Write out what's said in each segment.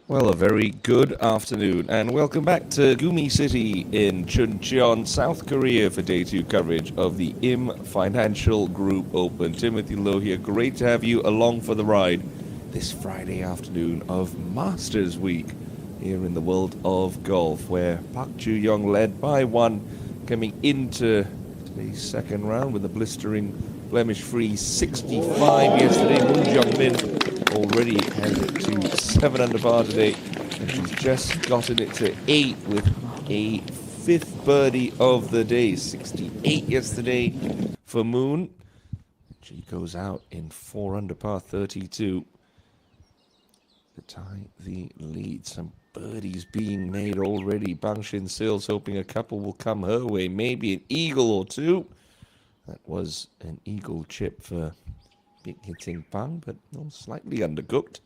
Well, a very good afternoon and welcome back to Gumi City in Chuncheon, South Korea for day 2 coverage of the IM Financial Group Open. Timothy Lowe here, great to have you along for the ride this Friday afternoon of Masters Week here in the world of golf, where Park Ju-young led by 1 coming into today's second round with a blistering blemish-free 65 yesterday. Moon Jung-min already has it to 7 under par today, and she's just gotten it to 8 with a 5th birdie of the day. 68 yesterday for Moon. She goes out in 4 under par 32 to tie the lead. Some birdies being made already. Bang Shin-sil's hoping a couple will come her way, maybe an eagle or two. That was an eagle chip for big hitting Bang, but slightly undercooked.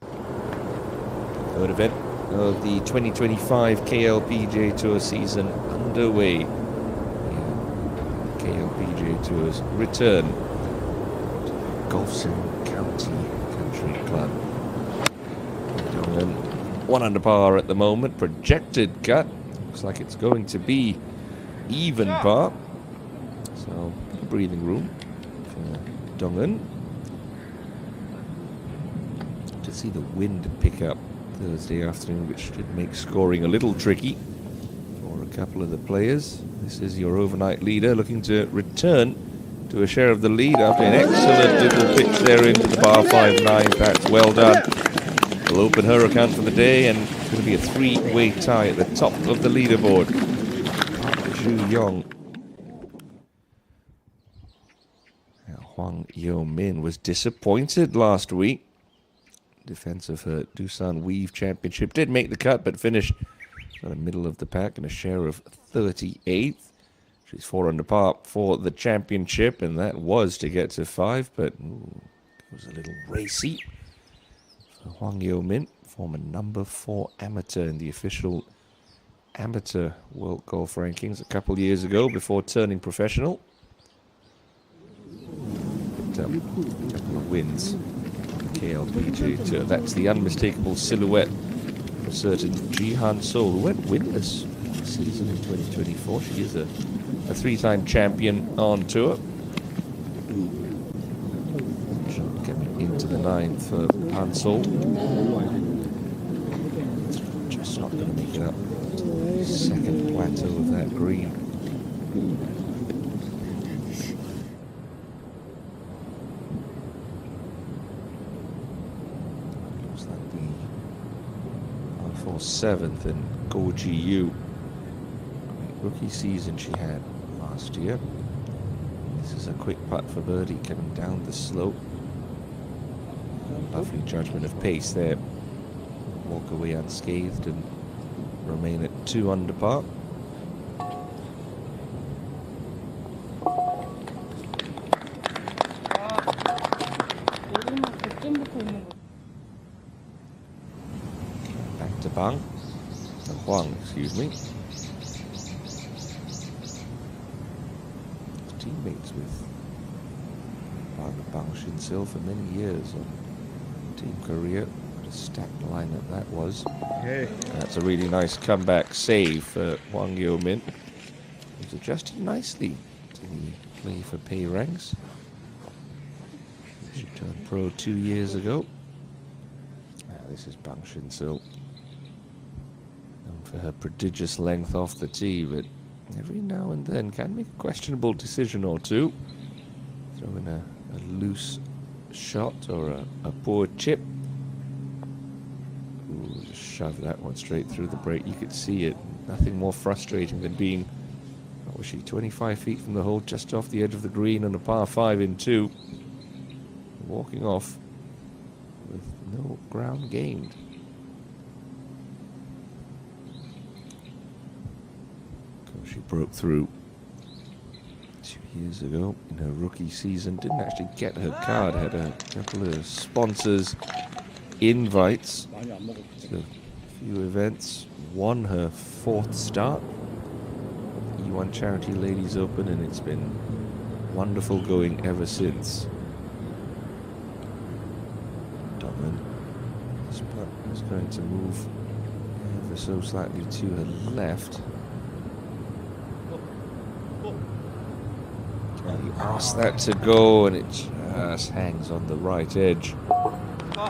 Third event of the 2025 KLPGA Tour season underway. KLPGA Tour's return to Gulfstream County Country Club. 1 under par at the moment. Projected cut. Looks like it's going to be even par. So, breathing room for Dong'eun. To see the wind pick up Thursday afternoon, which should make scoring a little tricky for a couple of the players. This is your overnight leader looking to return to a share of the lead after an excellent little pitch there into the par 5-9. That's well done. Will open her account for the day, and it's going to be a 3-way tie at the top of the leaderboard. Park Ju-young. Hwang Yo-min was disappointed last week. Defense of her Doosan Weave Championship. Did make the cut, but finished in the middle of the pack in a share of 38th. She's 4 under par for the championship, and that was to get to 5, but it was a little racy for Hwang Yo-min, former number 4 amateur in the official amateur World Golf Rankings a couple years ago before turning professional. A couple of wins on the KLPGA Tour. That's the unmistakable silhouette of certain Jihan Seol, who went winless this season in 2024. She is a 3-time champion on tour. Coming into the 9th for Han Seol. Just not going to make it up to the second plateau of that green. For 7th and Go Ji-yu. Rookie season she had last year. This is a quick putt for birdie coming down the slope. Lovely judgment of pace there. Walk away unscathed and remain at 2 under par. To Bang, Hwang, excuse me. Teammates with Bang Shin-sil for many years on Team Korea. What a stacked lineup that was. Hey. That's a really nice comeback save for Hwang Yo-min. He's adjusted nicely to the play for pay ranks. She turned pro 2 years ago. This is Bang Shin-sil. For her prodigious length off the tee, but every now and then can make a questionable decision or two. Throw in a loose shot or a poor chip. Ooh, just shove that one straight through the break. You could see it. Nothing more frustrating than being, what was she, 25 feet from the hole, just off the edge of the green on a par 5 in 2. Walking off with no ground gained. She broke through 2 years ago in her rookie season. Didn't actually get her card. Had a couple of sponsors invites to a few events. Won her 4th start. E1 Charity Ladies Open, and it's been wonderful going ever since. Dong'eun This putt is going to move ever so slightly to her left. He asked that to go, and it just hangs on the right edge. I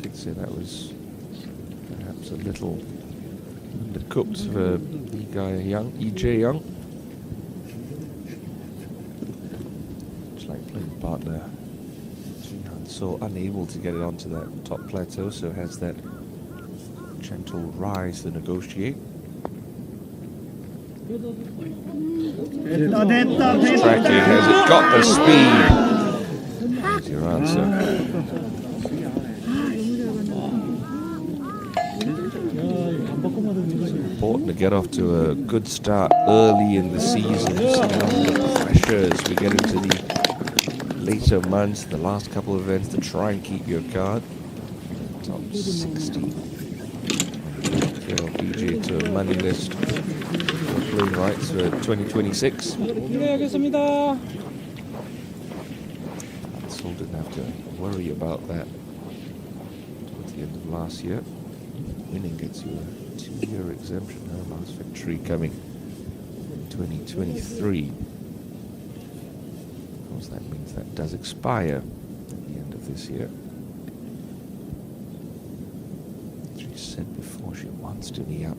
could say that was perhaps a little undercooked for the guy EJ Young. Just like playing partner. So unable to get it onto that top plateau, so has that gentle rise to negotiate. Tracking, has it got the speed? Here's your answer. It's important to get off to a good start early in the season, so under pressure as we get into the later months, the last couple of events, to try and keep your card. Top 60. KLPGA to a money list for playing rights for 2026. So didn't have to worry about that towards the end of last year. Winning gets you a 2-year exemption. Her last victory coming in 2023. That means that does expire at the end of this year. She said before she wants to be up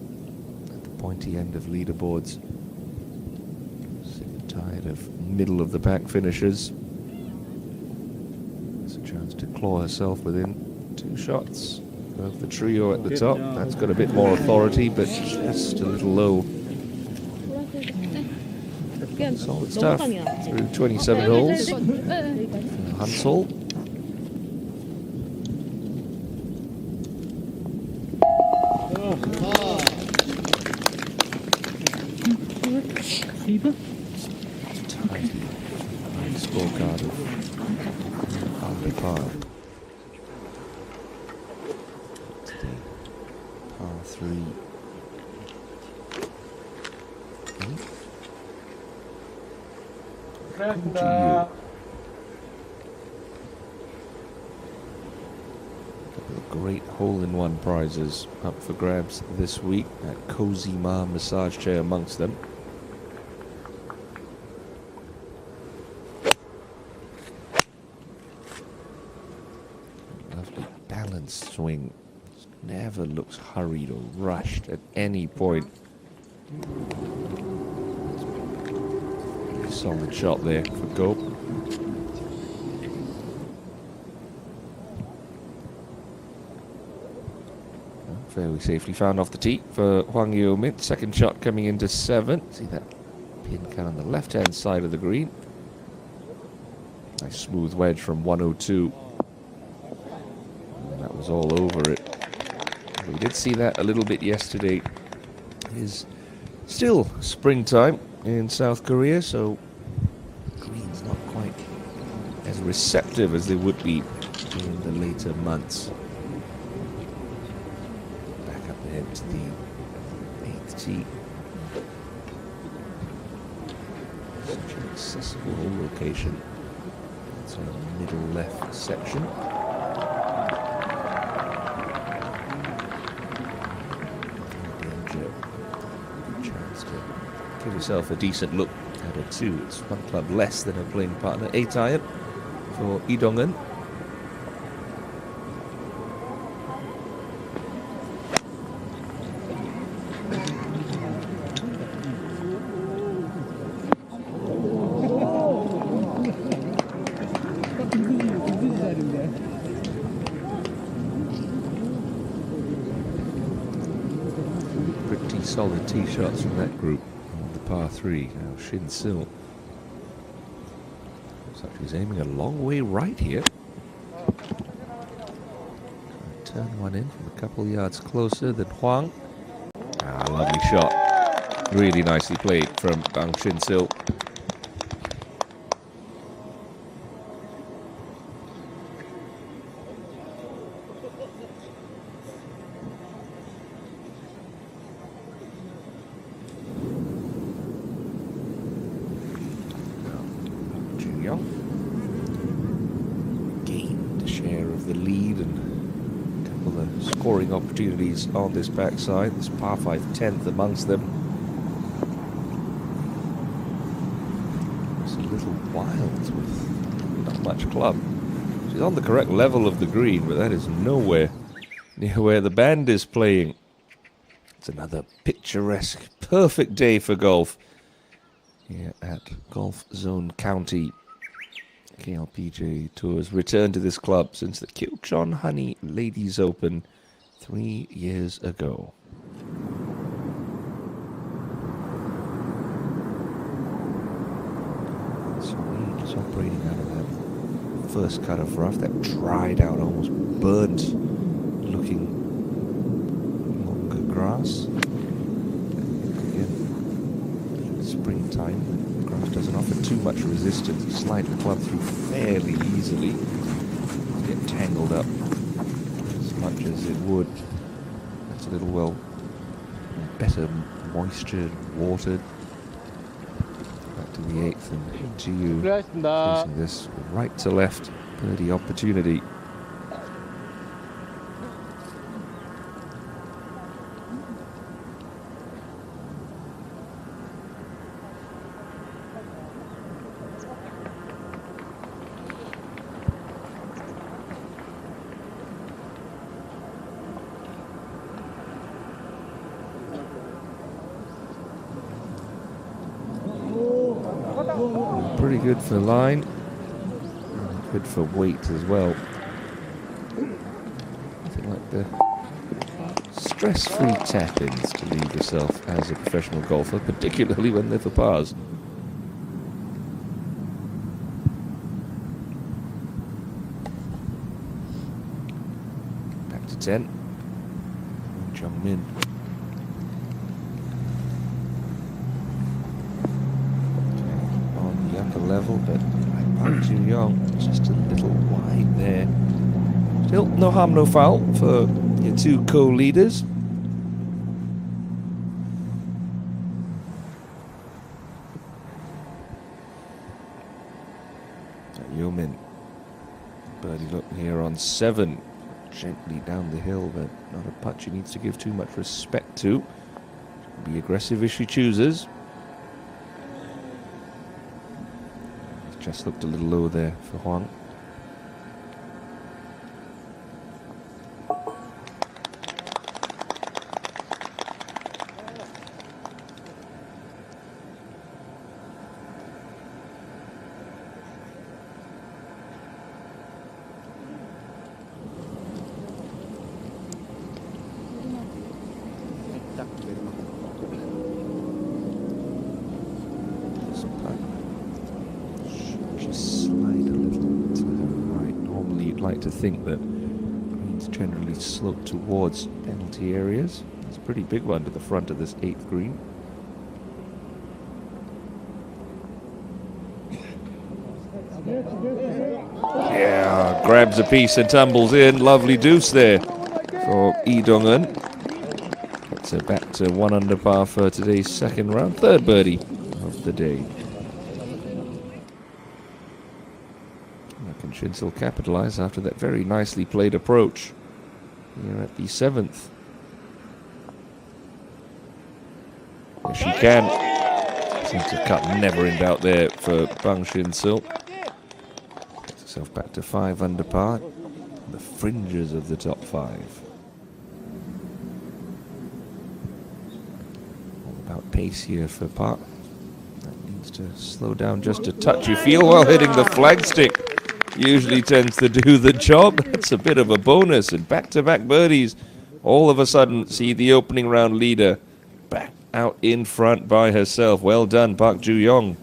at the pointy end of leaderboards. Sick and tired of middle of the pack finishes. There's a chance to claw herself within 2 shots of the trio at the top. That's got a bit more authority, but just a little low. Solid stuff through 27 holes. Hansel. Tidy scorecard of under par. It's the par 3. A couple of great hole-in-one prizes up for grabs this week. That Cozy Ma massage chair amongst them. Lovely balanced swing. Never looks hurried or rushed at any point. Solid shot there for Go. Fairly safely found off the tee for Hwang Yo-min. Second shot coming into 7. See that pin kind of on the left-hand side of the green. Nice smooth wedge from 102. And that was all over it. We did see that a little bit yesterday. It is still springtime in South Korea, so green's not quite as receptive as they would be in the later months. Back up ahead to the 8th tee. Such an accessible hole location. It's on the middle left section. Give yourself a decent look at a 2. It's 1 club less than her playing partner. 8 iron for Lee Dong-eun. Pretty solid tee shots from that group. Par 3, now Shin Sil. Looks like she's aiming a long way right here. Turn one in from a couple yards closer than Hwang. Lovely shot. Really nicely played from Bang Shin Sil. Young gained a share of the lead and a couple of scoring opportunities on this backside. This par 5 10th amongst them. It's a little wild with not much club. She's on the correct level of the green, but that is nowhere near where the band is playing. It's another picturesque, perfect day for golf here at Golf Zone County. KLPGA Tours returned to this club since the Kilchon Honey Ladies Open 3 years ago. Sweet, operating out of that first cut of rough, that dried out, almost burnt looking longer grass. Again, springtime, the grass doesn't offer too much resistance. You slide the club through fairly easily. Get tangled up as much as it would. That's a little, better moisture, watered. Back to the 8th and into you. Using this right to left birdie opportunity. Pretty good for line, good for weight as well. Nothing like the stress-free tap-ins to leave yourself as a professional golfer, particularly when they're for pars. Back to 10. Jung Min. Level, but Park Joo Young just a little wide there. Still no harm, no foul for your two co-leaders. Yeomin, birdie look here on 7, gently down the hill, but not a putt she needs to give too much respect to. Be aggressive if she chooses. Just looked a little low there for Huang. Like to think that greens generally slope towards penalty areas. It's a pretty big one to the front of this 8th green. Yeah, grabs a piece and tumbles in. Lovely deuce there for Lee Dong-eun. Gets her back to 1 under par for today's second round. 3rd birdie of the day. Can Shinsil capitalize after that very nicely played approach here at the 7th? Yes, she can. Seems to cut never in doubt there for Bang Shinsil. Gets herself back to 5 under par. The fringes of the top 5. All about pace here for Park. That needs to slow down just a touch. You feel while hitting the flagstick. Usually tends to do the job. That's a bit of a bonus. And back-to-back birdies. All of a sudden, see the opening round leader back out in front by herself. Well done, Park Joo Young.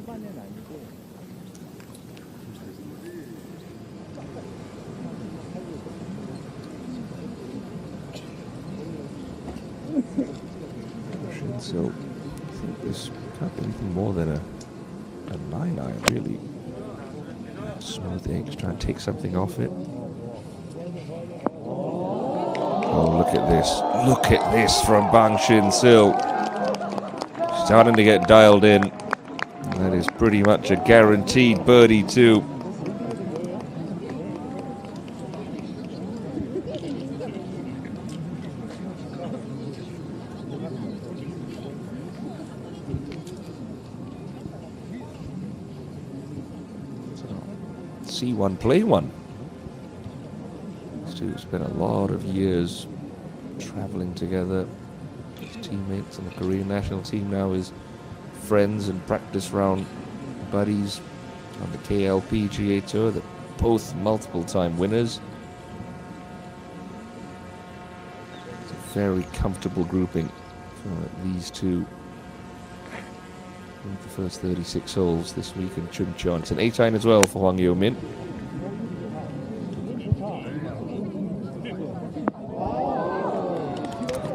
So, I think this can't be anything more than a 9-iron, really. Smooth edge, try and take something off it. Oh, look at this. Look at this from Bang Shin-sil. Starting to get dialed in. That is pretty much a guaranteed birdie too. See one, play one. These two spent a lot of years traveling together. His teammates on the Korean national team now is friends and practice round buddies on the KLPGA tour. They're both multiple time winners. It's a very comfortable grouping for these two. The first 36 holes this week in Chuncheon. It's an 8-iron as well for Hwang Yo-min.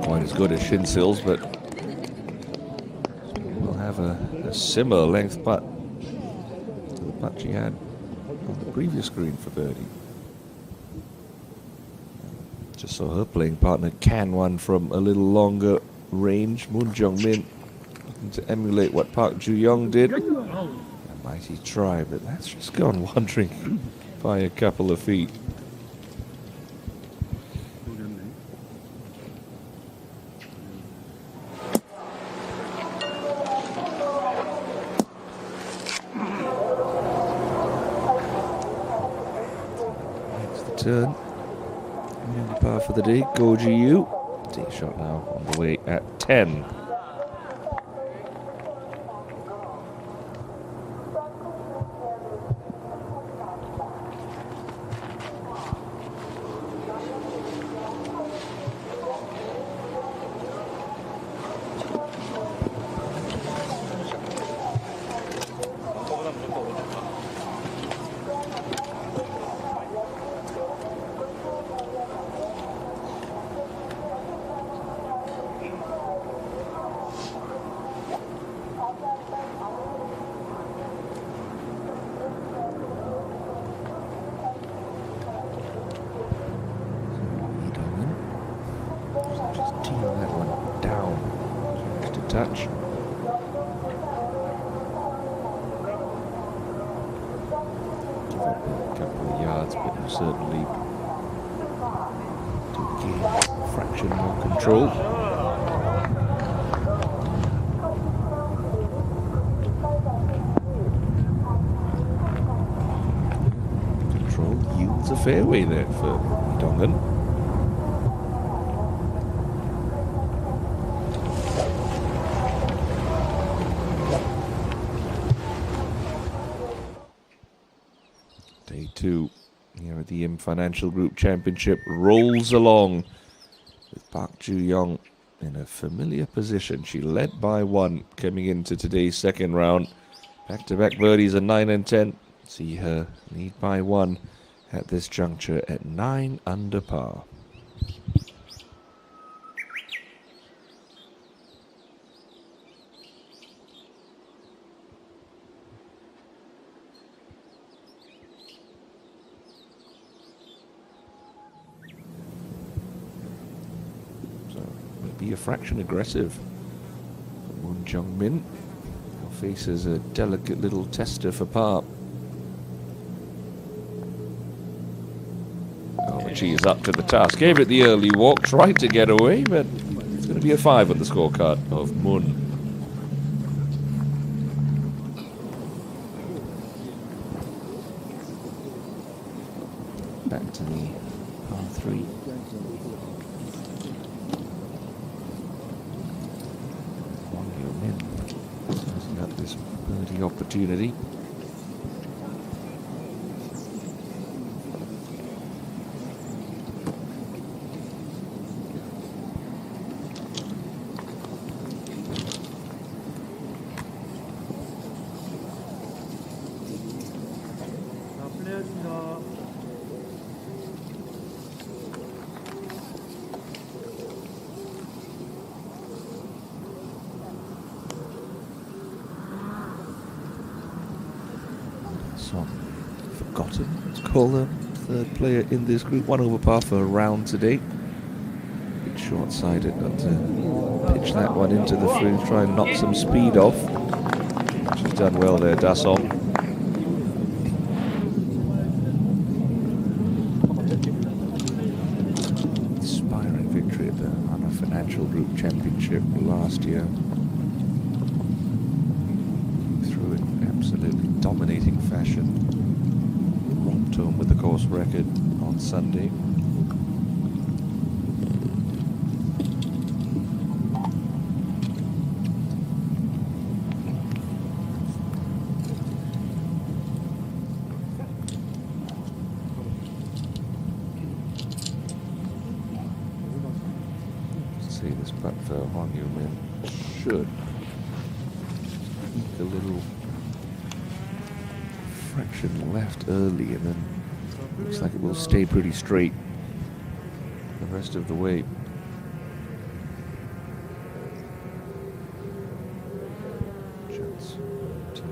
Quite as good as Shin Sil's, but we'll have a similar length putt to the putt she had on the previous green for birdie. Just saw her playing partner Can one from a little longer range. Moon Jung-min to emulate what Park Ju-young did. A mighty try, but that's just gone wandering by a couple of feet. Makes the turn. And par for the day, Go Ji-yu. Tee shot now on the way at 10. Touch. Give up a couple of yards, but you certainly do gain a fraction more control. Control yields a fairway there for Dongan. Day two here at the IM Financial Group Championship rolls along with Park Ju-young in a familiar position. She led by one coming into today's second round. Back-to-back birdies at 9 and 10. See her lead by one at this juncture at 9 under par. Be a fraction aggressive. Moon Jung-min faces a delicate little tester for par. Oh, but she is up to the task. Gave it the early walk, tried to get away, but it's going to be a 5 on the scorecard of Moon. Back to the par 3. This birdie opportunity. Forgotten, let's call the third player in this group. 1 over par for a round today. Bit short-sided, got to pitch that one into the fringe, try and knock some speed off. She's done well there, Dasson. Inspiring victory at the HANA Financial Group Championship last year. Through in absolutely dominating fashion. Romped home with the course record on Sunday. See this putt for Hwang Yoo-min should eke a little fraction left early, and then looks like it will stay pretty straight the rest of the way. Chance to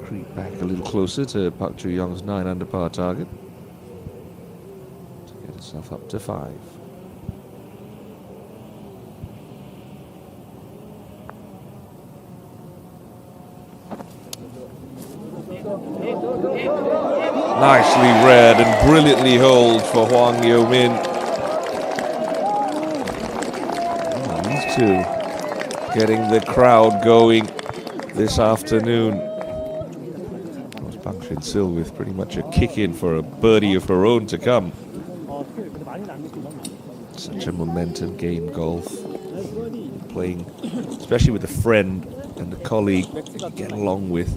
creep back a little closer to Park Joo-young's 9 under par target to get itself up to 5. Nicely read and brilliantly holed for Hwang Yoo-min. Oh, these two getting the crowd going this afternoon. Bang Shin-sil with pretty much a kick in for a birdie of her own to come. Such a momentum game, golf. Playing, especially with a friend and a colleague you get along with.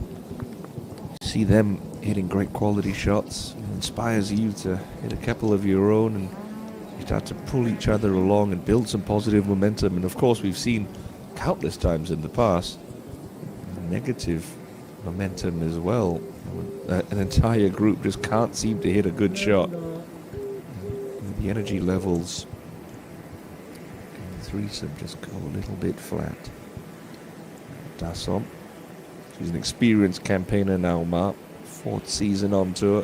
See them hitting great quality shots. It inspires you to hit a couple of your own, and you start to pull each other along and build some positive momentum. And of course, we've seen countless times in the past negative momentum as well. An entire group just can't seem to hit a good shot. The energy levels in the threesome just go a little bit flat. Dasson. She's an experienced campaigner now, Mark. 4th season on tour.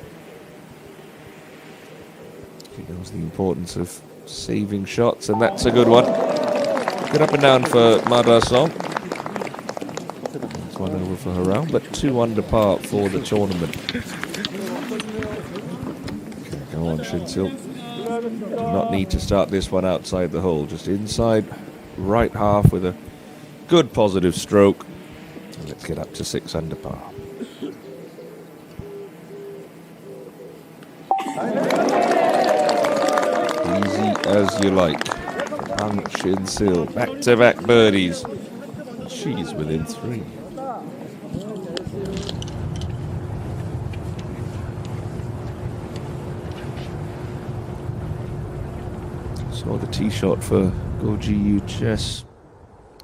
She knows the importance of saving shots, and that's a good one. Good up and down for Ma Da-song. That's one over for her round, but 2 under par for the tournament. Okay, go on, Shin-sil. Do not need to start this one outside the hole, just inside right half with a good positive stroke. Let's get up to 6 under par. Easy as you like. Bang Shin-sil, back-to-back birdies. She's within 3. Saw the tee shot for Go Ji-yoo Chess.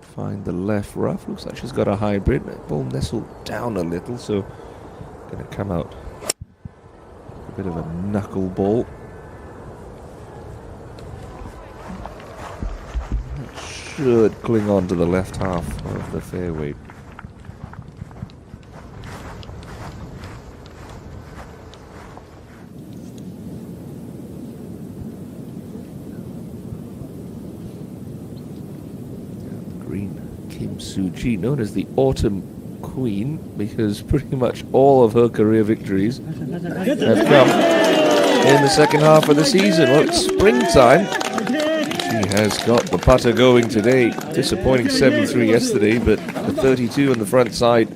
Find the left rough. Looks like she's got a hybrid. Ball nestled down a little, so going to come out a bit of a knuckleball. That should cling on to the left half of the fairway. Kim Soo-ji, known as the Autumn Queen, because pretty much all of her career victories have come in the second half of the season. Well, it's springtime. She has got the putter going today. Disappointing 7-3 yesterday, but the 32 on the front side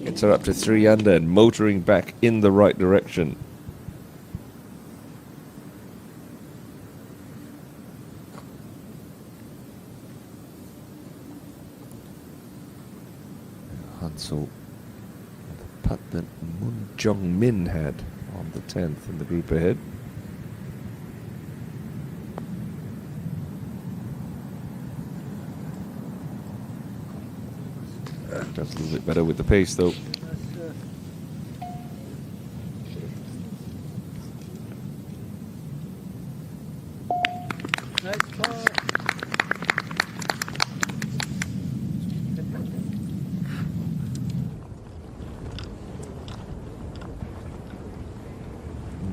gets her up to 3 under and motoring back in the right direction. Hansel, the putt that Moon Jong-min had on the 10th in the group ahead. Does a little bit better with the pace though.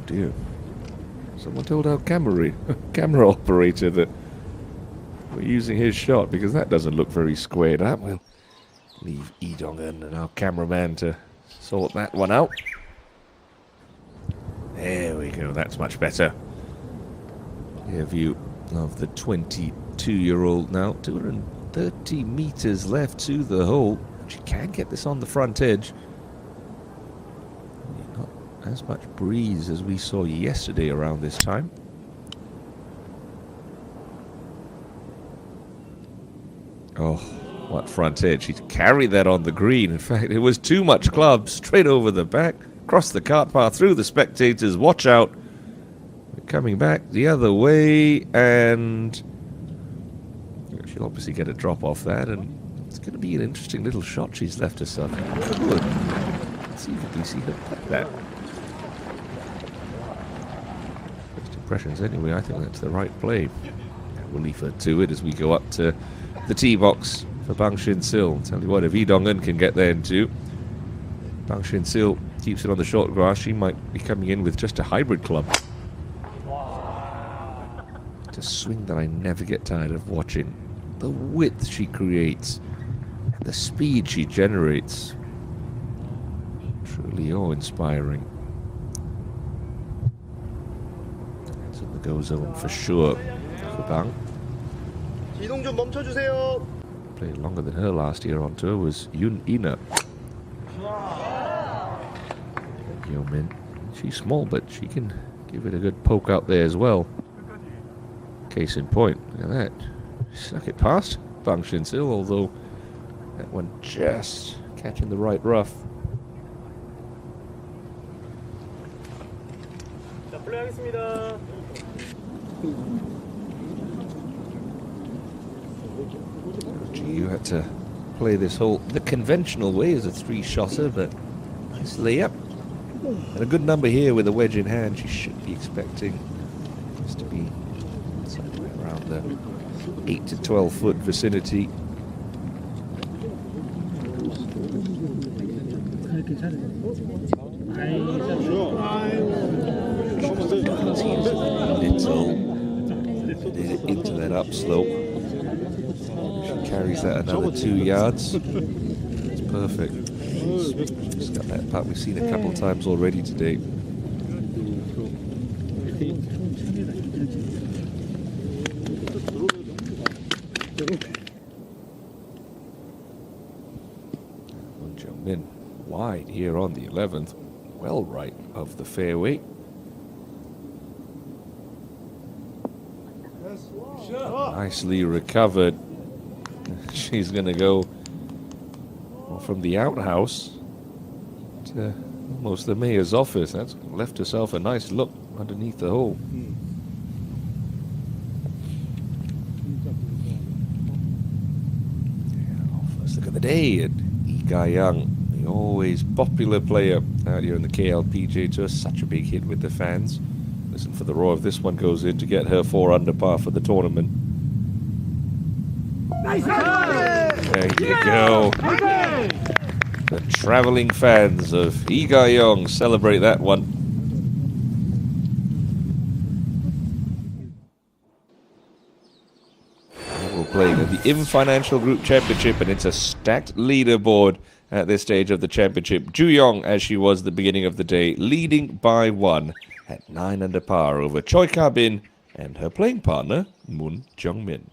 Dear. Someone told our camera operator that we're using his shot because that doesn't look very squared up. We'll Leave Lee Dong-eun and our cameraman to sort that one out. There we go, that's much better. Clear view of the 22-year-old now. 230 meters left to the hole. She can get this on the front edge. Not as much breeze as we saw yesterday around this time. Oh, what front edge. She'd carry that on the green. In fact, it was too much club. Straight over the back, across the cart path, through the spectators. Watch out. We're coming back the other way, and she'll obviously get a drop off that, and it's going to be an interesting little shot she's left herself. Good. Let's see if you can see her put that. First impressions anyway, I think that's the right play. We'll leave her to it as we go up to the tee box for Bang Shin-sil. Tell you what, if Lee Dong-eun can get there too, Bang Shin-sil keeps it on the short grass, she might be coming in with just a hybrid club. It's a swing that I never get tired of watching. The width she creates, and the speed she generates. Truly awe-inspiring. It's in the go zone for sure for Bang. 이동 좀 멈춰주세요. Played longer than her last year on tour was Yoon Ina. Yeomin. She's small, but she can give it a good poke out there as well. Case in point, look at that. Snuck it past Bang Shin-sil, although that one just catching the right rough. 자, 플레이하겠습니다. You had to play this hole the conventional way as a three-shotter, but nice layup. And a good number here with a wedge in hand. She should be expecting this to be somewhere around the 8 to 12 foot vicinity. Little into that upslope. She carries that another 2 yards. It's perfect. She's got that putt we've seen a couple times already today. Moon Jung-min wide here on the 11th, well right of the fairway. Nicely recovered. She's going to go from the outhouse to almost the mayor's office. That's left herself a nice look underneath the hole. First look of the day at Lee Ga-young, the always popular player out here in the KLPGA Tour. Such a big hit with the fans. Listen for the roar if this one goes in to get her 4 under par for the tournament. There you go. The traveling fans of Lee Ga-young celebrate that one. We're playing at the IM Financial Group Championship, and it's a stacked leaderboard at this stage of the championship. Ju Yong, as she was at the beginning of the day, leading by 1 at 9 under par over Choi Ka-bin and her playing partner, Moon Jung-min.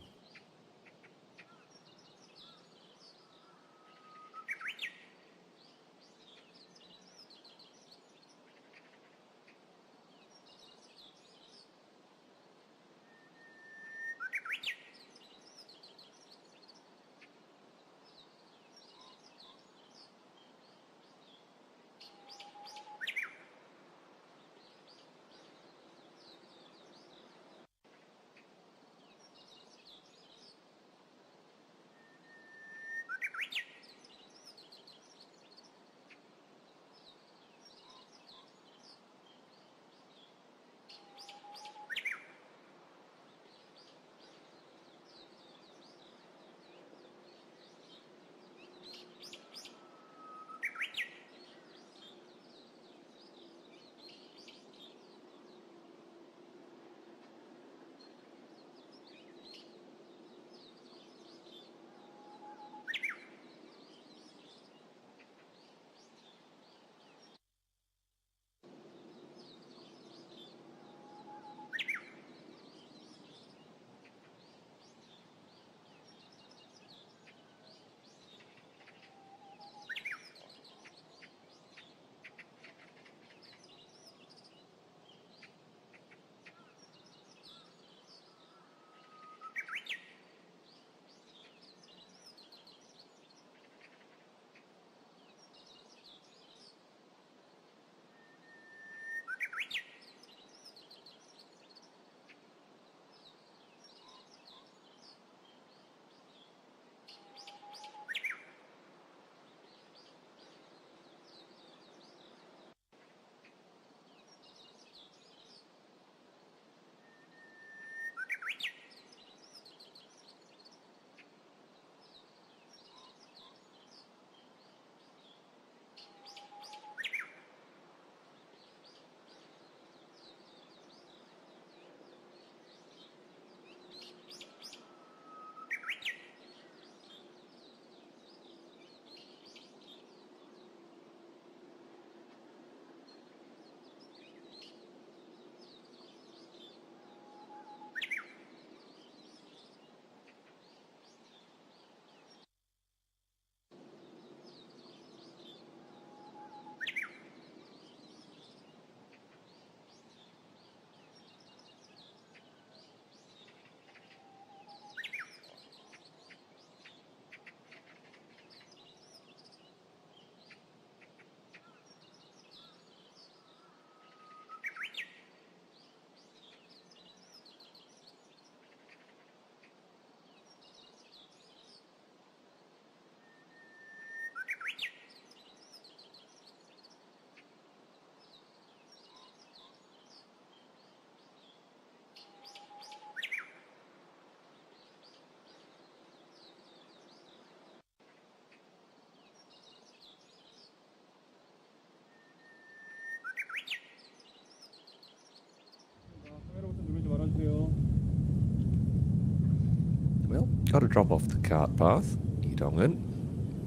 Got to drop off the cart path, Idongen.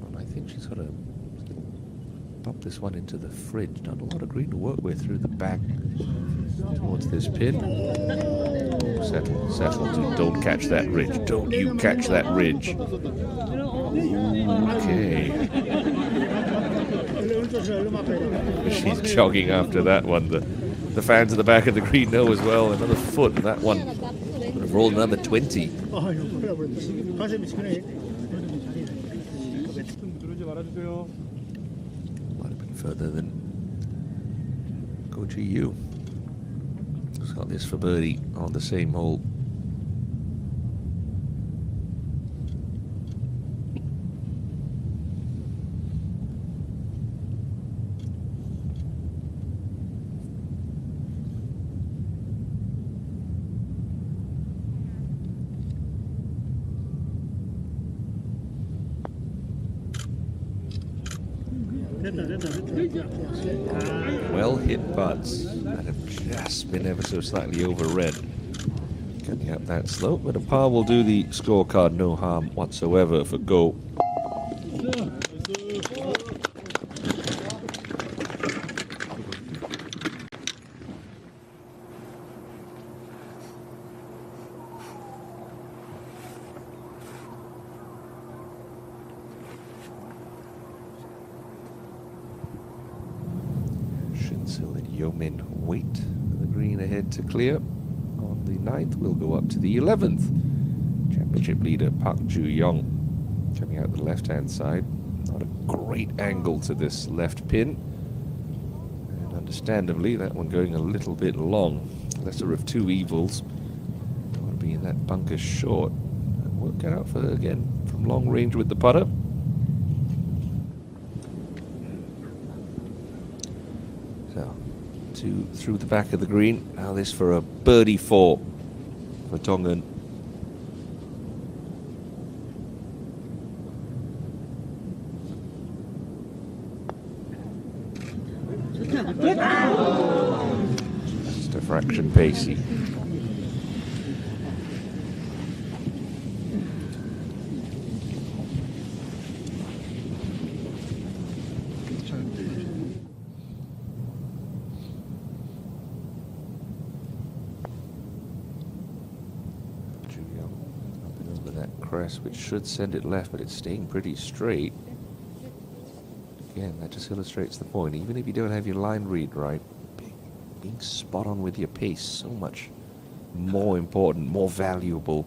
And I think she's got to pop this one into the fridge. Not a lot of green to work with through the back towards this pin. Oh, settle, settle. Don't catch that ridge. Don't you catch that ridge. Okay. She's jogging after that one. The fans at the back of the green know as well. Another foot. That one would have rolled another 20. Might have been further than Goji Yu. He's got this for birdie on the same hole. Well hit putts that have just been ever so slightly over red. Cutting up that slope, but a par will do the scorecard no harm whatsoever for Go. Yeomin wait for the green ahead to clear. On the 9th, we'll go up to the 11th. Championship leader Park Ju-young coming out the left-hand side. Not a great angle to this left pin. And understandably, that one going a little bit long. Lesser of two evils. Don't want to be in that bunker short. And work it out for her again from long range with the putter. Through the back of the green. Now this for a birdie 4 for Tongan. Just a fraction pacey. Which should send it left, but it's staying pretty straight. Again, that just illustrates the point. Even if you don't have your line read right, being spot on with your pace, so much more important, more valuable.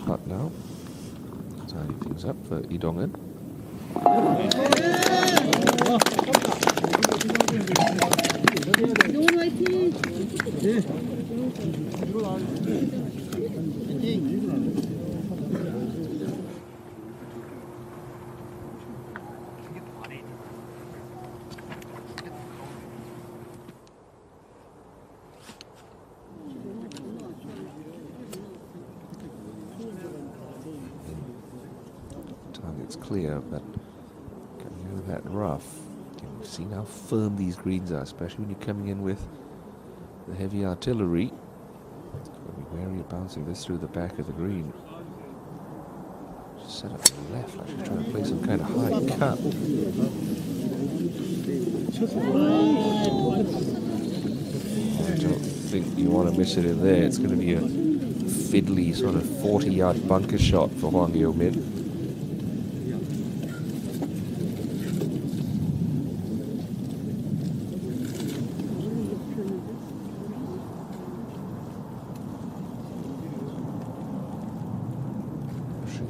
Putt now. Tidying things up for Idongen. Target's clear, but coming over that rough, you've seen how firm these greens are, especially when you're coming in with the heavy artillery. Got to be wary of bouncing this through the back of the green. Set up to the left, like she's trying to play some kind of high cut. I don't think you want to miss it in there. It's going to be a fiddly sort of 40-yard bunker shot for Hwang Yo-min.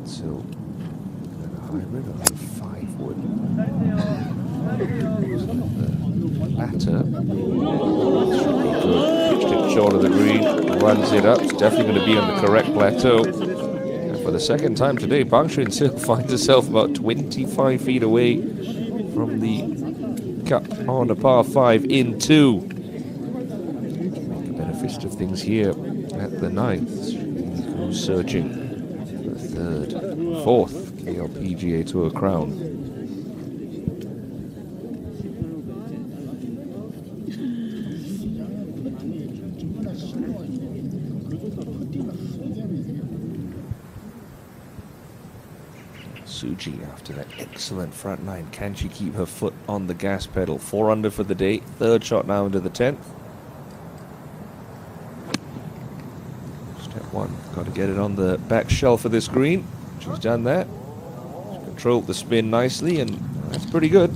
So, and a hybrid of a 5-wood. Latter. Should be good. Pitched it short of the green. Runs it up. It's definitely going to be on the correct plateau. For for the second time today, Bang Chuen-sil finds herself about 25 feet away from the cut on a par 5 in 2. The benefit of things here at the 9th. Who's searching for the 3rd, 4th KLPGA Tour crown. Suji, after that excellent front 9, can she keep her foot on the gas pedal? 4 under for the day, 3rd shot now into the 10th. Step 1, got to get it on the back shelf of this green. She's done that. She's controlled the spin nicely, and that's pretty good.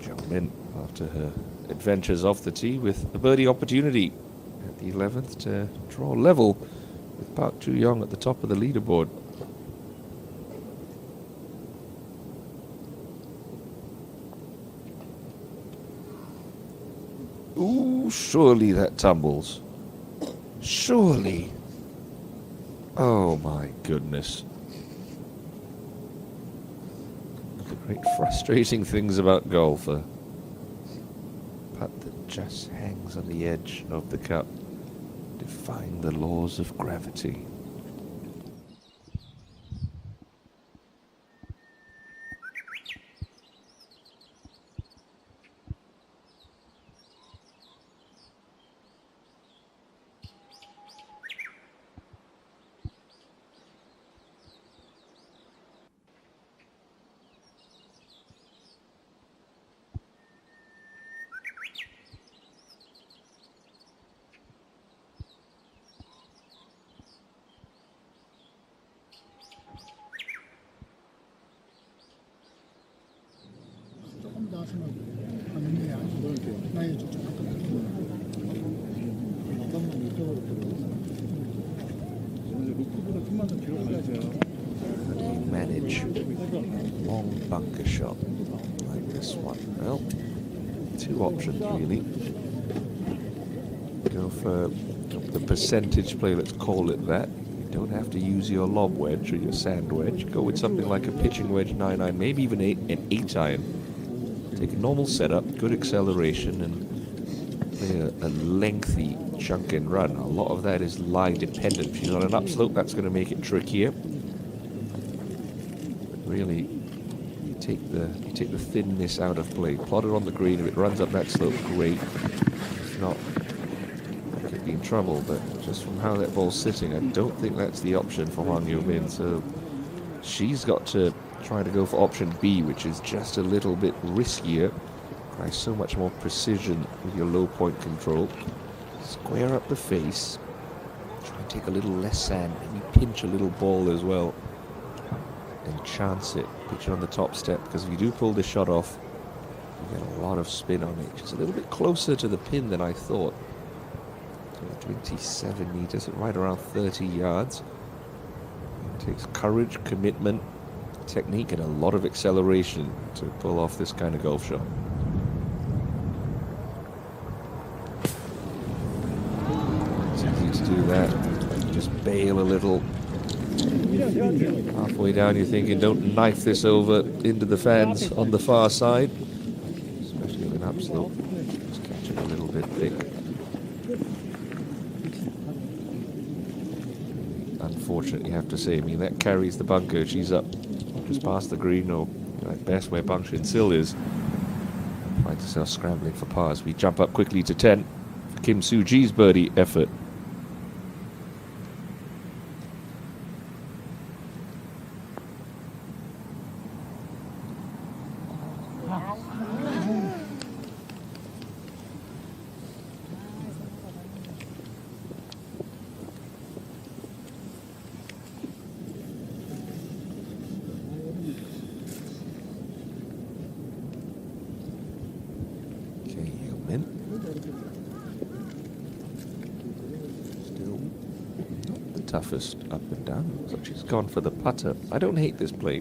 Jump in after her adventures off the tee with a birdie opportunity at the 11th to draw level with Park Joo-young at the top of the leaderboard. Ooh, surely that tumbles. Surely. Oh my goodness. The great frustrating things about golf. Putt that just hangs on the edge of the cup, defying the laws of gravity. How do you manage a long bunker shot like this one? Well, 2 options really. Go for the percentage play, let's call it that. You don't have to use your lob wedge or your sand wedge. Go with something like a pitching wedge 9-iron, maybe even an 8-iron. Take a normal setup, good acceleration, and play a lengthy chunk and run. A lot of that is lie dependent. If she's on an upslope, that's going to make it trickier. But really, you take the thinness out of play. Plot it on the green. If it runs up that slope, great. If not, you could be in trouble. But just from how that ball's sitting, I don't think that's the option for Hwang Yo-min. So she's got to try to go for option B, which is just a little bit riskier. Requires so much more precision with your low point control. Square up the face. Try and take a little less sand. Maybe pinch a little ball as well. And chance it. Pitch it on the top step. Because if you do pull this shot off, you get a lot of spin on it. She's a little bit closer to the pin than I thought. 27 meters, right around 30 yards. It takes courage, commitment, technique, and a lot of acceleration to pull off this kind of golf shot. It's easy to do that. Just bail a little. Halfway down, you're thinking, don't knife this over into the fans on the far side, especially with an upslope. Just catch it a little bit thick. Unfortunate, you have to say. I mean, that carries the bunker. She's up just past the green, or at best where Bang Chuen-sil is. Finds herself scrambling for pars. We jump up quickly to 10 for Kim Soo-ji's birdie effort. Toughest up and down. So she's gone for the putter. I don't hate this play.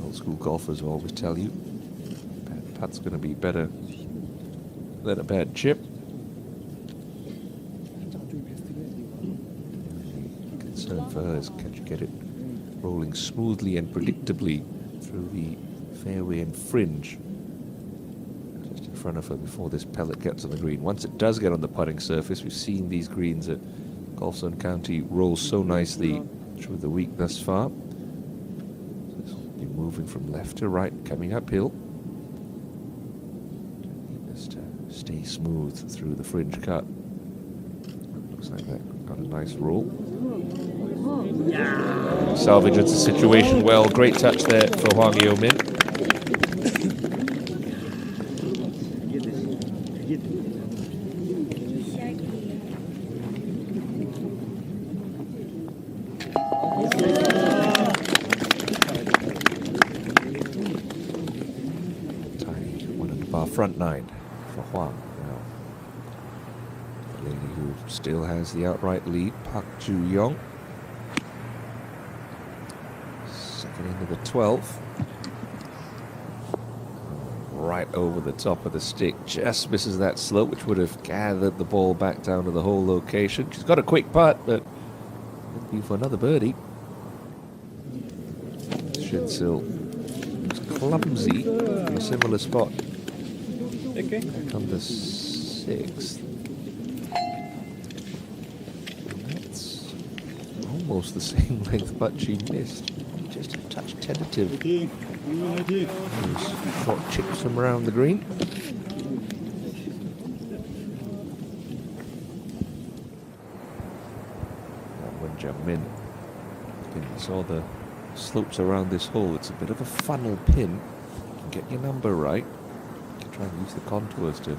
Old school golfers will always tell you, putt's going to be better than a bad chip. The concern for her is can she get it rolling smoothly and predictably through the fairway and fringe just in front of her before this pellet gets on the green. Once it does get on the putting surface, we've seen these greens at Golfstone County roll so nicely through the week thus far. Moving from left to right, coming uphill. Just to stay smooth through the fringe cut. Looks like that got a nice roll. Salvages the situation well. Great touch there for Hwang Yo-min. Front nine for Hwang now. The lady who still has the outright lead, Park Ju-young. Second into the 12th. Right over the top of the stick. Just misses that slope, which would have gathered the ball back down to the hole location. She's got a quick putt, but it'll be for another birdie. Shinsil was clumsy in a similar spot. Okay. Back on the 6th. That's almost the same length, but she missed. Just a touch tentative. Those short chips from around the green. And when Jamin saw the slopes around this hole, it's a bit of a funnel pin. You can get your number right. Try and use the contours to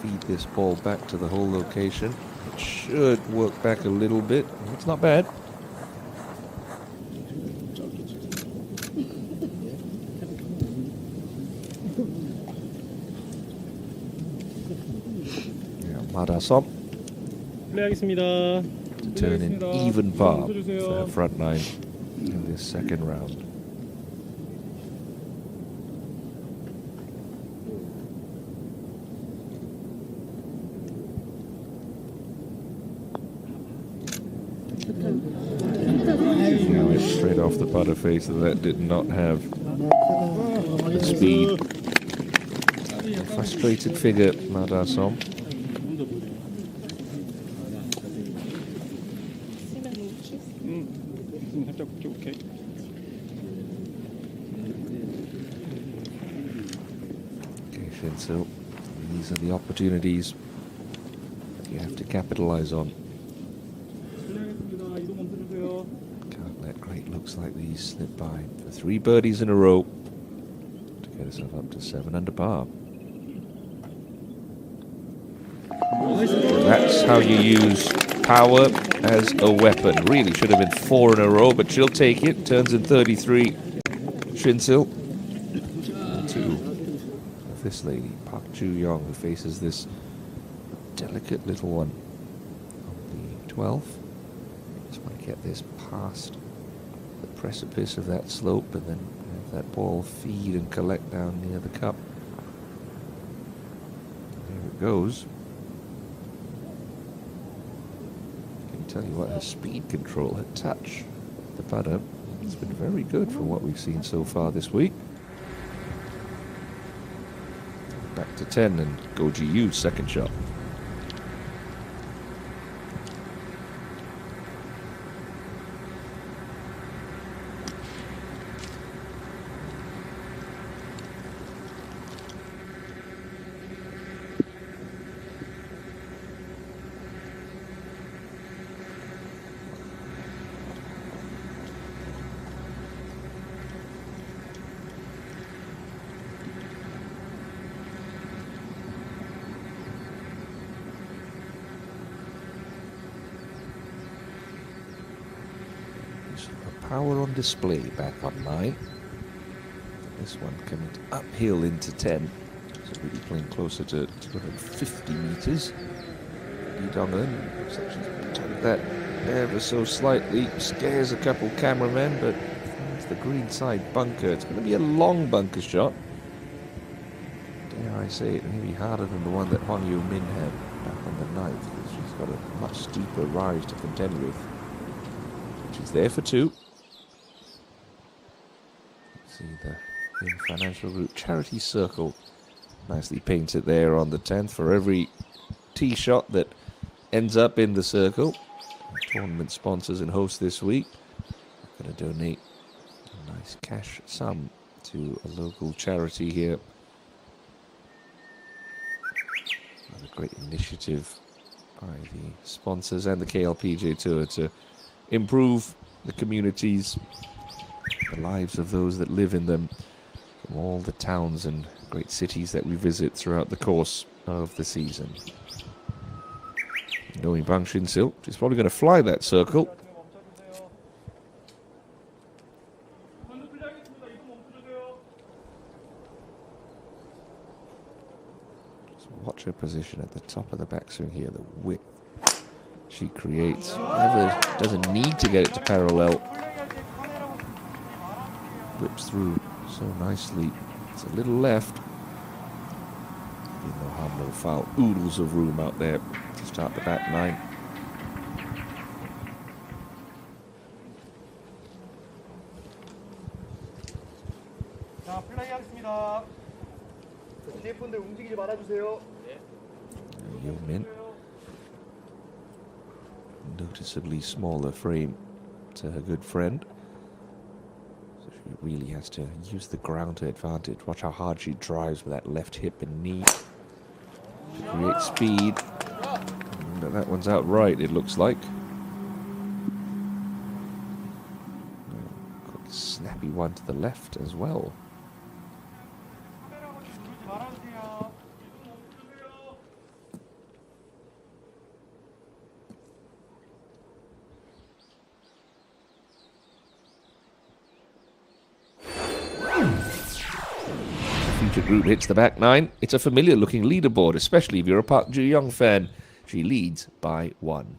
feed this ball back to the hole location. It should work back a little bit. It's not bad. Yeah, Madasom 플레이하겠습니다. to turn in even par for her front nine in this second round. Straight off the putter face, that did not have the speed. A frustrated figure, Madasom. Okay, Shinsil, these are the opportunities that you have to capitalize on. Looks like these slip by for 3 birdies in a row to get herself up to 7 under par. That's how you use power as a weapon. Really should have been 4 in a row, but she'll take it. Turns in 33. Shinsil. 2 of this lady, Park Ju-young, who faces this delicate little one on the 12th. Just want to get this past the precipice of that slope and then have that ball feed and collect down near the cup. There it goes. I can tell you what, her speed control, her touch, the putter, it's been very good from what we've seen so far this week. Back to 10 and Goji Yu's second shot. Power on display back on 9. This one coming uphill into 10. So really playing closer to 250 meters. Lee Dong-eun looks like she's tucked that ever so slightly. Scares a couple cameramen, but finds the green side bunker. It's going to be a long bunker shot. say it may be harder than the one that Huang Yu Min had back on the 9th, because she's got a much steeper rise to contend with. She's there for 2. See the In Financial Group Charity Circle nicely painted there on the 10th. For every tee shot that ends up in the circle, tournament sponsors and hosts this week are going to donate a nice cash sum to a local charity here. Another great initiative by the sponsors and the KLPGA Tour to improve the communities, the lives of those that live in them, from all the towns and great cities that we visit throughout the course of the season. Knowing Bang Shin-sil, she's probably going to fly that circle. Just watch her position at the top of the backswing here, the width she creates. Never doesn't need to get it to parallel. Whips through so nicely. It's a little left. No harm, no foul. Oodles of room out there to start the back 9. 자, 플레이하겠습니다. 뒤에 분들 움직이지 말아주세요. Yeomin. Noticeably smaller frame to her good friend. So she really has to use the ground to advantage. Watch how hard she drives with that left hip and knee. Create speed. But that one's out right, it looks like. Quick snappy one to the left as well. Future group hits the back 9. It's a familiar looking leaderboard, especially if you're a Park Ju-young fan. She leads by 1.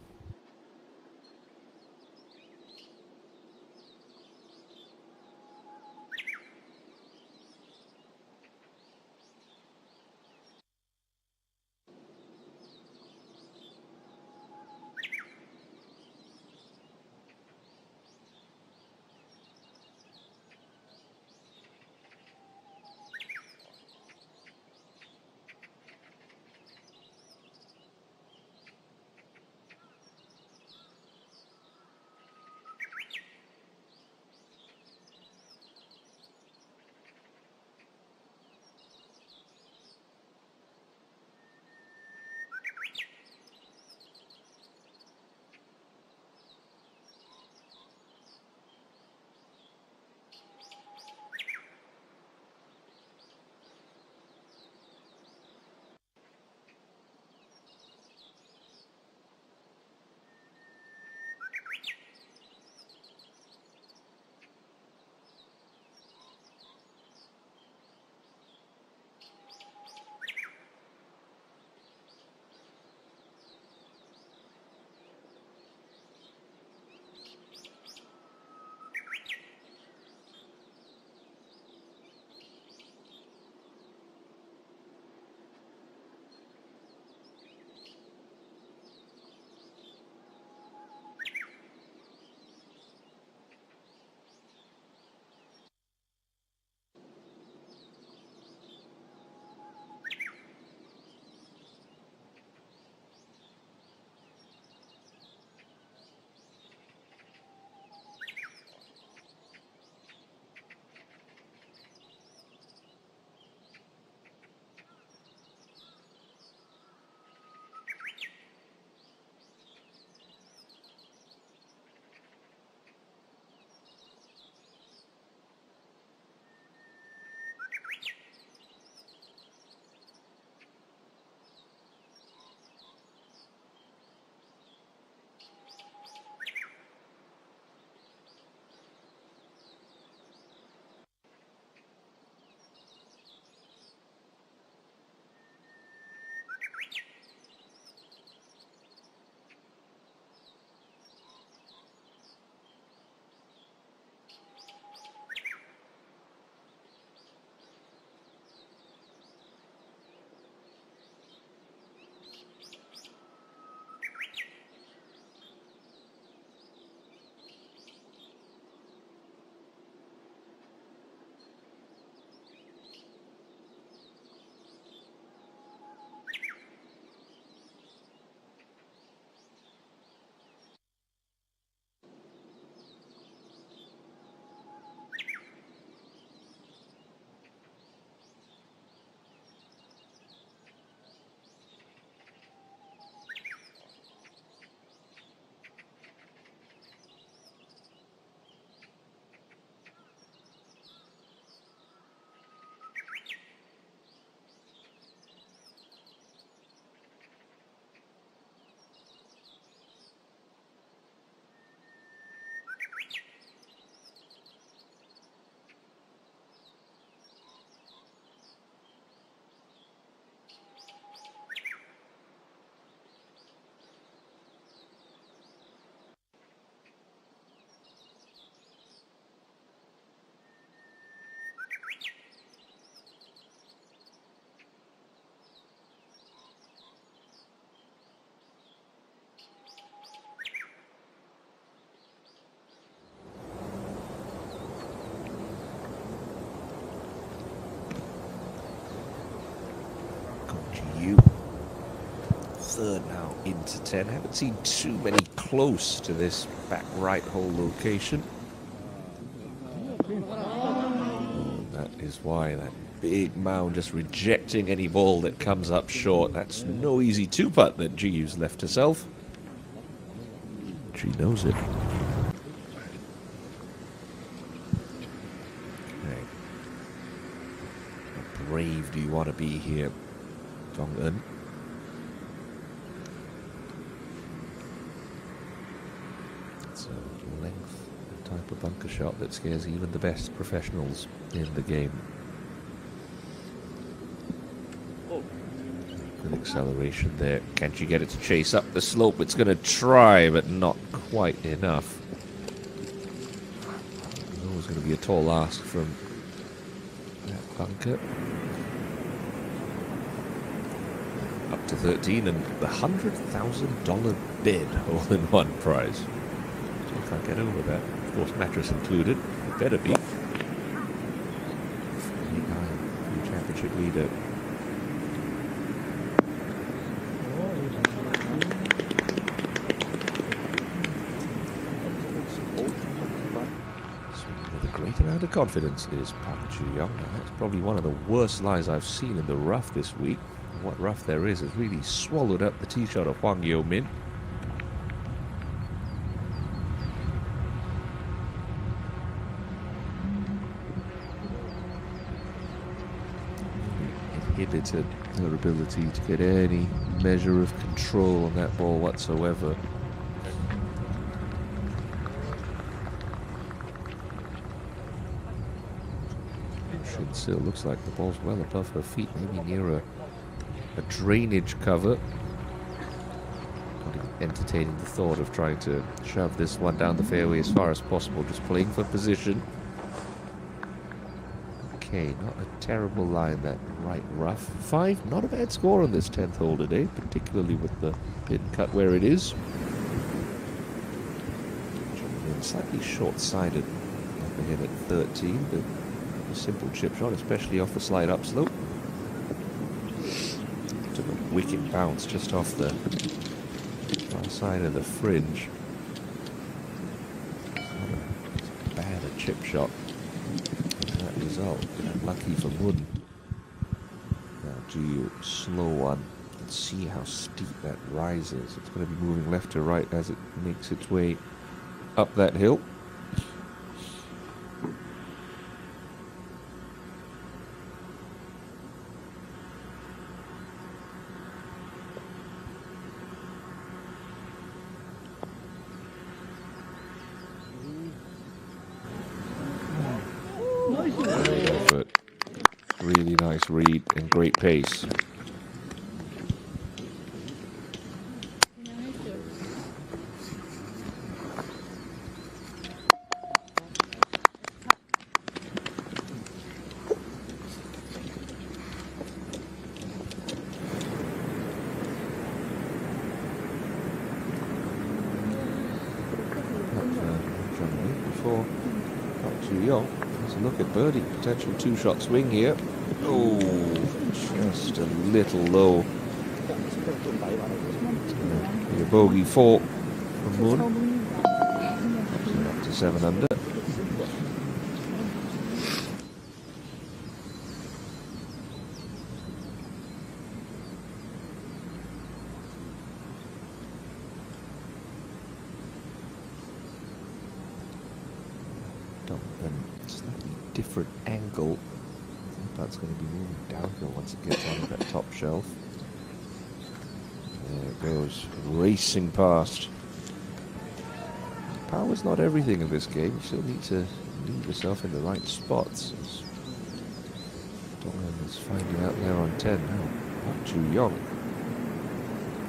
GU. Third now into 10. Haven't seen too many close to this back right hole location. Oh, that is why that big mound just rejecting any ball that comes up short. That's no easy two-putt that GU's left herself. She knows it. Okay. How brave do you want to be here, Dong-eun? It's a length type of bunker shot that scares even the best professionals in the game. Good acceleration there. Can she get it to chase up the slope? It's going to try, but not quite enough. Always going to be a tall ask from that bunker. Up to 13 and the $100,000 bid all-in-one prize. So can't get over that. Of course, mattress included. It better be. 49 for championship leader. Amount of confidence is Park Ju-young. That's probably one of the worst lies I've seen in the rough this week. What rough there is has really swallowed up the tee shot of Hwang Yo-min. Inhibited her ability to get any measure of control on that ball whatsoever. Still looks like the ball's well above her feet, maybe near a drainage cover. Not even entertaining the thought of trying to shove this one down the fairway as far as possible, just playing for position. Okay, not a terrible line, that right rough. 5, not a bad score on this 10th hole today, particularly with the pin cut where it is. Slightly short-sided up ahead at 13, but a simple chip shot, especially off the slide upslope. Took a wicked bounce just off the far side of the fringe. Not a bad a chip shot. That result, lucky for Mun. Now GU slow one. Let's see how steep that rises. It's going to be moving left to right as it makes its way up that hill. But really nice read and great pace. Before Park Ju-young. Let's look at Birdie. Potential two-shot swing here. Oh, just a little low. Be a bogey 4 from Mun. Up to 7 under. Slightly different angle. I think that's going to be moving downhill once it gets on that top shelf. There it goes, racing past. Power's not everything in this game. You still need to leave yourself in the right spots. Dong-eun is finding out there on 10 now. Park Ju-young,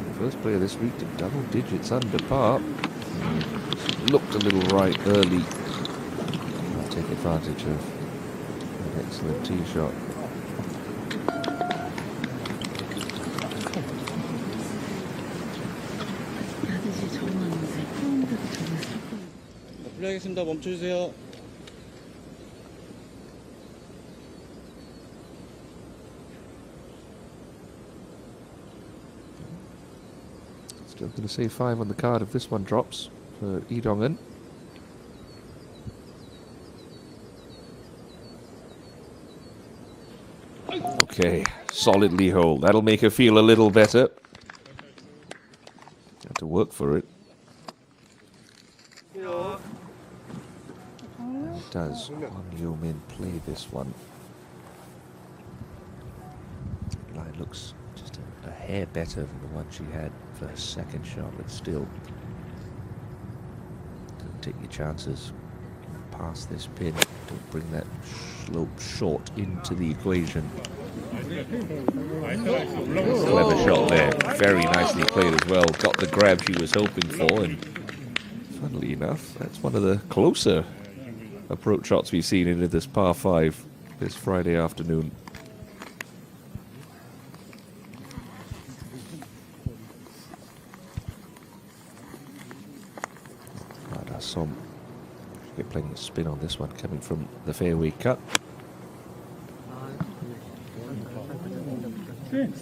the first player this week to double digits under par. Looked a little right early. Take advantage of an excellent tee shot. 플레이하겠습니다. 멈춰주세요. Still going to say 5 on the card if this one drops for Idongen. Okay, solidly hole. That'll make her feel a little better. Have to work for it. And it does. Wang Yo-min play this one. Line looks just a hair better than the one she had for her second shot, but still. Don't take your chances. Past this pin. Don't bring that slope short into the equation. Clever shot there. Very nicely played as well. Got the grab she was hoping for, and funnily enough, that's one of the closer approach shots we've seen into this par 5 this Friday afternoon. Some get plenty of spin on this one coming from the fairway cut. And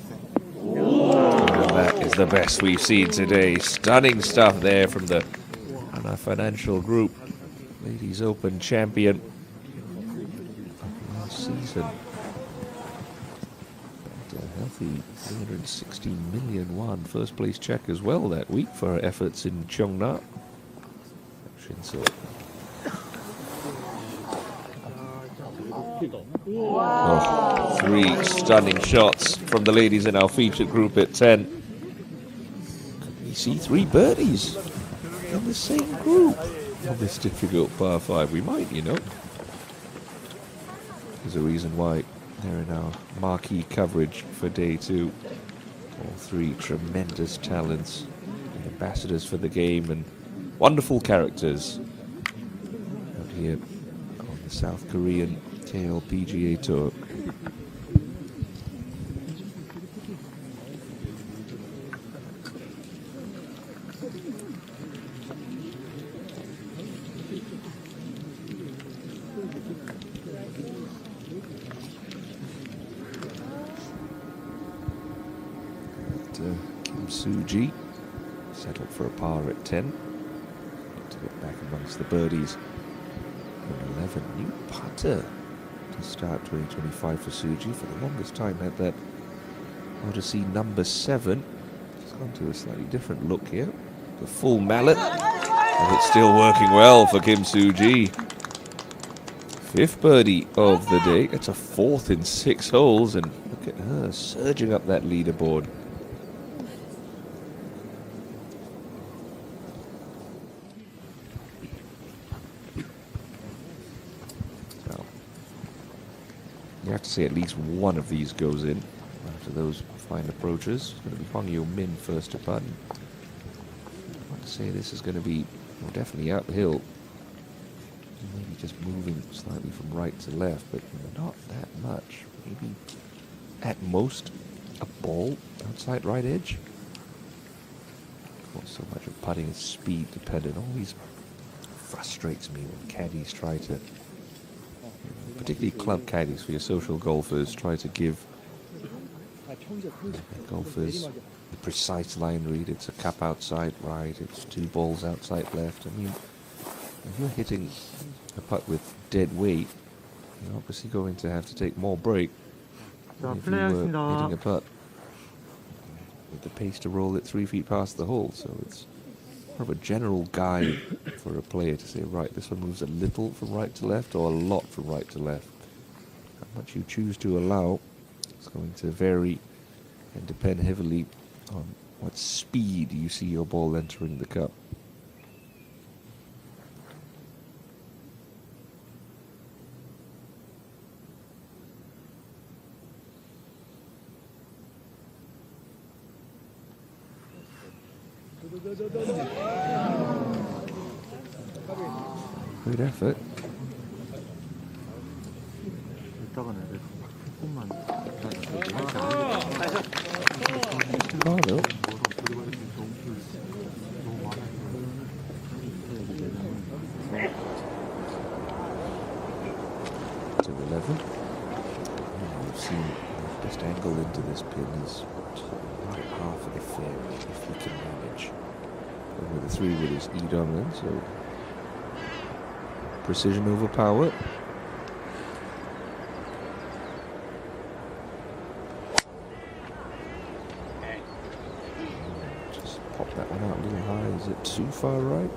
that is the best we've seen today. Stunning stuff there from the Hana Financial Group Ladies Open champion of last season. And a healthy 360 million won first place check as well that week for her efforts in Cheongna. Oh, 3 stunning shots from the ladies in our featured group at 10. You see 3 birdies in the same group on this difficult par 5. We might, you know. There's a reason why they're in our marquee coverage for day 2. All 3 tremendous talents, and ambassadors for the game, and wonderful characters out here on the South Korean KLPGA Tour. Kim Soo-ji settled for a par at 10. To get back amongst the birdies. 11, new putter to start 2025 for Soo-ji. For the longest time had that Odyssey number 7. It's gone to a slightly different look here. The full mallet, and it's still working well for Kim Soo-ji. 5th birdie of the day. It's a 4th in 6 holes, and look at her surging up that leaderboard. You have to say at least one of these goes in after those fine approaches. It's going to be Hwang Yo-min first to putt. I want to say this is going to be definitely uphill. Maybe just moving slightly from right to left, but not that much. Maybe at most a ball outside right edge. Of course, so much of putting is speed dependent. Always frustrates me when caddies try to, particularly club caddies for your social golfers, try to give golfers the precise line read. It's a cup outside right, it's 2 balls outside left. I mean, if you're hitting a putt with dead weight, you're obviously going to have to take more break than if you were hitting a putt with the pace to roll it 3 feet past the hole. So it's more of a general guide for a player to say, right, this one moves a little from right to left or a lot from right to left. How much you choose to allow is going to vary and depend heavily on what speed you see your ball entering the cup. Good effort. Oh, no. To 11. We've seen the best angle into this pin is right half of the fairway if we can manage. And with the 3-wood is E dominant, so precision over power. Just pop that one out a little high. Is it too far right?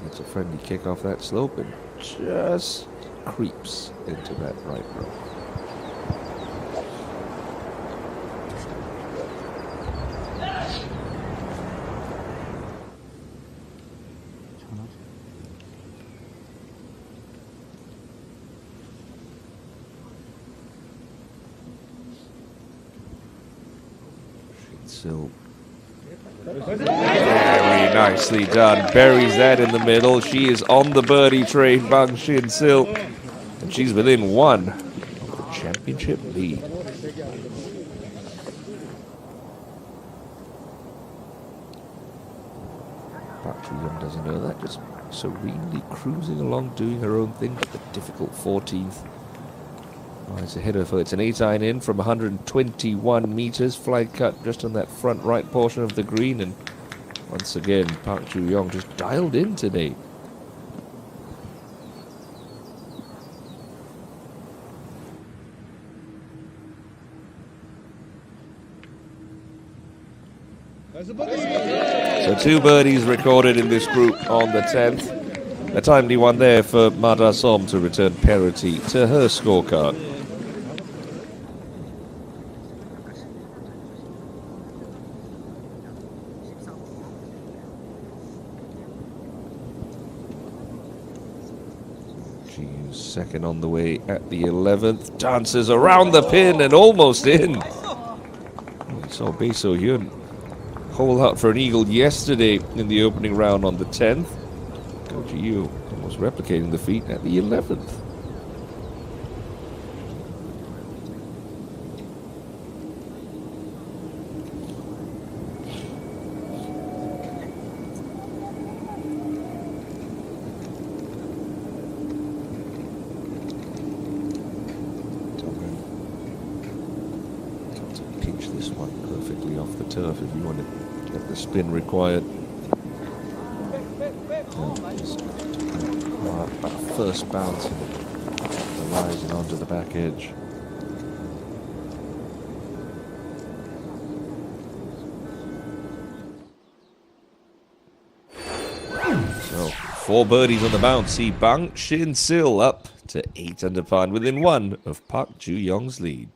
It's a friendly kick off that slope and just creeps into that right row. So very nicely done. Buries that in the middle. She is on the birdie train, Bang Shin Sil, and she's within one of the championship lead. Park Joo-young doesn't know that, just serenely cruising along, doing her own thing, but the difficult 14th. It's ahead of her. It's an 8-iron in from 121 meters. Flag cut just on that front right portion of the green. And once again, Park Joo-young just dialed in today. So 2 birdies recorded in this group on the 10th. A timely one there for Ma Da-som to return parity to her scorecard. Second on the way at the 11th. Dances around the pin and almost in. We saw Bae So-hyun hole out for an eagle yesterday in the opening round on the 10th. Go Ji-yoo almost replicating the feat at the 11th. Turf if you want to get the spin required. First bounce and rising onto the back edge. So 4 birdies on the bounce. See Bang Shin Sil up to 8 under par within 1 of Park Joo-young's lead.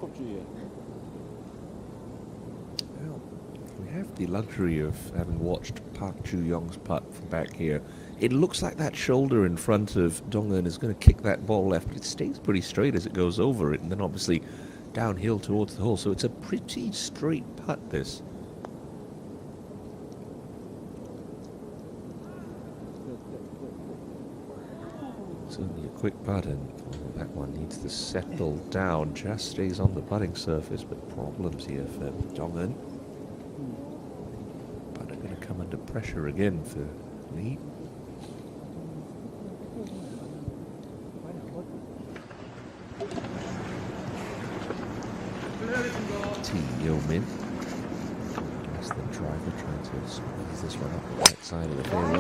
Well, we have the luxury of having watched Park Ju-young's putt from back here. It looks like that shoulder in front of Dong-eun is going to kick that ball left, but it stays pretty straight as it goes over it, and then obviously downhill towards the hole. So it's a pretty straight putt, this. It's only a quick putt, and that one needs to settle down. Just stays on the putting surface, but problems here for Dong-eun. But are going to come under pressure again for Lee. Yeomin. Less than driver trying to squeeze this one up the right side of the fairway.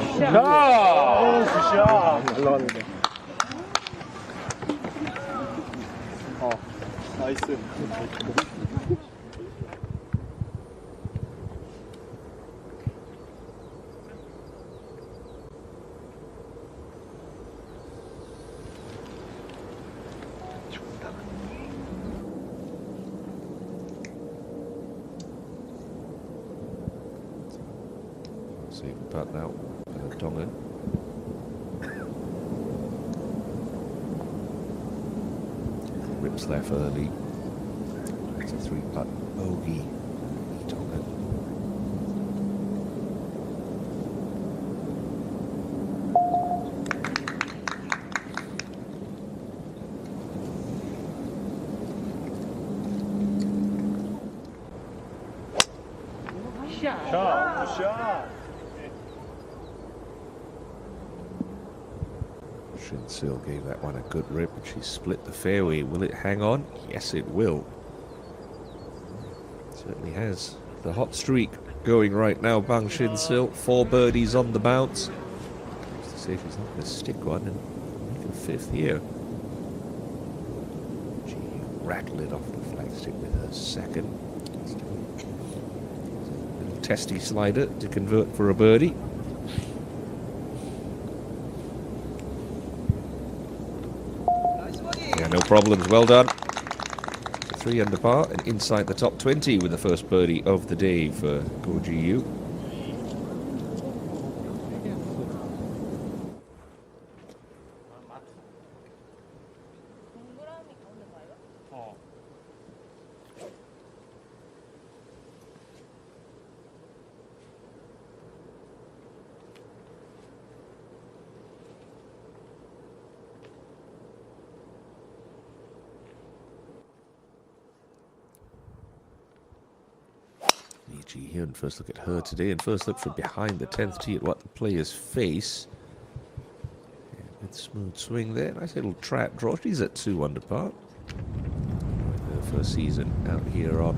나이스. See about now, Dong-eun. Rips left early. It's a 3-putt bogey. Dong-eun. 샷. Shin-sil gave that one a good rip, and she split the fairway. Will it hang on? Yes, it will. Certainly has. The hot streak going right now. Bang Shin-sil, 4 birdies on the bounce. Just to say she's not going to stick one and make a 5th here. She rattled it off the flagstick with her 2nd. Little testy slider to convert for a birdie. Yeah, no problems. Well done. 3 under par and inside the top 20 with the first birdie of the day for Go Ji-yu. Here and first look at her today, and first look from behind the 10th tee at what the players face. Yeah, good smooth swing there. Nice little trap draw. She's at 2 under par. Her first season out here on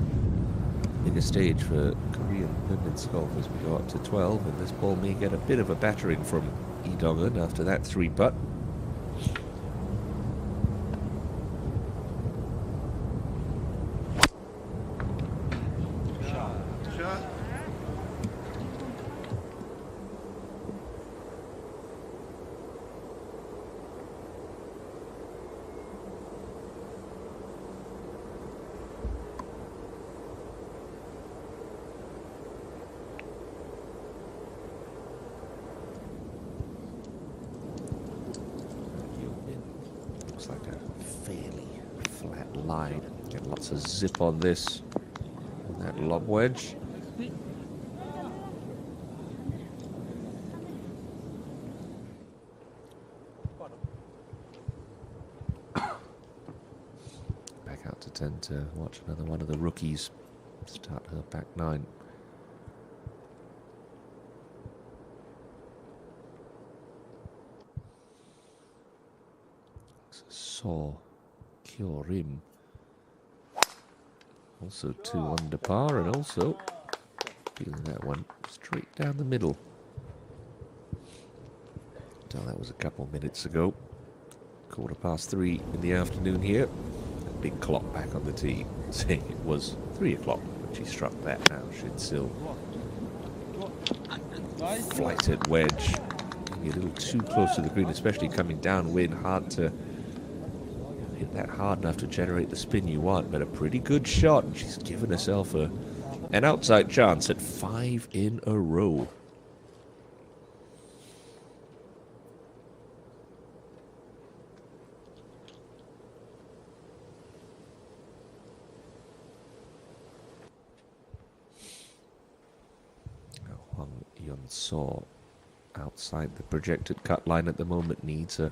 bigger stage for Korean women's golf as we go up to 12, and this ball may get a bit of a battering from Lee Dong-eun after that 3-putt. Looks like a fairly flat line. Get lots of zip on this. And that lob wedge. Back out to 10 to watch another one of the rookies start her back 9. Saw Kyo-rim. Also 2 under par, and also feeling that one straight down the middle. So that was a couple minutes ago. 3:15 in the afternoon here. A big clock back on the tee saying it was 3 o'clock when she struck that. Now Shin-sil. Flighted wedge. Maybe a little too close to the green, especially coming downwind. Hard to hit that hard enough to generate the spin you want, but a pretty good shot. And she's given herself an outside chance at 5 in a row. Huang Yun-so, outside the projected cut line at the moment, needs a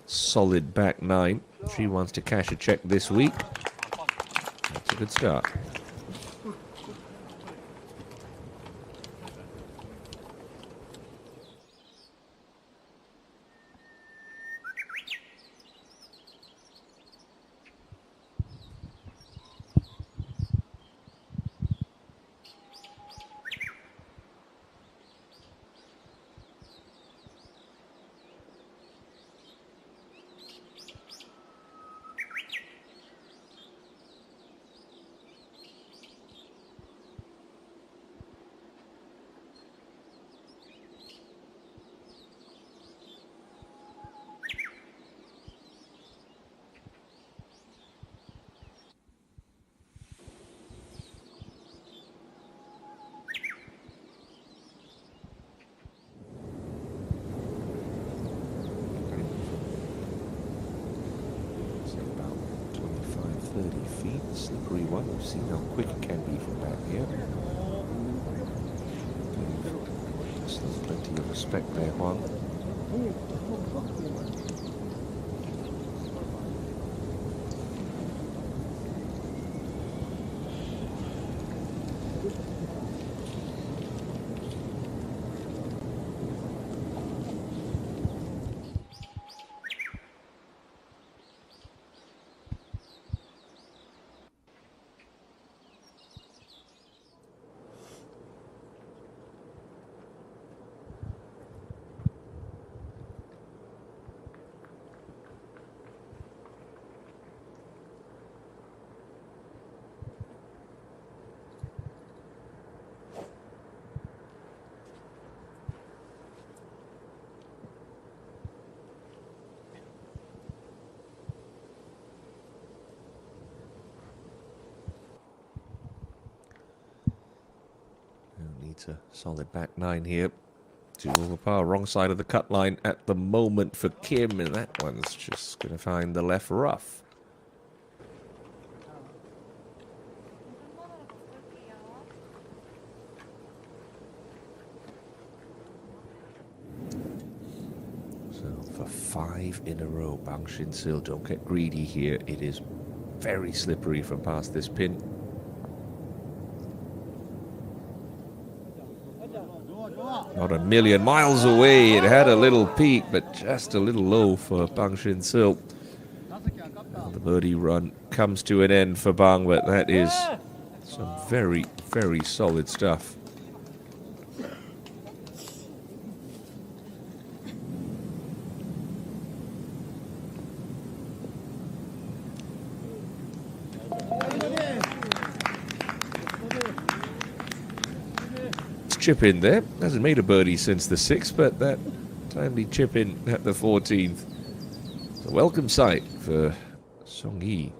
solid back 9. She wants to cash a check this week. That's a good start. Slippery one. We've seen how quick it can be from back here. Still plenty of respect there, Huang. Needs a solid back 9 here. 2 over par, wrong side of the cut line at the moment for Kim, and that one's just going to find the left rough. So for 5 in a row, Bang Shin-sil, don't get greedy here. It is very slippery from past this pin. Not a million miles away. It had a little peak, but just a little low for Bang Shin-sil. The birdie run comes to an end for Bang, but that is some very, very solid stuff. Chip in there. Hasn't made a birdie since the 6th, but that timely chip in at the 14th. It's a welcome sight for Song Yi.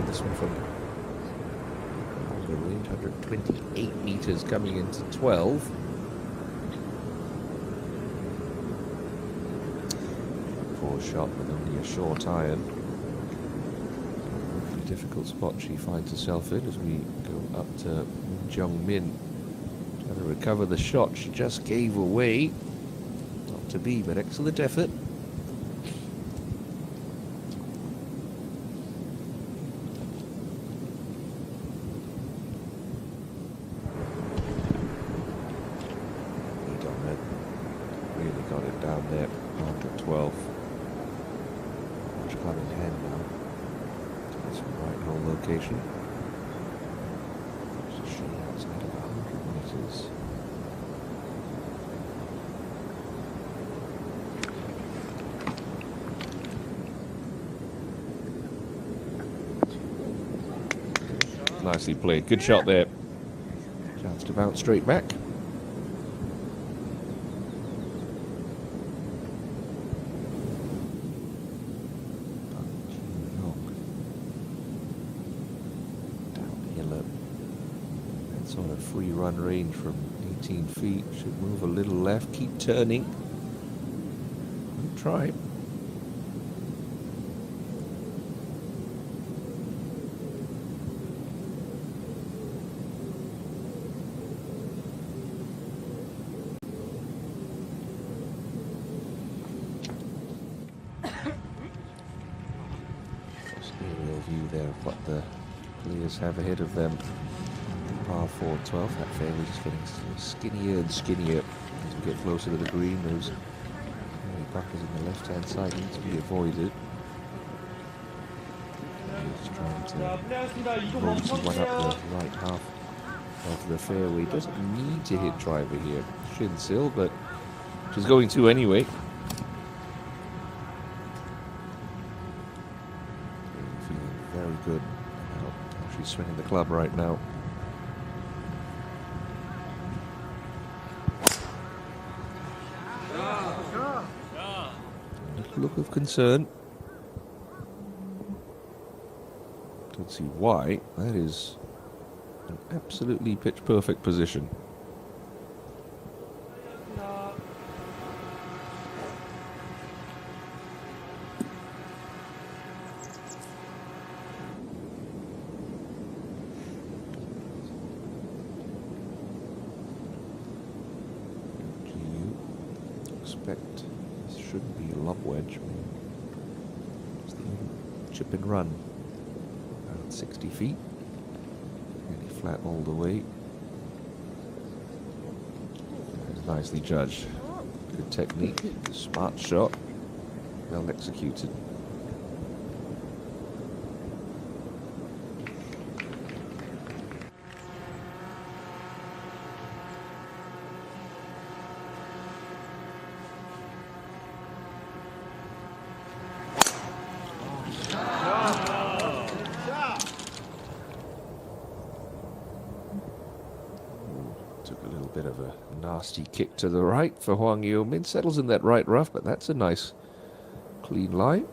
This one from 828 meters coming into 12. Poor shot with only a short iron. difficult spot she finds herself in as we go up to Jung Min. Trying to recover the shot she just gave away. Not to be, but excellent effort. Really got it down there after 12. Much club in hand now. To some right hole location. There's a shot outside of 100 meters. Nicely played. Good shot there. Chance to bounce straight back. Sort of free run range from 18 feet. Should move a little left, keep turning. Try. Aerial view there of what the players have ahead of them. Par 4 12, that fairway just getting skinnier and skinnier as we get closer to the green. Those hairy bunkers on the left hand side need to be avoided. Just trying to mosey one up the right half of the fairway. Doesn't need to hit driver here, shin sill, but she's going to anyway. Feeling very good about how she's swinging the club right now. Look of concern. Don't see why. That is an absolutely pitch perfect position. Do you expect? Shouldn't be a lob wedge. Just the chip and run. Around 60 feet. Really flat all the way. That's nicely judged. Good technique. Smart shot. Well executed. Took a little bit of a nasty kick to the right for Hwang Yo-min. Settles in that right rough, but that's a nice clean line.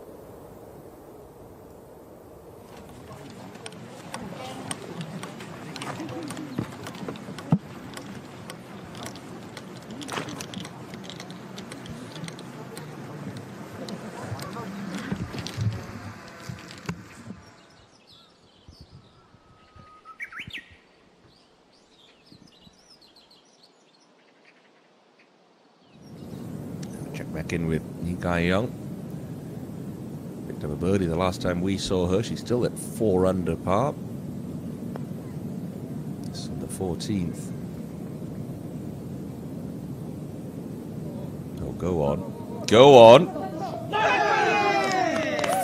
Check back in with Lee Ga-young. Picked up a birdie the last time we saw her. She's still at 4 under par. This is the 14th. Oh, go on. Go on.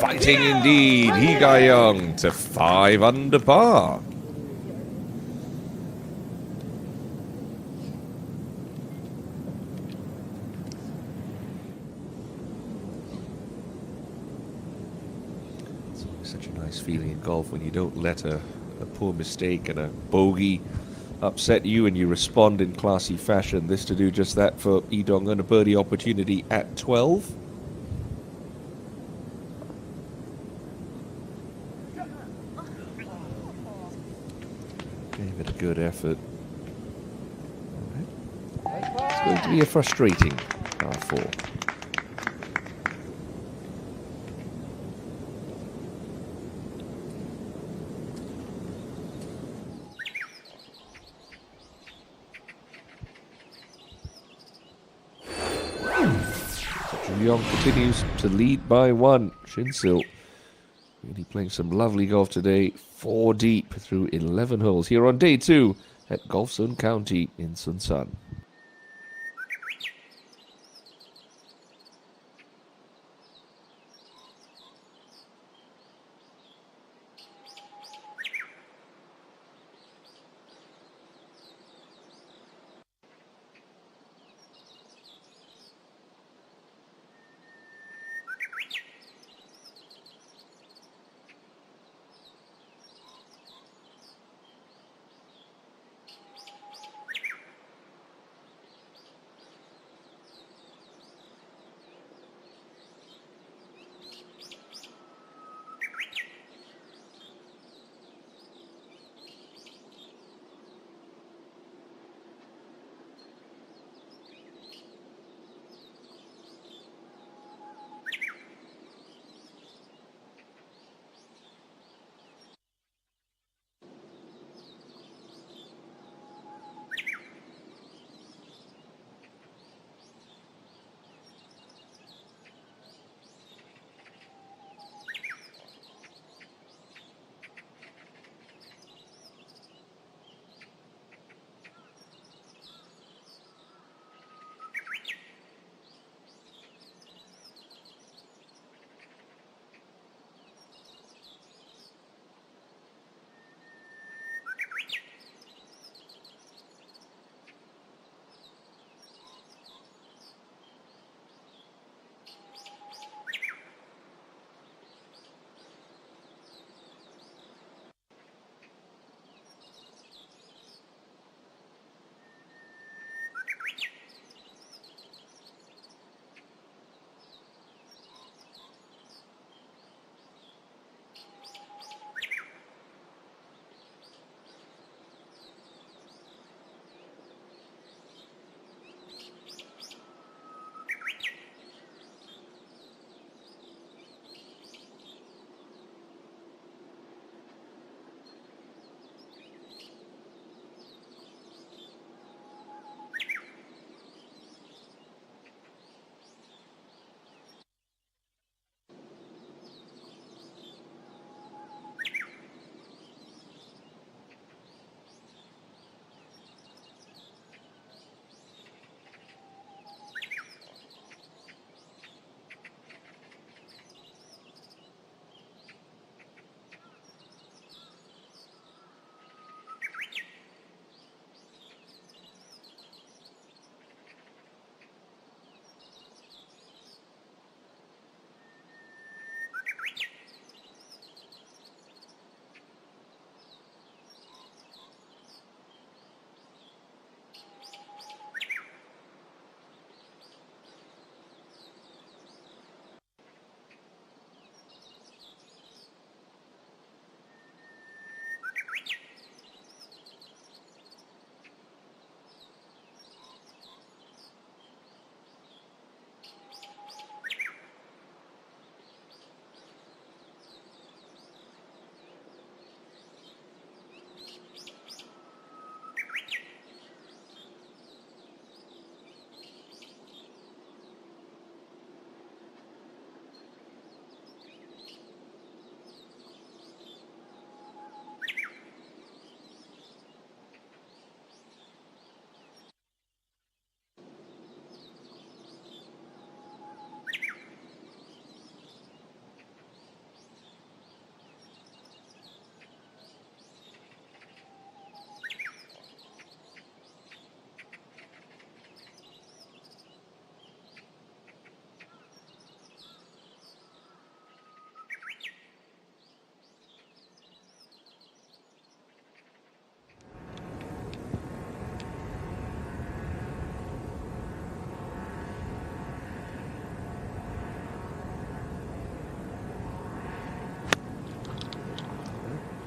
Fighting indeed. Lee Ga-young to 5 under par. Such a nice feeling in golf when you don't let a poor mistake and a bogey upset you and you respond in classy fashion. This to do just that for Lee Dong-eun, a birdie opportunity at 12. Gave it a good effort. It's going to be a frustrating par 4. Young continues to lead by 1. Shinsil really playing some lovely golf today. 4 deep through 11 holes here on day 2 at Golf Zone County in Sunsan.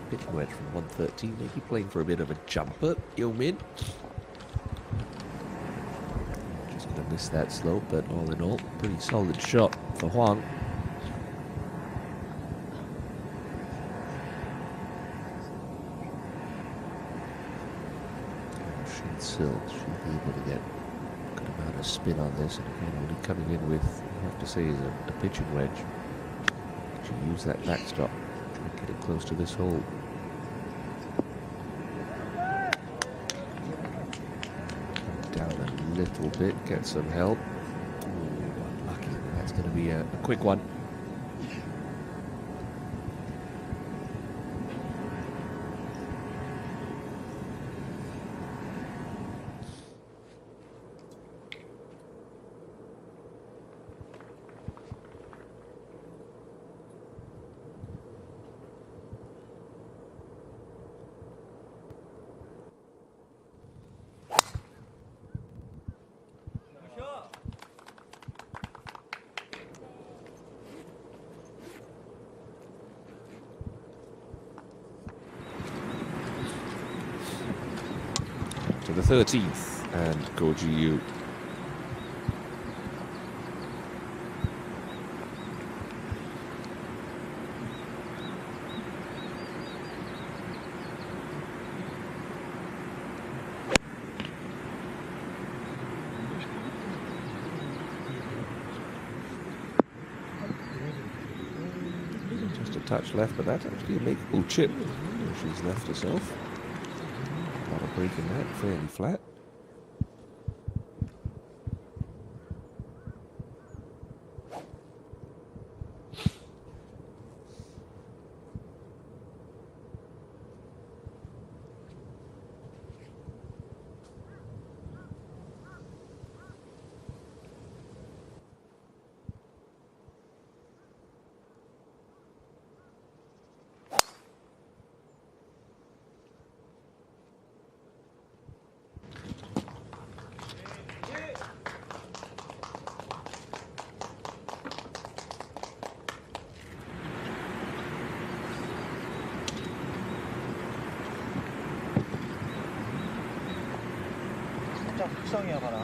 Pitching wedge from 113, maybe playing for a bit of a jumper, Yo Min. Just going to miss that slope, but all in all, pretty solid shot for Huang. Shin Sil should be able to get amount of spin on this, and again, only coming in with, I have to say, is a pitching wedge. Should use that backstop and get it close to this hole. Come down a little bit, get some help. Ooh, unlucky. That's going to be a quick one. To the 13th and go GU. Just a touch left, but that's actually a makeable chip. She's left herself. Not a break in that, fairly flat. 속성이야 봐라.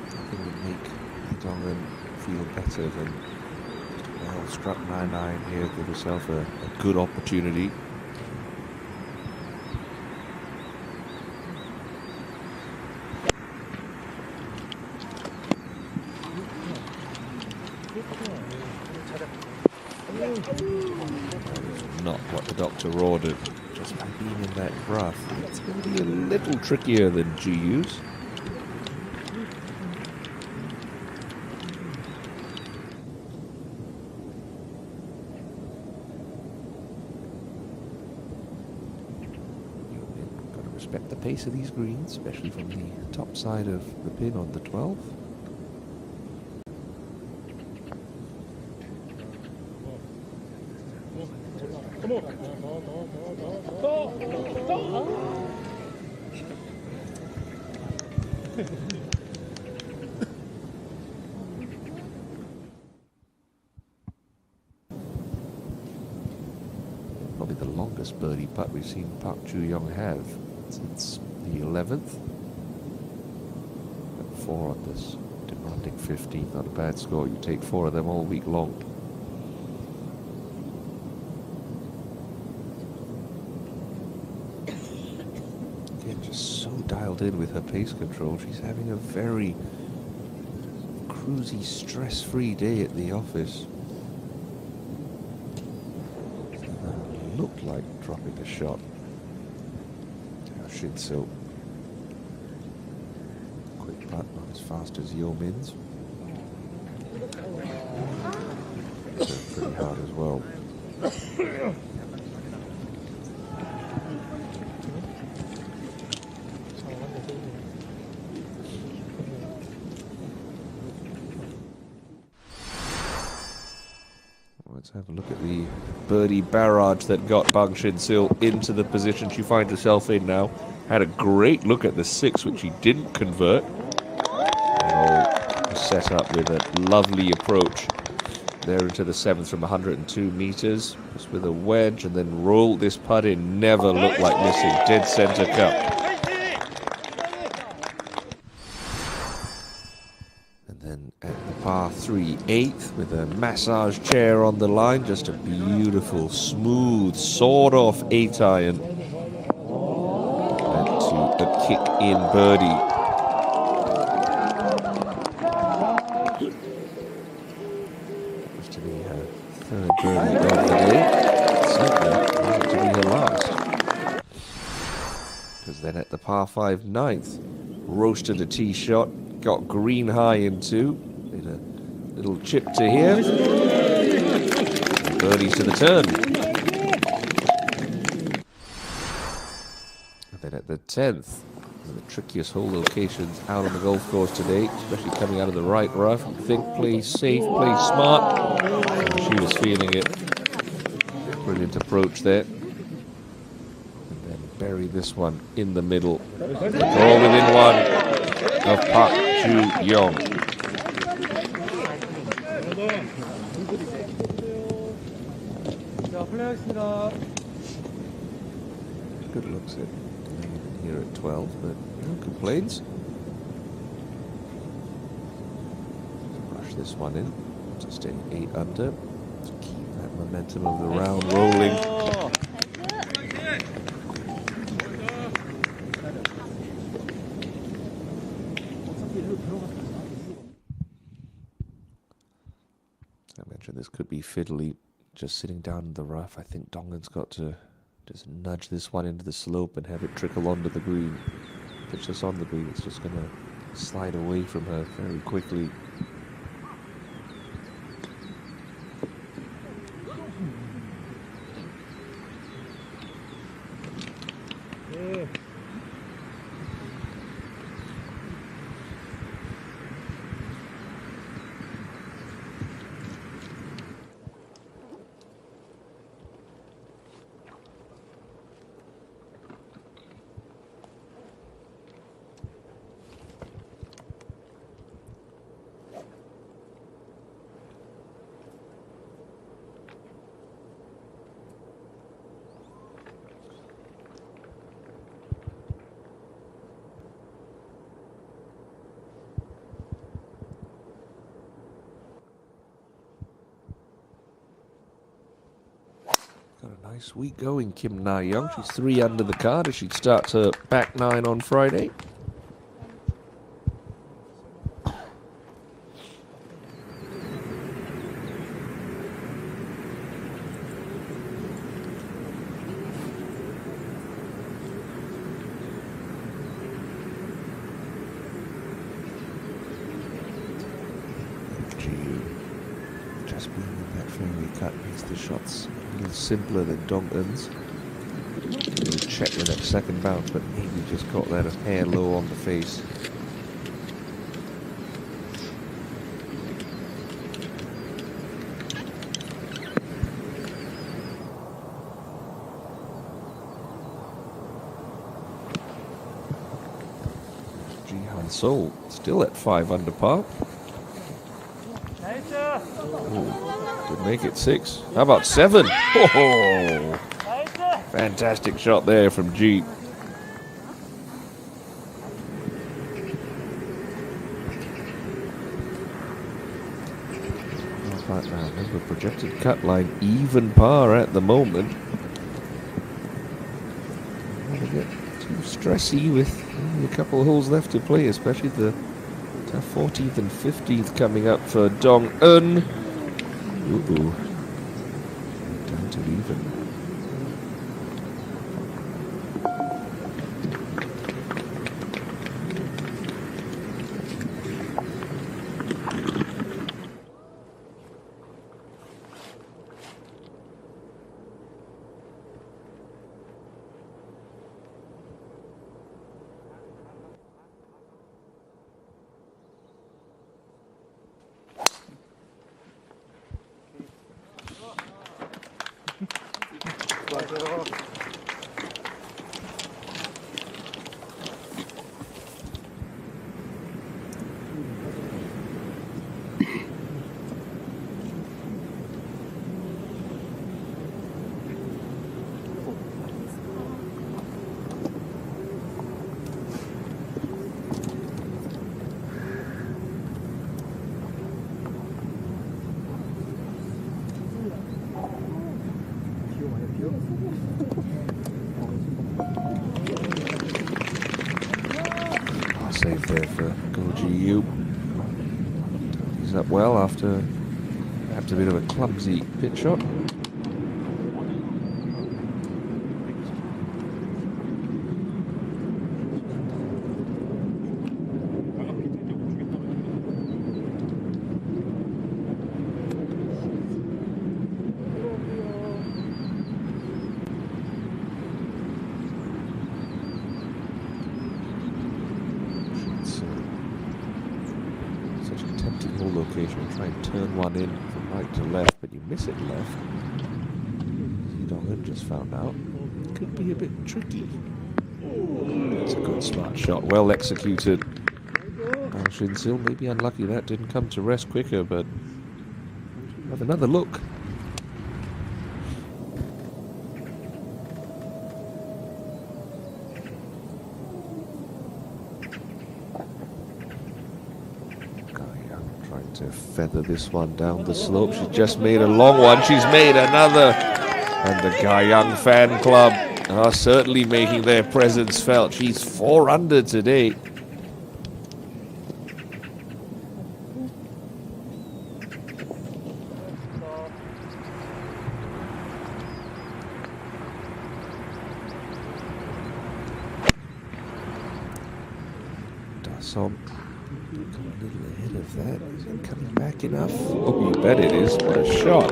I think it would make Dongan feel better than well struck 9-9 here. Give herself a good opportunity. Not what the doctor ordered, just by being in that rough. It's going to be a little trickier than GU's. You've got to respect the pace of these greens, especially from the top side of the pin on the 12. Probably the longest birdie putt we've seen Park Ju-young have since the 11th. At 4 on this demanding 15th, not a bad score. You take 4 of them all week long. Again, just so dialed in with her pace control. She's having a very cruisy, stress-free day at the office. Looked like dropping a shot. Shinso. Quick putt, not as fast as Yeomin's. Pretty hard as well. Let's have a look at the birdie barrage that got Bang Shin-sil into the position she finds herself in now. Had a great look at the 6, which she didn't convert. And set up with a lovely approach there into the 7th from 102 meters. Just with a wedge and then rolled this putt in. Never looked like missing. Dead center cup. And then par 3 8th with a massage chair on the line. Just a beautiful, smooth, sawed-off 8-iron. And to a kick-in birdie. That was to be her third birdie of the day. Certainly wasn't to be her last. Because then at the par 5 9th, roasted a tee shot, got green high in 2, made a little chip to here, and birdie to the turn. And then at the 10th, one of the trickiest hole locations out on the golf course today, especially coming out of the right rough. You think, play safe, play smart. And she was feeling it. Brilliant approach there. And then bury this one in the middle. All within one of Park Ju-young. Good looks at here at 12, but no complaints. Brush this one in to stay 8 under. To keep that momentum of the round rolling. I mentioned this could be fiddly, just sitting down in the rough. I think Dongan's got to just nudge this one into the slope and have it trickle onto the green. If it's just on the green, it's just going to slide away from her very quickly. Got a nice week going, Kim Na-young. She's 3 under the card as she starts her back 9 on Friday. Just being in that fairway cut makes the shots a little simpler than Dongan's. We'll check with that second bounce, but maybe just got that a hair low on the face. Jihan Seoul still at 5 under par. Could make it 6. How about 7? Oh, fantastic shot there from G. How about now? Remember, projected cut line even par at the moment. Don't want to get too stressy with only a couple of holes left to play, especially the 14th and 15th coming up for Dong Eun. Ooh, down to even. save there for GU. He's up well after perhaps a bit of a clumsy pitch shot. Location, try and turn one in from right to left, but you miss it left. Dongan just found out. Could be a bit tricky. That's a good smart shot, well executed. Shinsil maybe unlucky that didn't come to rest quicker, but have another look. To feather this one down the slope. She just made a long one. She's made another. And the Gayang fan club are certainly making their presence felt. She's 4 under today. Dasom. A little ahead of that. Is it coming back enough? Oh, you bet it is. What a shot.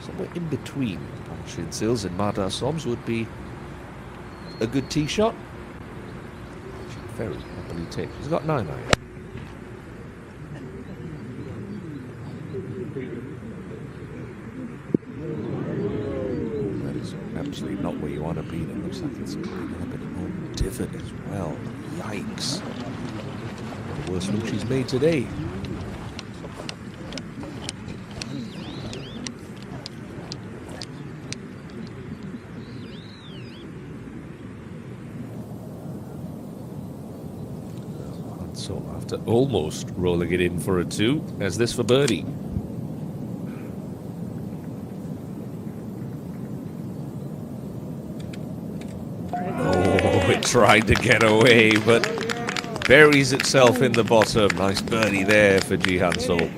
Somewhere in between Shinsil's and Mada Som's would be a good tee shot. She'd very happily take. She's got 9 iron. That is absolutely not where you want to be. It looks like it's a little bit more divot as well. Yikes. The worst one she's made today. So after almost rolling it in for a 2, as this for birdie. Oh, it tried to get away, but buries itself in the bottom. Nice birdie there for Jihan Sol.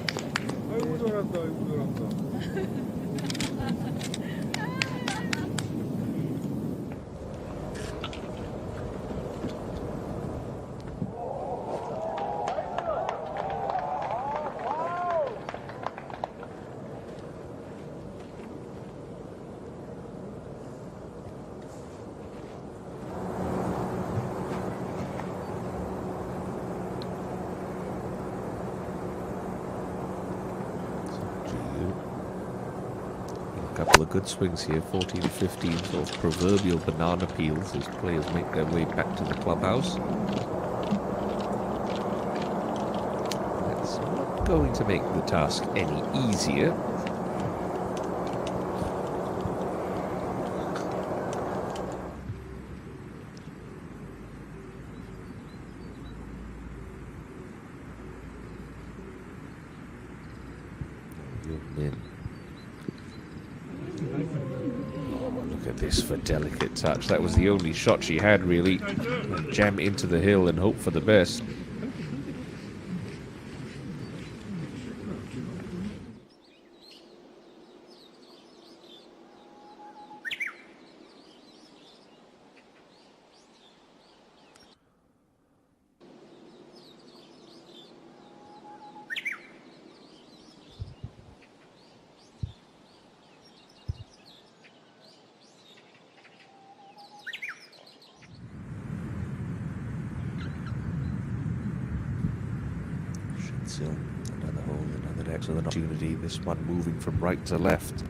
Couple of good swings here, 14 and 15, sort of proverbial banana peels as players make their way back to the clubhouse. That's not going to make the task any easier. This for delicate touch. That was the only shot she had, really. Jam into the hill and hope for the best. Still another hole, another excellent opportunity. This one moving from right to left.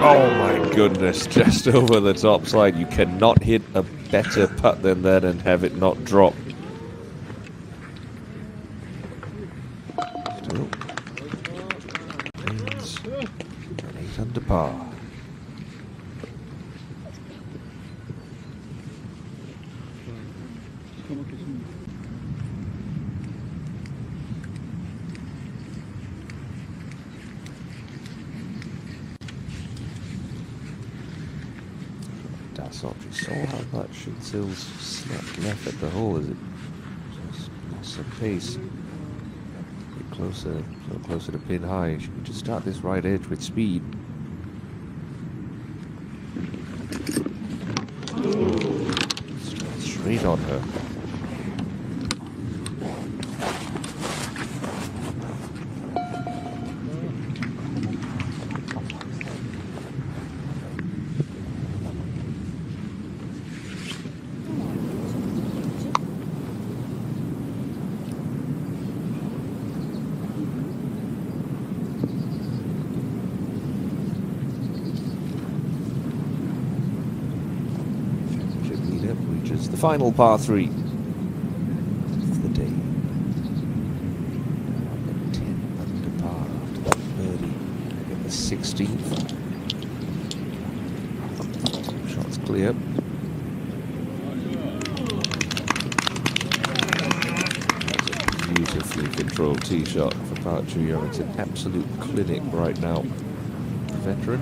Oh my goodness, just over the top side. You cannot hit a better putt than that and have it not drop. par. That's not just saw how much Sills snapped left at the hole as it just lost some pace. Get closer, so closer to pin high. She could just start this right edge with speed. Straight on her. The final par 3 of the day. 10 under par after that birdie in the 16th. Shots clear. That's a beautifully controlled tee shot for Park Joo-young. It's an absolute clinic right now. Veteran.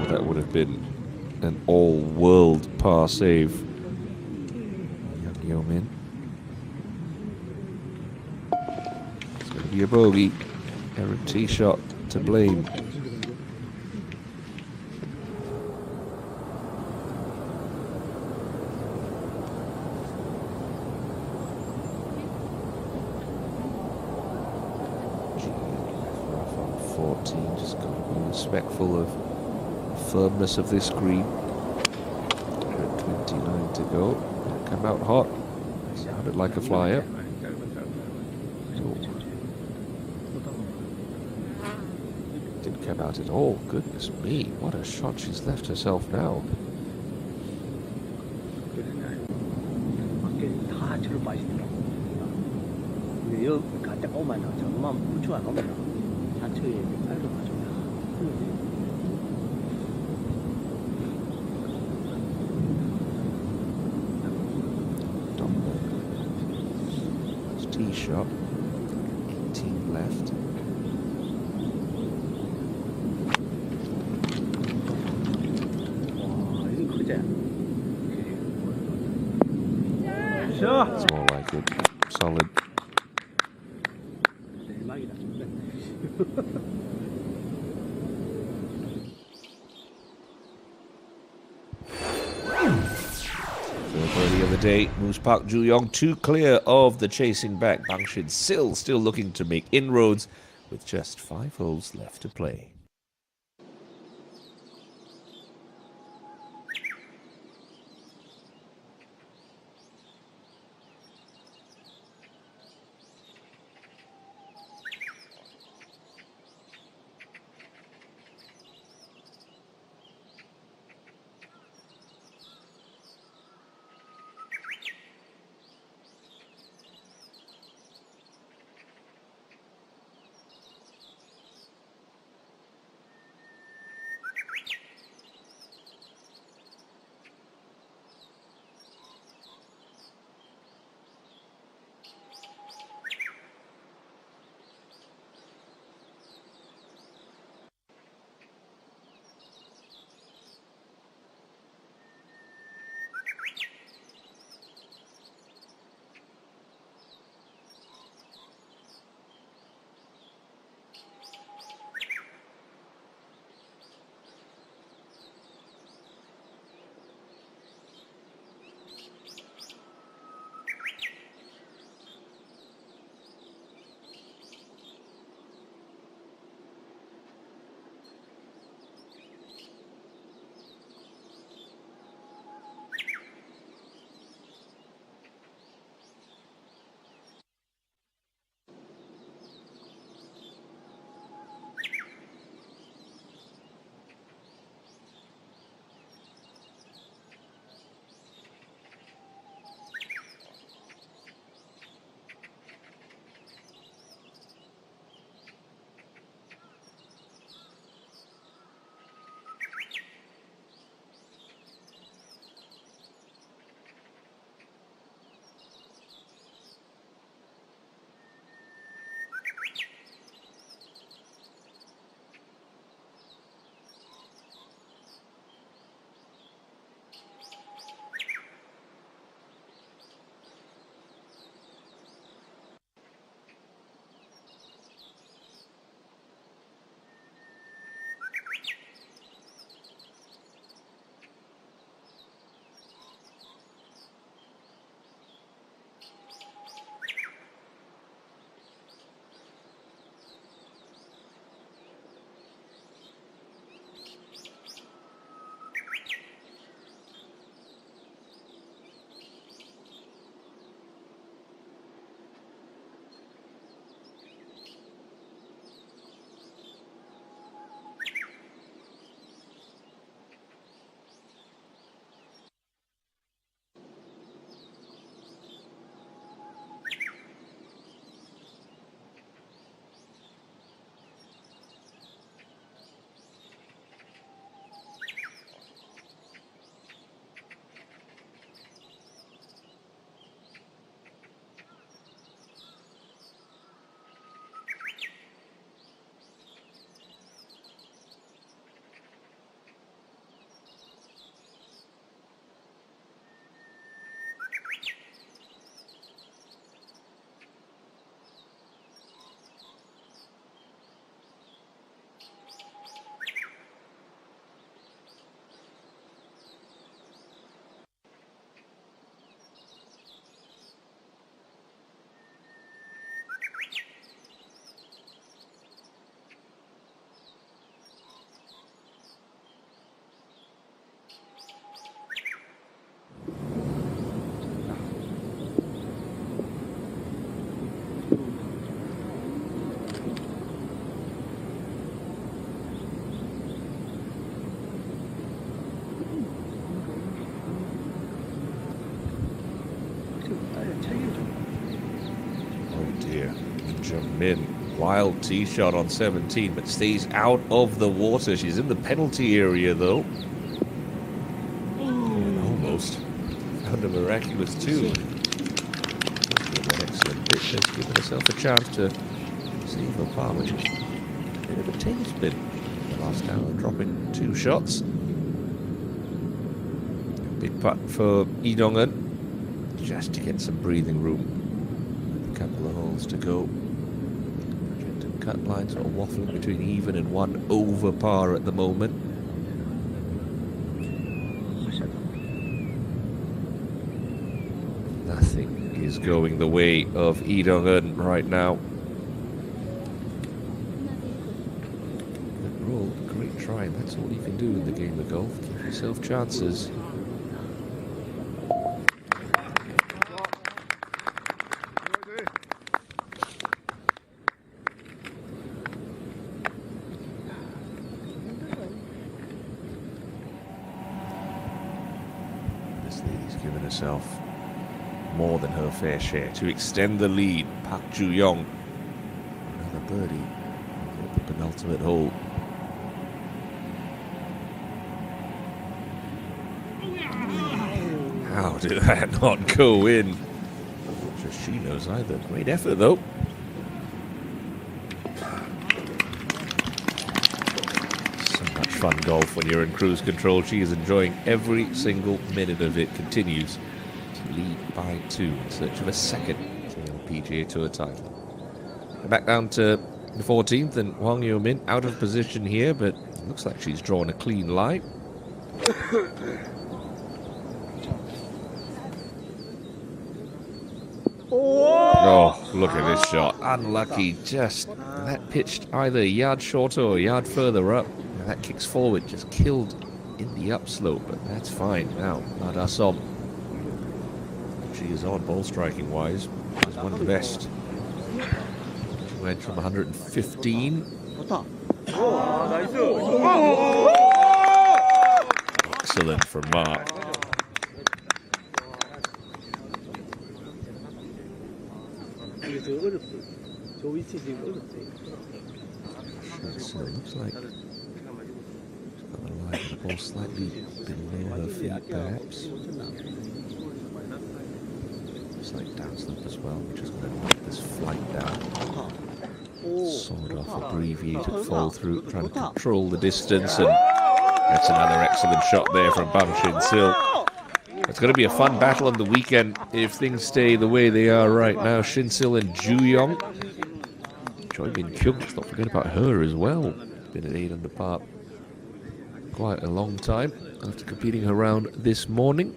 That would have been an all-world par save. Young Yeomin. It's going to be a bogey. Errant tee shot to blame. Rough on 14. Just got to be respectful of firmness of this green. 29 to go. Come out hot. Sounded like a flyer. Didn't come out at all. Goodness me, what a shot she's left herself now. Tee shot, 18 left. It's more like it. Solid. Birdie of the day moves Park Joo-young 2 clear of the chasing back. Bangshin still looking to make inroads with just 5 holes left to play. Oh dear. Jamin. Wild tee shot on 17, but stays out of the water. She's in the penalty area, though. And almost found a miraculous two. An excellent bit. Has given herself a chance to save a par, which is a bit of a tailspin. The last hour, dropping 2 shots. Big putt for Lee Dong-eun, just to get some breathing room. A couple of holes to go. Cut lines are waffling between even and 1 over par at the moment. Nothing is going the way of Lee Dong-eun right now. Good roll, great try, and that's all you can do in the game of golf. Give yourself chances. Given herself more than her fair share to extend the lead. Park Ju-young, another birdie at the penultimate hole. How did that not go in? Not sure she knows either. Great effort though. Fun golf when you're in cruise control. She is enjoying every single minute of it. Continues to lead by 2 in search of a second KLPGA Tour title. Back down to the 14th, and Hwang Yo-min out of position here, but it looks like she's drawn a clean lie. Oh, look at this shot. Unlucky. Just that pitched either a yard shorter or a yard further up. That kicks forward, just killed in the upslope, but that's fine. Now, Nadasom. She is on ball striking wise. She's one of the best. She went from 115. Excellent from Mark. So it looks like the ball slightly below her feet, perhaps. Looks like downslope as well, which is going to knock this flight down. Sawed off, abbreviated fall through, trying to control the distance, and that's another excellent shot there from Bang Shin-sil. It's going to be a fun battle on the weekend if things stay the way they are right now. Shin-sil and Ju-young. Choi Min-kyung, let's not forget about her as well. Been at 8 under par quite a long time after competing her round this morning.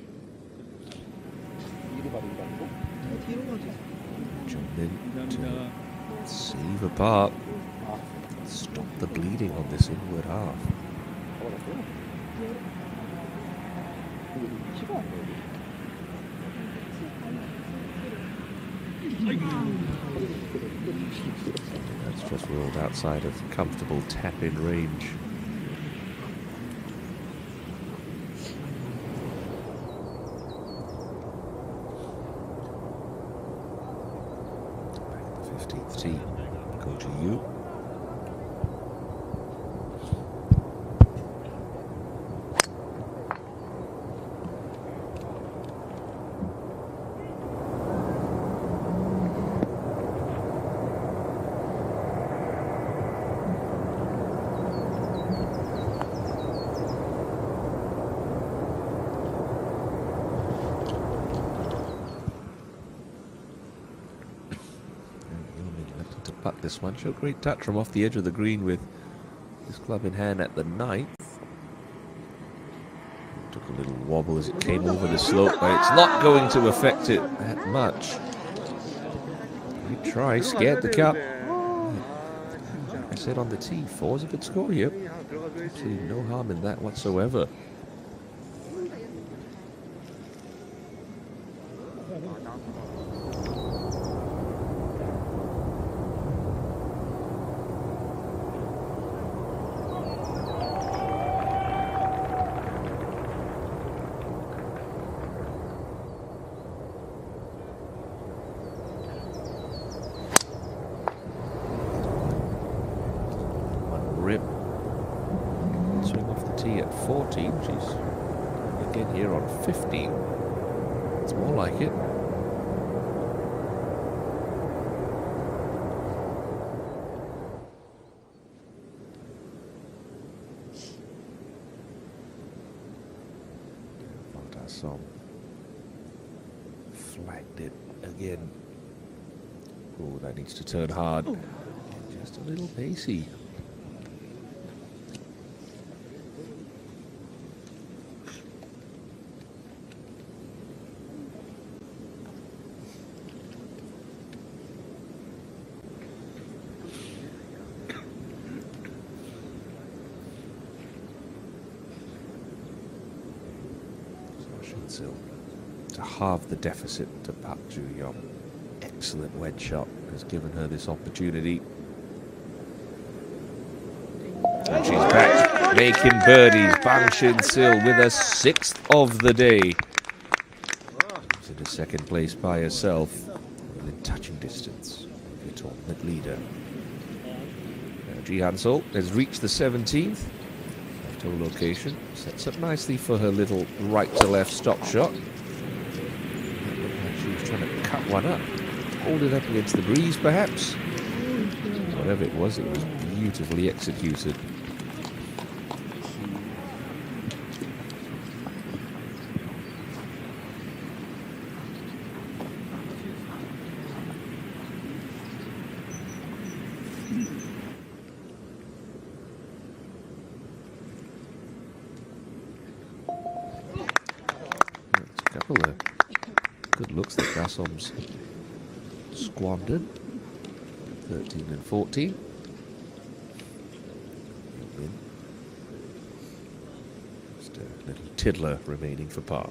Jump in to save a par. Stop the bleeding on this inward half. That's just rolled outside of comfortable tap-in range. Back at the 15th tee. Go to you. Putt this one. Showed great touch from off the edge of the green with his club in hand at the 9th. Took a little wobble as it came over the slope, but it's not going to affect it that much. Good try, scared the cup. Like I said on the tee, 4 is a good score here. Absolutely no harm in that whatsoever. 14. She's again here on 15. It's more like it. Song flagged it again. Oh, that needs to turn hard. Just a little pacey. To halve the deficit to Park Joo-yeon. Excellent wedge shot has given her this opportunity. And she's back making birdies. Bang Shin-sil with her 6th of the day. She's in a second place by herself, within touching distance of the tournament leader. Now Ji Han-sol has reached the 17th. Left hole location. Sets up nicely for her little right to left stop shot. She was trying to cut one up. Hold it up against the breeze, perhaps. Whatever it was beautifully executed. That's a couple of good looks that Gassom's squandered. 13 and 14. Just a little tiddler remaining for par.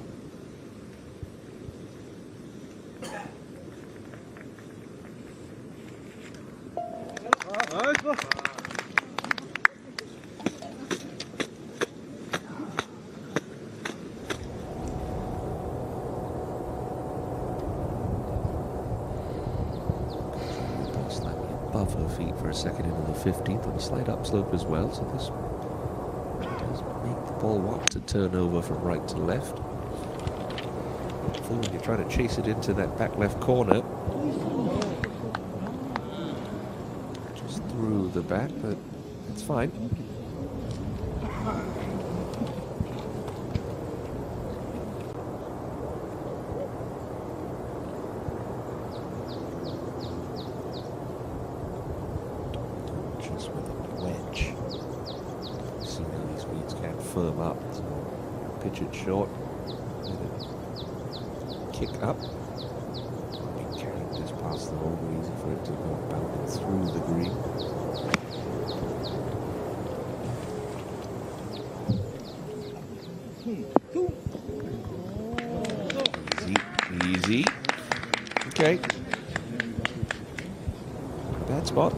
Above her feet for a second into the 15th on a slight upslope as well, so this does make the ball want to turn over from right to left. When you're trying to chase it into that back left corner, just through the back, but it's fine. Firm up, so pitch it short, kick up, be carried just past the hole, easy for it to go bounding through the green. Easy. Okay. Bad spot.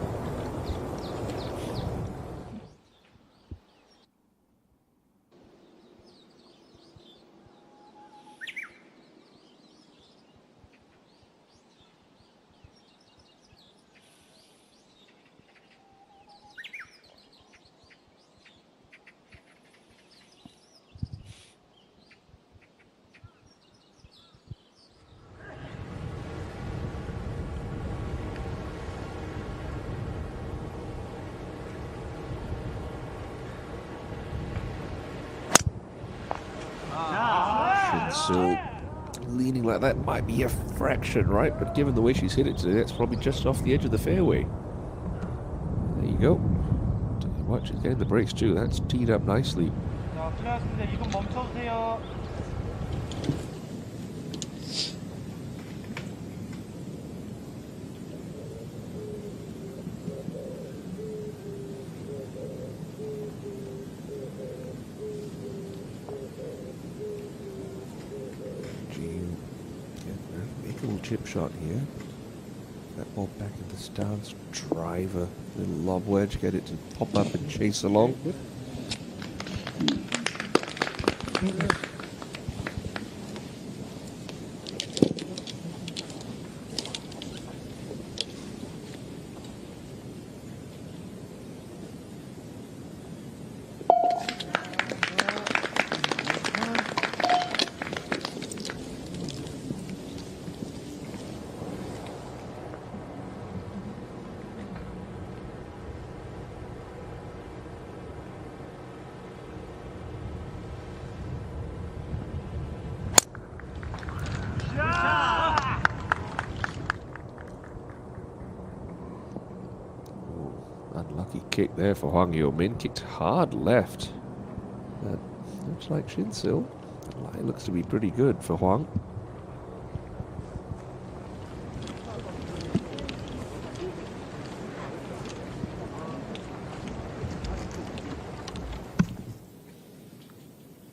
So leaning like that might be a fraction, right? But given the way she's hit it today, that's probably just off the edge of the fairway. There you go. Tell you what, she's getting the breaks too. That's teed up nicely. Chip shot here. That ball back in the stance. Drive a little lob wedge. Get it to pop up and chase along. Lucky kick there for Hwang Yo-min. Kicked hard left. Looks like Shinsil. The lie looks to be pretty good for Hwang.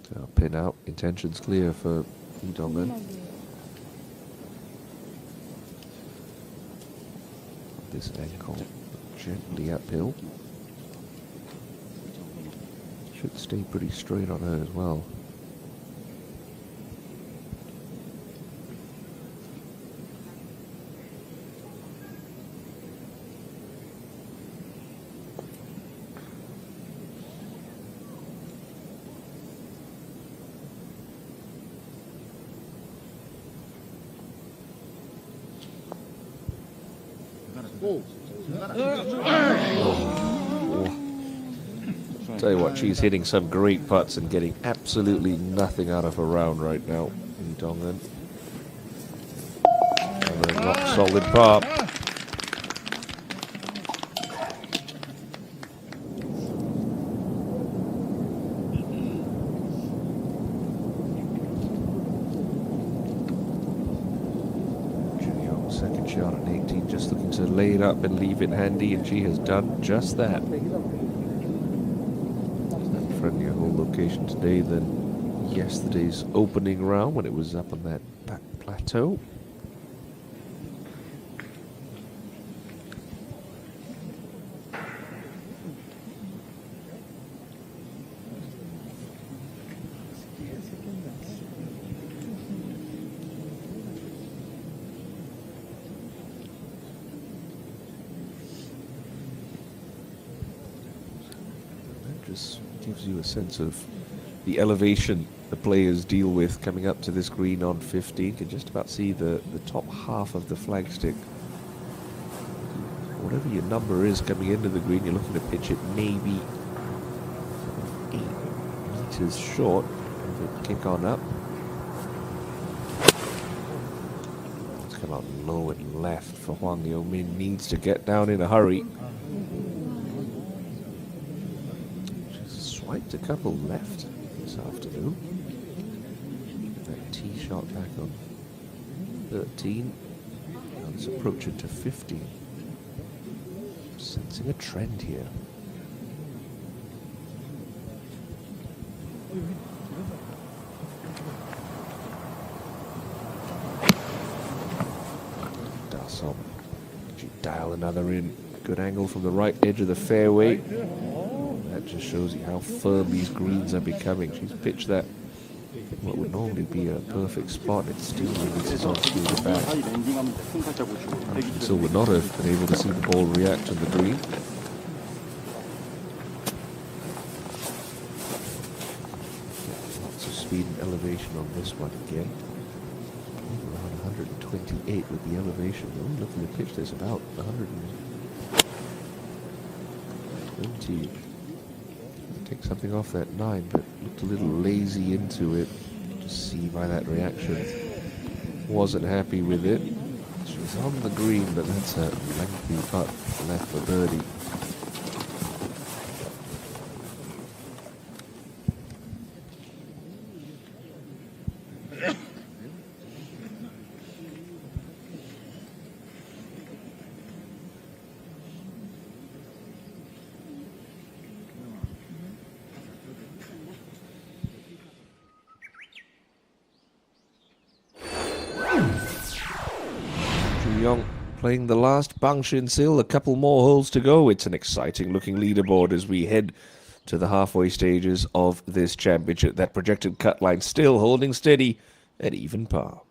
So pin out. Intentions clear for Lee Dong-eun. This ankle gently uphill. Should stay pretty straight on her as well. Tell you what, she's hitting some great putts and getting absolutely nothing out of her round right now. Lee Dong-eun. And a rock solid par. Junyoung, second shot at 18, just looking to lay it up and leave it handy, and she has done just that. Friendlier hole location today than yesterday's opening round when it was up on that back plateau. That just gives you a sense of the elevation the players deal with coming up to this green on 15. You can just about see the top half of the flagstick. Whatever your number is coming into the green, you're looking to pitch it maybe 8 meters short of it kick on up. It's come out low and left for Hwang Yo-min. Needs to get down in a hurry. Swiped a couple left this afternoon. That tee shot back on 13. Now it's approaching to 15. Sensing a trend here. Dasson. Could you dial another in? Good angle from the right edge of the fairway. That just shows you how firm these greens are becoming. She's pitched that what would normally be a perfect spot. It still releases off through the back. So would not have been able to see the ball react to the green. Lots of speed and elevation on this one again. Around 128 with the elevation. Only looking to pitch this about 120. Take something off that 9, but looked a little lazy into it. Just see by that reaction. Wasn't happy with it. She's on the green, but that's a lengthy putt left for birdie. Young playing the last Bang Shin-sil, a couple more holes to go. It's an exciting looking leaderboard as we head to the halfway stages of this championship. That projected cut line still holding steady at even par.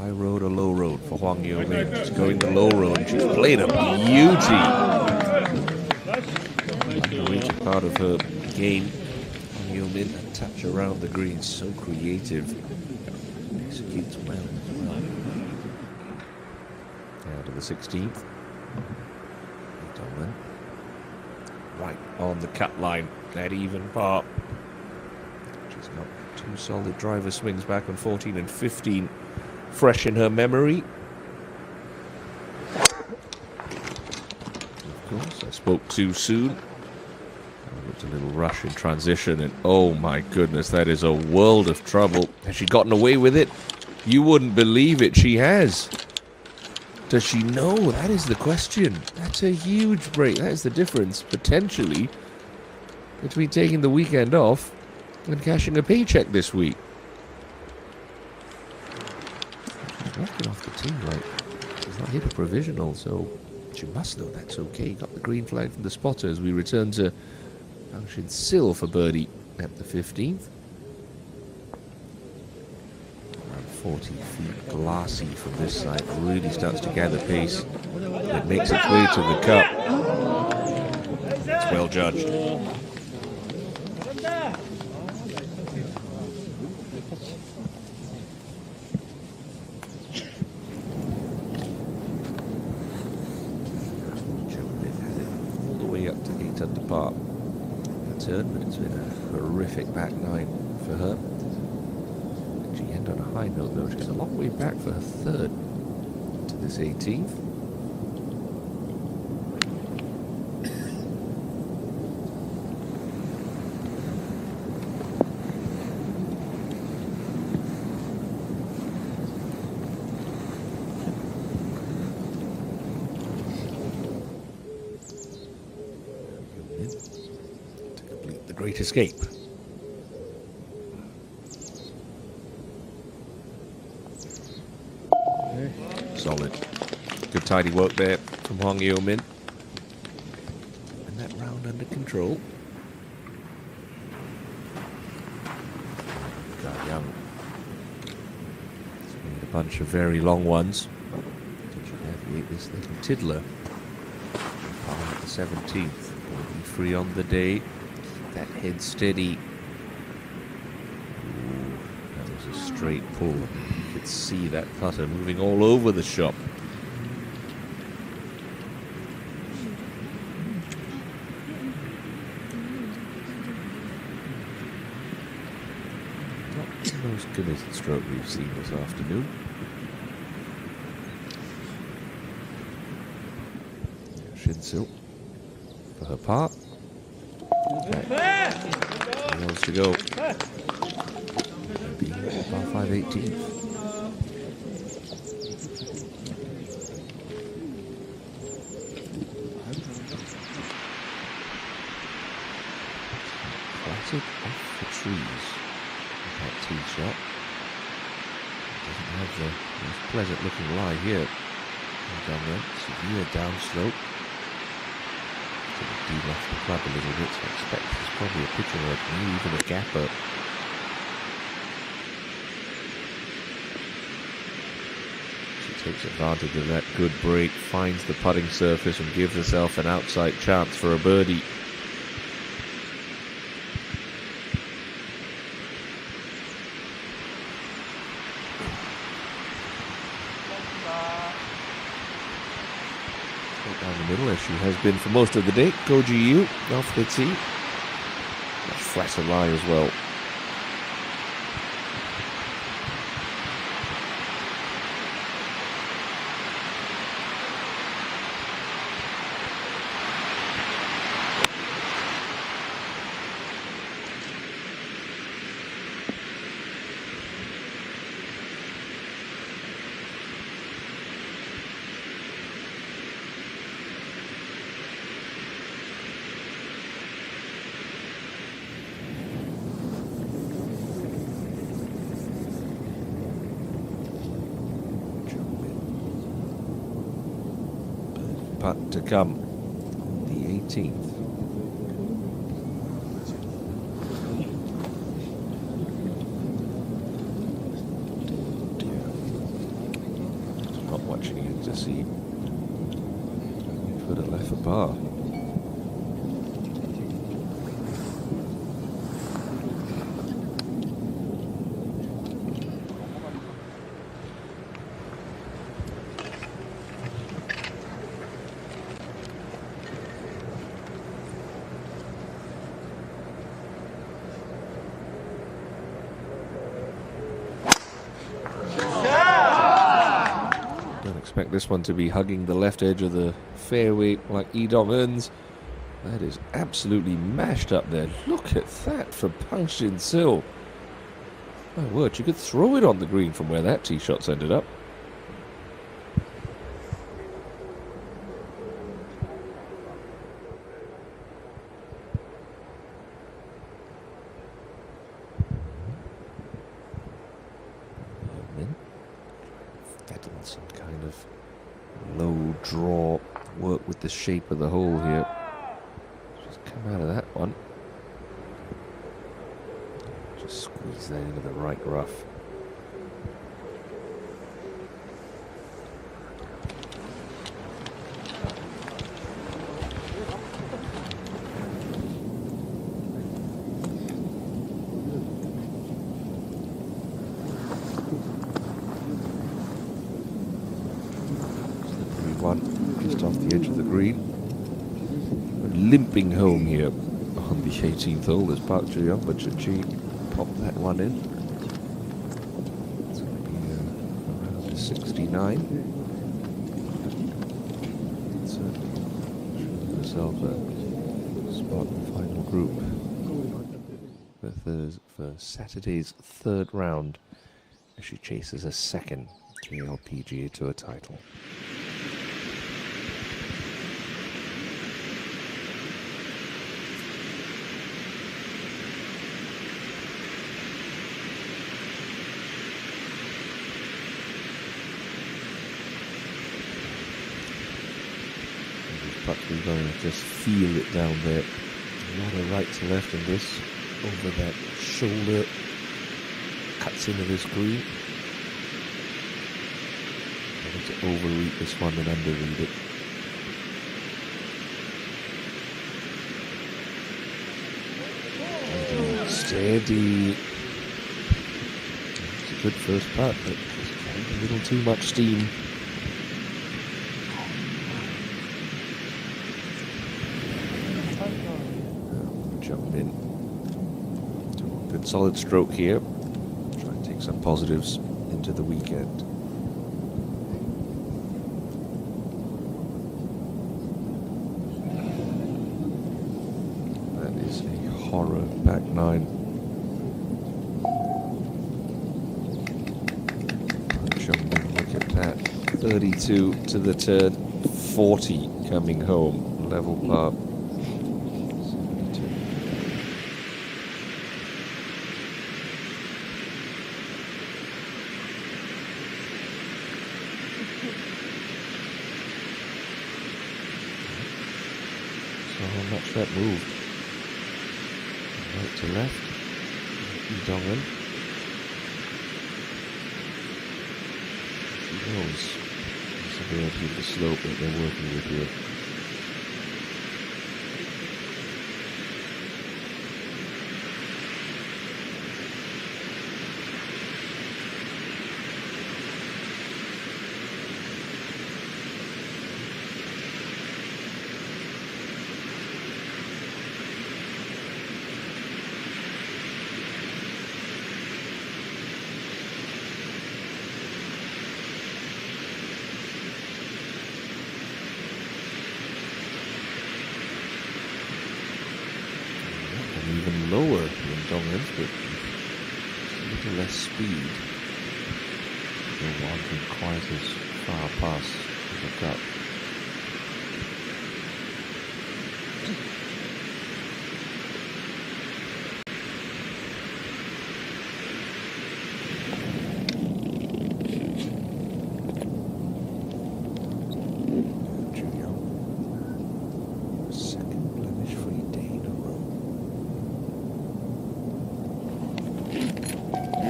High road or low road for Hwang Yo-min. She's going the low road. She's played a beauty. Underrated part of her game. Hwang Yo-min, a touch around the green, so creative. Executes well as well. Down to the 16th. Right on the cut line, that even par. She's got two solid driver swings back on 14 and 15 fresh in her memory. Of course, I spoke too soon. It's a little rush in transition, and oh my goodness, that is a world of trouble. Has she gotten away with it? You wouldn't believe it, she has. Does she know? That is the question. That's a huge break. That is the difference, potentially, between taking the weekend off and cashing a paycheck this week. She's walking off the tee, right? She's not hit a provisional, so she must know that's okay. Got the green flag from the spotter as we return to Function Sill for birdie at the 15th. 40 feet glassy from this side, really starts to gather pace. It makes its way to the cup. It's well judged. All the way up to 8 under par. That's her, but it's been a horrific back nine for her. On a high note though, she's a long way back for her third to this 18th. To complete the Great Escape. Solid. Good tidy work there from Hwang Yo-min. And that round under control. Got Young. It's made a bunch of very long ones. Did you navigate this little tiddler? Par at the 17th. Will be free on the day. Keep that head steady. Ooh, that was a straight pull. You could see that putter moving all over the shop. Not the most committed stroke we've seen this afternoon. Shinsil for her part. Okay. Who else to go? Par 5 18th. Classic off the trees with that tee shot. Doesn't have the most pleasant looking lie here. Down there, severe downslope. Sort of de-left the club a little bit, so I expect there's probably a pitcher or even a gapper. Takes advantage of that good break, finds the putting surface and gives herself an outside chance for a birdie. Straight down the middle as she has been for most of the day. Ko Ji-yu off the tee. Much flatter lie as well. Putt to come on the 18th. to see. For the left for par. Don't expect this one to be hugging the left edge of the fairway like Edong earns. That is absolutely mashed up there. Look at that for Pang-Shin Sil. My word, you could throw it on the green from where that tee shot's ended up. Some kind of low draw, work with the shape of the hole here. Just come out of that one. Just squeeze that into the right rough. Just off the edge of the green. Limping home here on the 18th hole as Park Ji-young, but Chi popped that one in. It's going to be around the 69. Certainly shows herself a spot in the final group for Saturday's third round as she chases a second KLPGA Tour title. But we're going to just feel it down there. A lot of right to left in this. Over that shoulder. Cuts into this green. Better to overread this one than underread it. Steady. It's a good first putt, but just a little too much steam. Jump in. Good solid stroke here. Try and take some positives into the weekend. That is a horror back nine. Look at that. 32 to the turn, 40 coming home. Level par. So how much that moved? Right to left. Edong in. She knows the severity of the slope that they're working with here. Even lower than Dongans, but a little less speed. The one isn't quite as far past as the gut.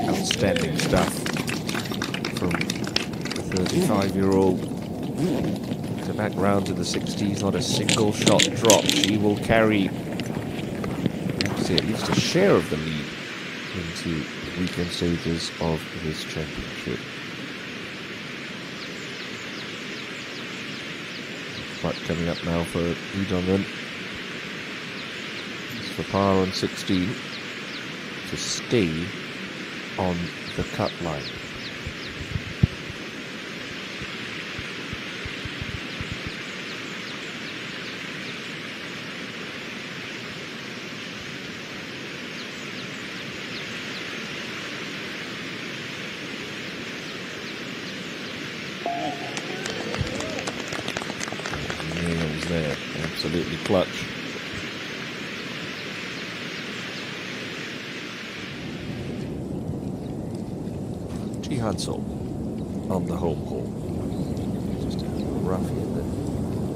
Outstanding stuff from the 35-year-old. To back round to the 60s, not a single shot drop. She will carry, say, at least a share of the lead into weekend stages of this championship. Putt coming up now for Edonen. It's for par on 16 to stay on the cut line. Nails there, absolutely clutch. Hansel on the home hole. Just a rough in that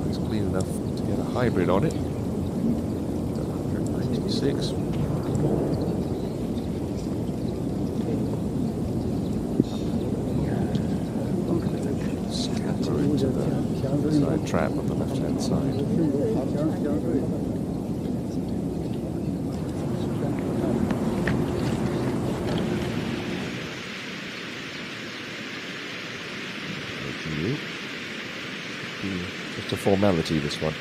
it's clean enough to get a hybrid on it. 196. Scamper into the side trap on the left hand side. Just a formality, this one.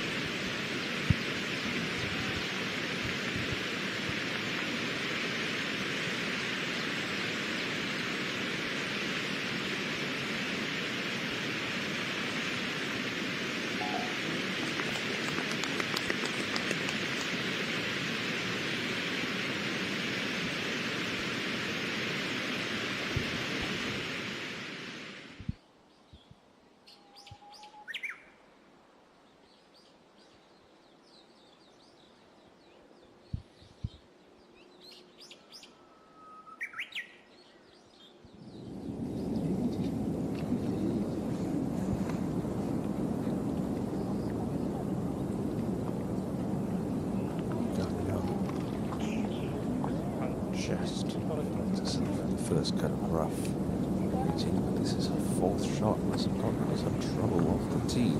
Just to see for the first kind of rough meeting, but this is a fourth shot. Must have got some trouble off the tee.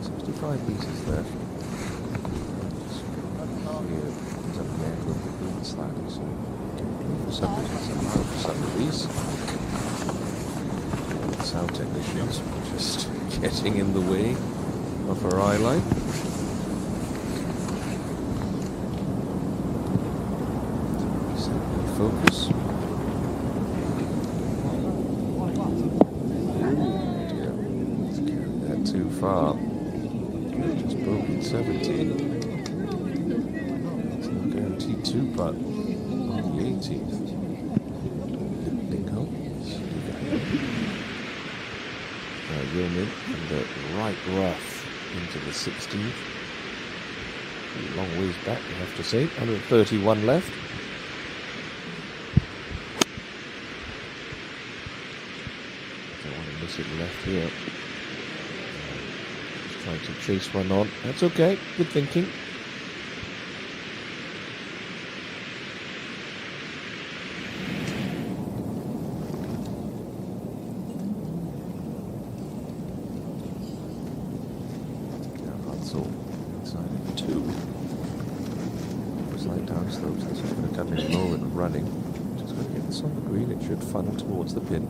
65 meters left. Here is up the angle of the green slightly, so for some reason, somehow for some of these sound technicians just getting in the way of her eye line. Focus. Dear, let's carry that too far. Just broken 17. It's not guaranteed 2-putt on the 18th. Bingo. Yeoman from the right rough into the 16th. A long ways back, you have to say. 131 left. It left here. Just trying to chase one on. That's okay. Good thinking. Now Hansel inside of 2. Slight down slopes. This is going to come in low and running. Just going to get this on the green. It should funnel towards the pin.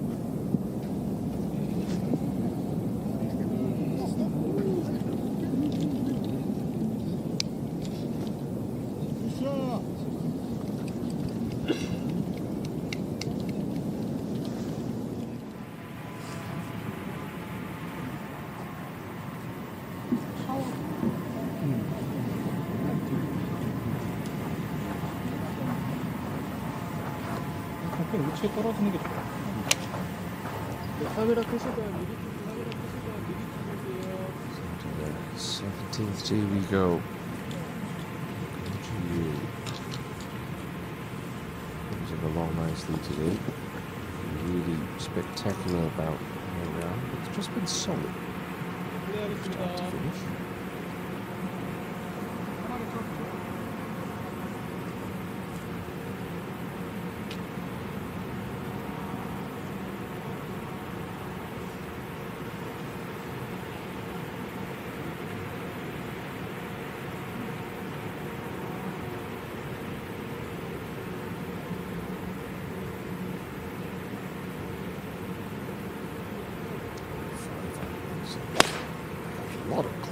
우측에 떨어지는 게 좋아. 카메라 끄실까요? 미리 끄세요. 17th tee we go. Using along nicely today. Really spectacular about around. It's just been solid. Start to finish.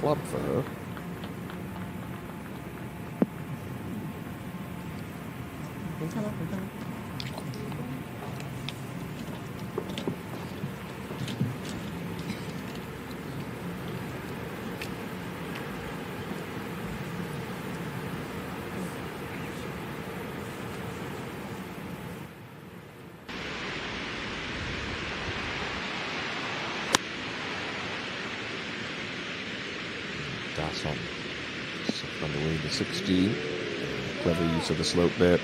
club for her. 괜찮아. Das on. On the way to 16. Clever use of the slope there.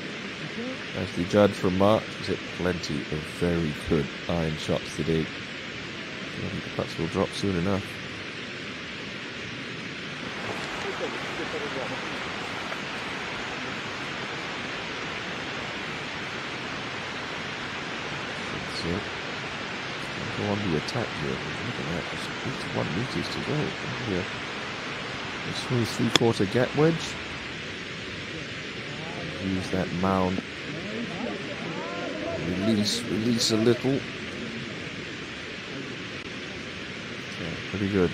As the judge from March, he's hit plenty of very good iron shots today. I think the putts will drop soon enough. That's it. Go on the attack here. Look at that. There's 81 meters to go. Here. A smooth 3/4 gap wedge. Use that mound. Release a little. Yeah, pretty good.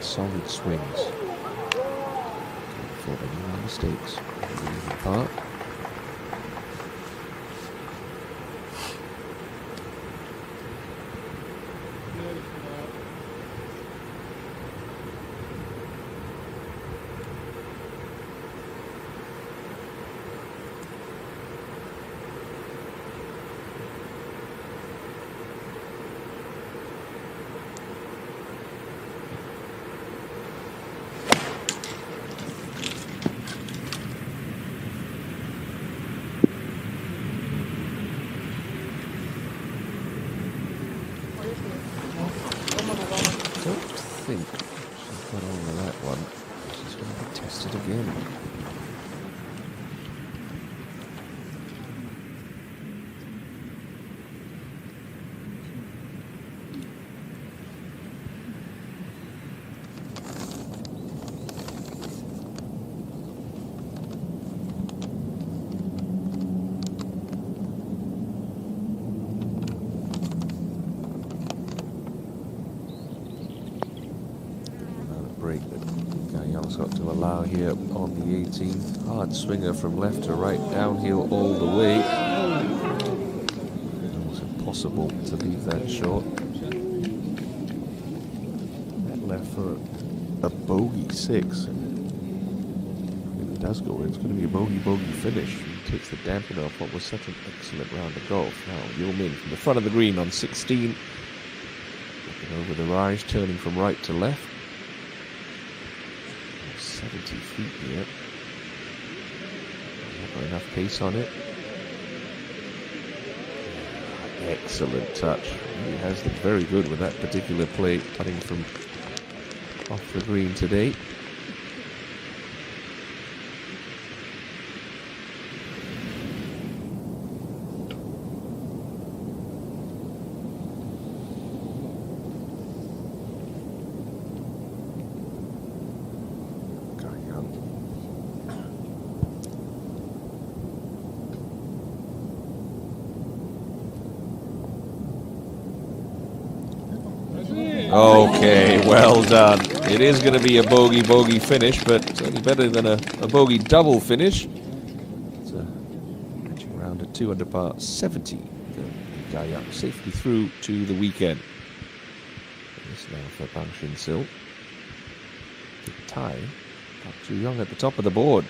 Solid swings. For any more mistakes. Part. I think she's got on with that one. She's going to be tested again. Break that Young's got to allow here on the 18th. Hard swinger from left to right, downhill all the way. It was impossible to leave that short. That left for a bogey 6. If it does go in, it's going to be a bogey finish. He takes the dampener off what was such an excellent round of golf. Now, Yeo Min from the front of the green on 16. Looking over the rise, turning from right to left. 70 feet here. Not enough pace on it. Excellent touch. He has looked very good with that particular play, putting from off the green today. Okay, well done. It is going to be a bogey finish, but certainly better than a bogey double finish. It's a catching round at 2 under par 70. Gaya safely through to the weekend. This now for Bang Shin Sil. The tie. Not too young at the top of the board.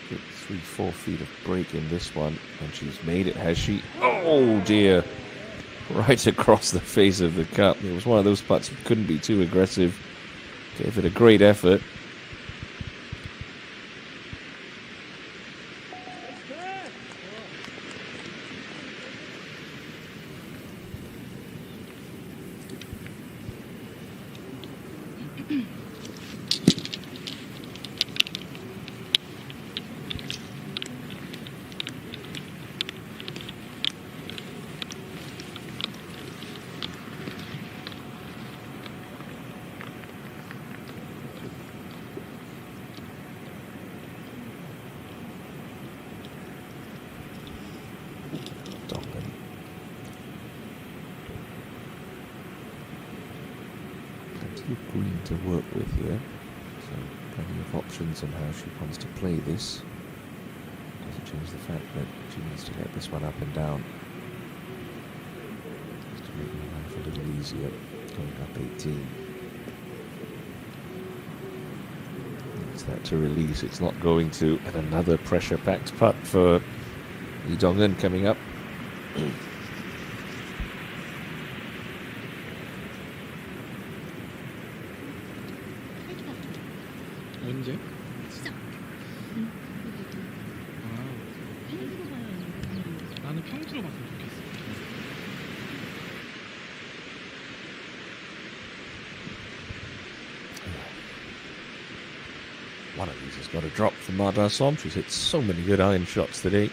Good 3-4 feet of break in this one, and she's made it, has she? Oh dear. Right across the face of the cup. It was one of those putts that couldn't be too aggressive. Gave it a great effort. good green to work with here. So plenty of options on how she wants to play this. Doesn't change the fact that she needs to get this one up and down. Just to make life a little easier. Going up 18. Needs that to release. It's not going to. And another pressure-packed putt for Lee Dong-eun coming up. 언제? 시작. 펜으로 봐야 하는 나는 평수로 봤으면 좋겠어. One of these has got a drop from Ma Da-som. She's hit so many good iron shots today.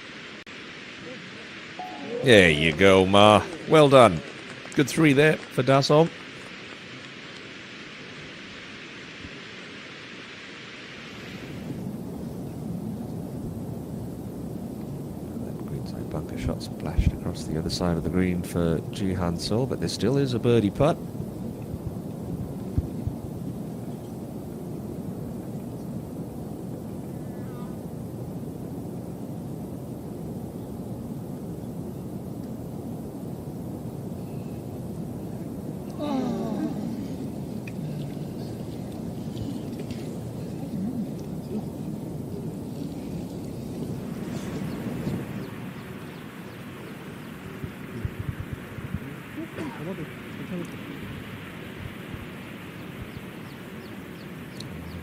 There you go, Ma. Well done. Good 3 there for Da-som. Greenside bunker shot splashed across the other side of the green for Ji Han-sol, but there still is a birdie putt. 잡아도 괜찮을 것 같아.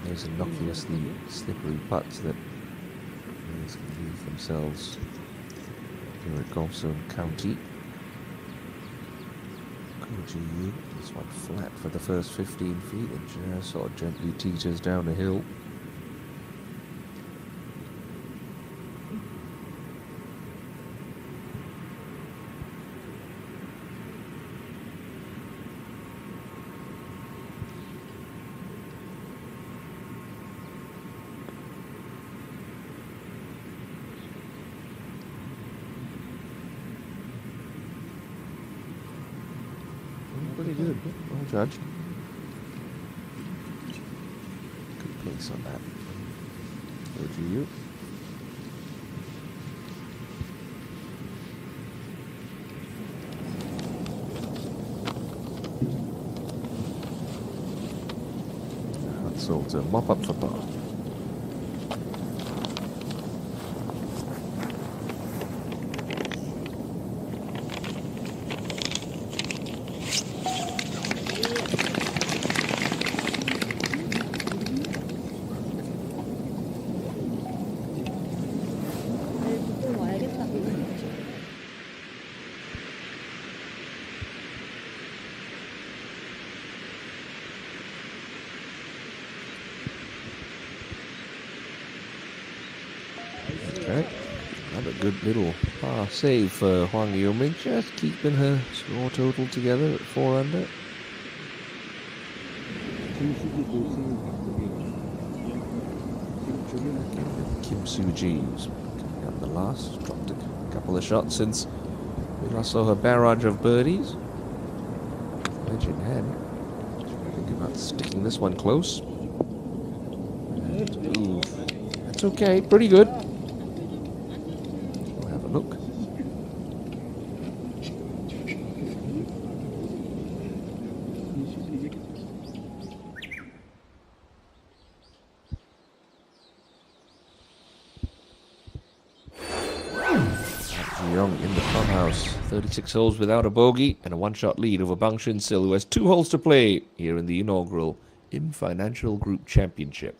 Those innocuously slippery putts that players can leave themselves here at Golf Zone County. Koji, this one flat for the first 15 feet and just sort of gently teeters down the hill. Pretty good. Well judged. Good place on that. Over to you. So to mop up for par. 좀 와야겠다. Okay. Another good little par save for Hwang Yeo-min, just keeping her score total together at 4 under. Kim Soo-ji was coming up the last, dropped a couple of shots since we last saw her barrage of birdies. Wedge in hand. Thinking about sticking this one close. And, ooh, that's okay, pretty good. We'll have a look. Young in the clubhouse. 36 holes without a bogey and a one-shot lead over Bang Shin-sil, who has 2 holes to play here in the inaugural IM Financial Group Championship.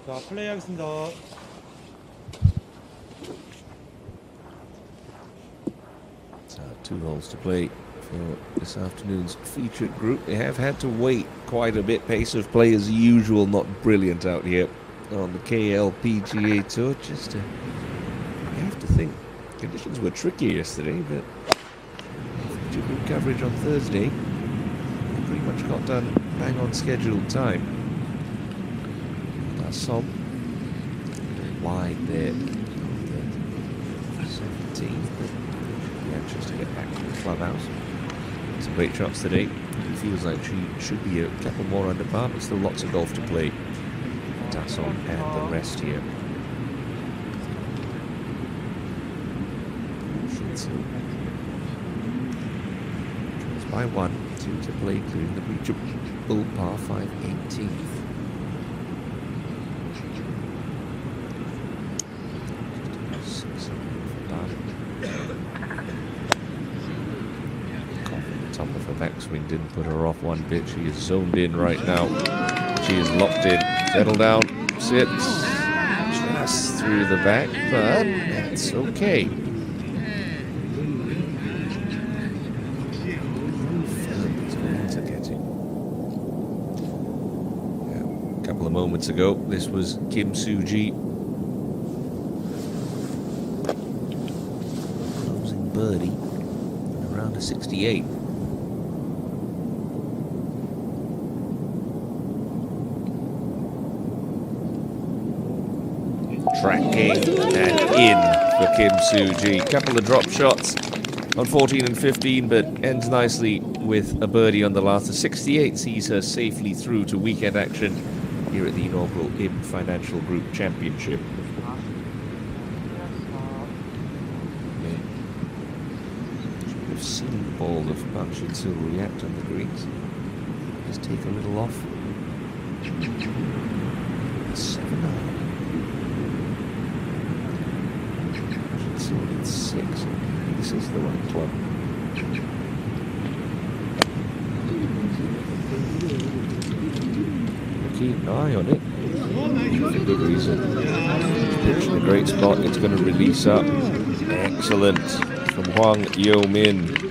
자, 플레이하겠습니다. So 2 holes to play for this afternoon's featured group. They have had to wait quite a bit. Pace of play as usual, not brilliant out here on the KLPGA Tour. Just you have to think conditions were tricky yesterday, but featured group coverage on Thursday pretty much got done bang on scheduled time. Some wide there on the 17th, but yeah, just to get back to the clubhouse. Some great shots today. It feels like she should be a couple more under par, but still lots of golf to play. Tasson and the rest here. Trails by 1, 2 to play, including the reachable par 5 18th. Top of her backswing didn't put her off one bit. She is zoned in right now. She is locked in. Settle down. Sit. Just through the back, but that's okay. A couple of moments ago, this was Kim Soo-ji closing birdie around a 68. Tracking and in for Kim Soo-ji. Couple of drop shots on 14 and 15, but ends nicely with a birdie on the last. The 68 sees her safely through to weekend action here at the inaugural IM Financial Group Championship. Should have seen the ball of Bang Shin-sil react on the greens. Just take a little off. 7-9. 6. This is the right club. Keep an eye on it. For good reason. Pitch in a great spot. It's going to release up. Excellent from Hwang Yo-min.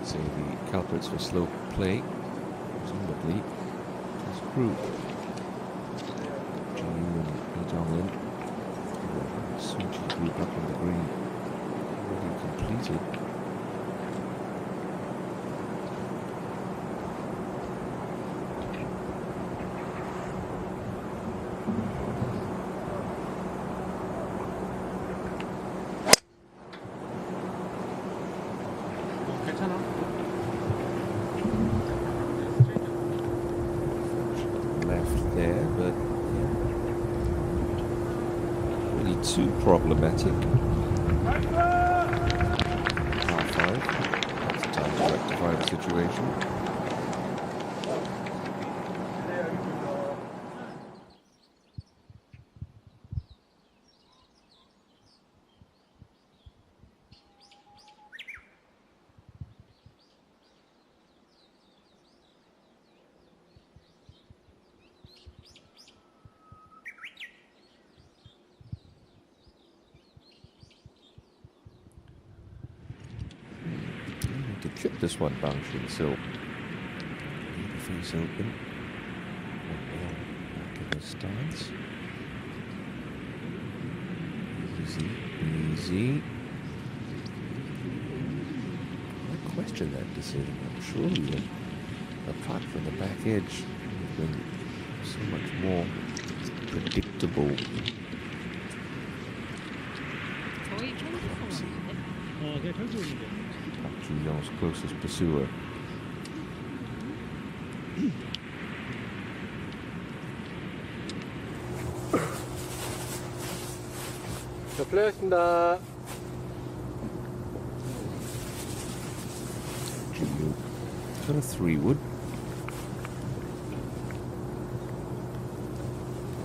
See the culprits for slow play, presumably this group. Jiu and Lee Jong-lin, Soo-ji group up on the green, already completed. Left there, but really too problematic. Par 5. That's the time to rectify the situation. To chip this one, Bang Shin-sil. Face open. Back in the stance. Easy, easy. I question that decision. I'm sure a putt from the back edge would have been so much more predictable. 거의 1,000% 내가 잘 들었는데. Ju Yong's closest pursuer. 자, 플레이하겠습니다. Ju Yong got a 3-wood.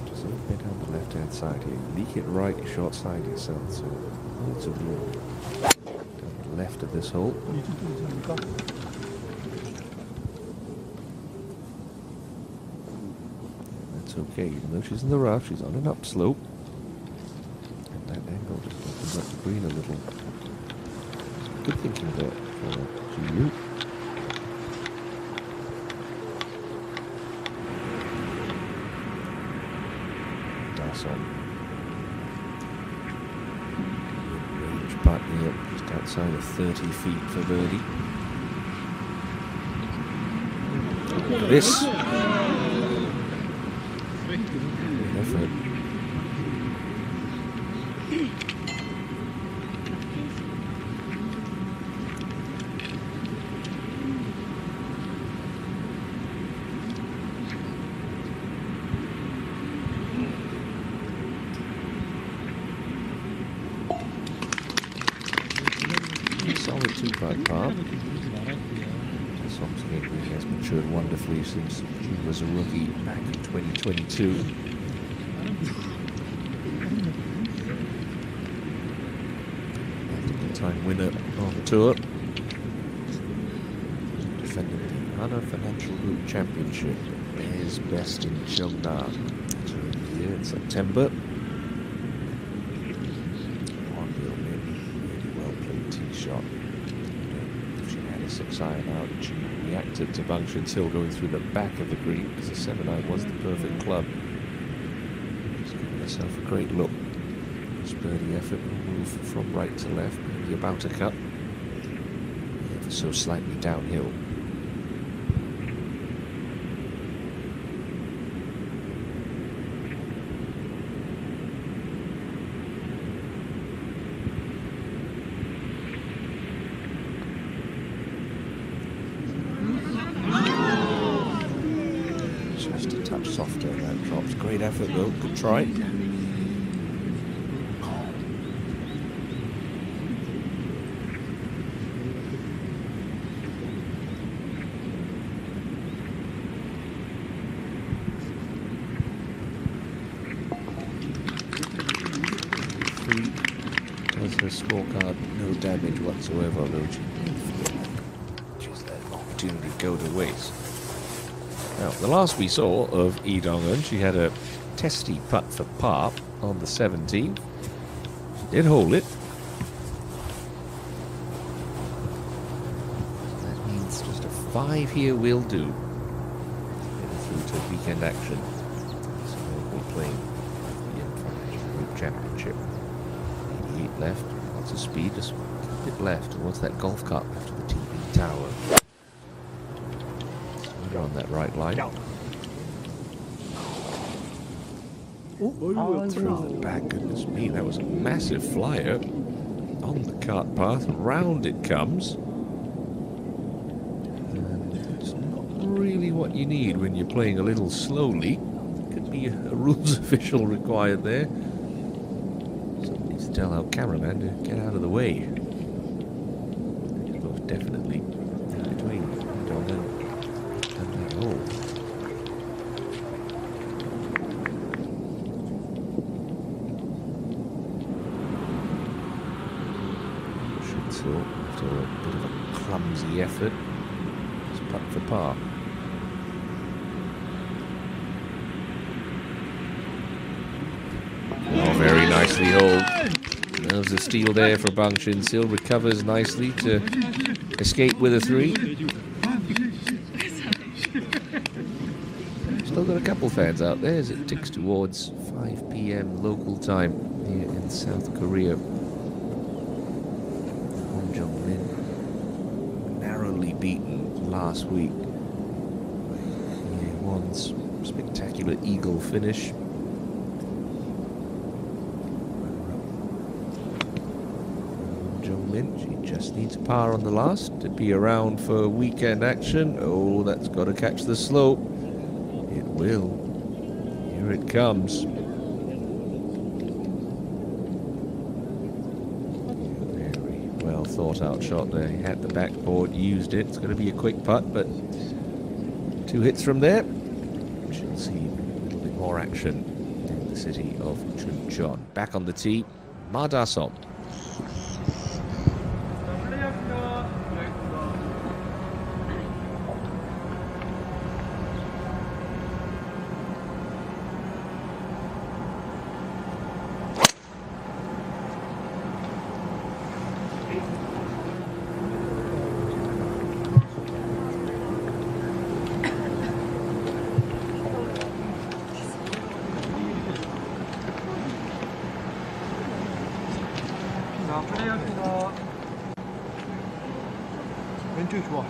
Just a little bit on the left-hand side here. Leak it right, short side yourself, so loads of room. Down the left of this hole. 이쪽도 괜찮습니까? That's okay, even though she's in the rough, she's on an upslope. And that angle just opens up the green a little. Good thinking there for Ju Yong. That's on. Range putt here, just outside of 30 feet for birdie. Look at this. Good effort. Solid two-putt par. This obviously has matured wonderfully since he was a rookie back in 2022. Multiple-time winner on tour. Defending the Hana Financial Group Championship. His best in Cheongna during the year in September. Shot. If she had a 6-iron out, she reacted to Bang Shin-sil going through the back of the green because the 7-iron was the perfect club. She's giving herself a great look. This birdie effort will move from right to left, maybe about a cut, ever so slightly downhill. Just a touch softer, that drops. Great effort though, good try. Does her scorecard no damage whatsoever, although she just let an opportunity go to waste. Now, the last we saw of Lee Dong-eun, she had a testy putt for par on the 17th. She did hold it. That means just a 5 here will do. Getting through to weekend action. So we're playing the Financial Group Championship. 88 left, lots of speed, just a bit left towards that golf cart after the TV tower. On that right line. Through the back, goodness me, that was a massive flyer on the cart path. Round it comes. And it's not really what you need when you're playing a little slowly. Could be a rules official required there. Someone needs to tell our cameraman to get out of the way. Most definitely in between Dong and that hole. Shin-sil, after a bit of a clumsy effort, is putt for par. Oh, very nicely holed. There's a steal there for Bang Shin-sil. Recovers nicely to escape with a 3. Still got a couple fans out there as it ticks towards 5 p.m. local time here in South Korea. Hong Jung-min narrowly beaten last week. Year one's spectacular eagle finish. Hong Jung-min moment. She just needs a par on the last to be around for weekend action. Oh, that's got to catch the slope. It will. Here it comes. Very well thought out shot there. He had the backboard, used it. It's going to be a quick putt, but 2 hits from there. She'll see a little bit more action in the city of Chuncheon. Back on the tee, Ma Da-song. 자, 플레이하겠습니다. 왼쪽이 좋아.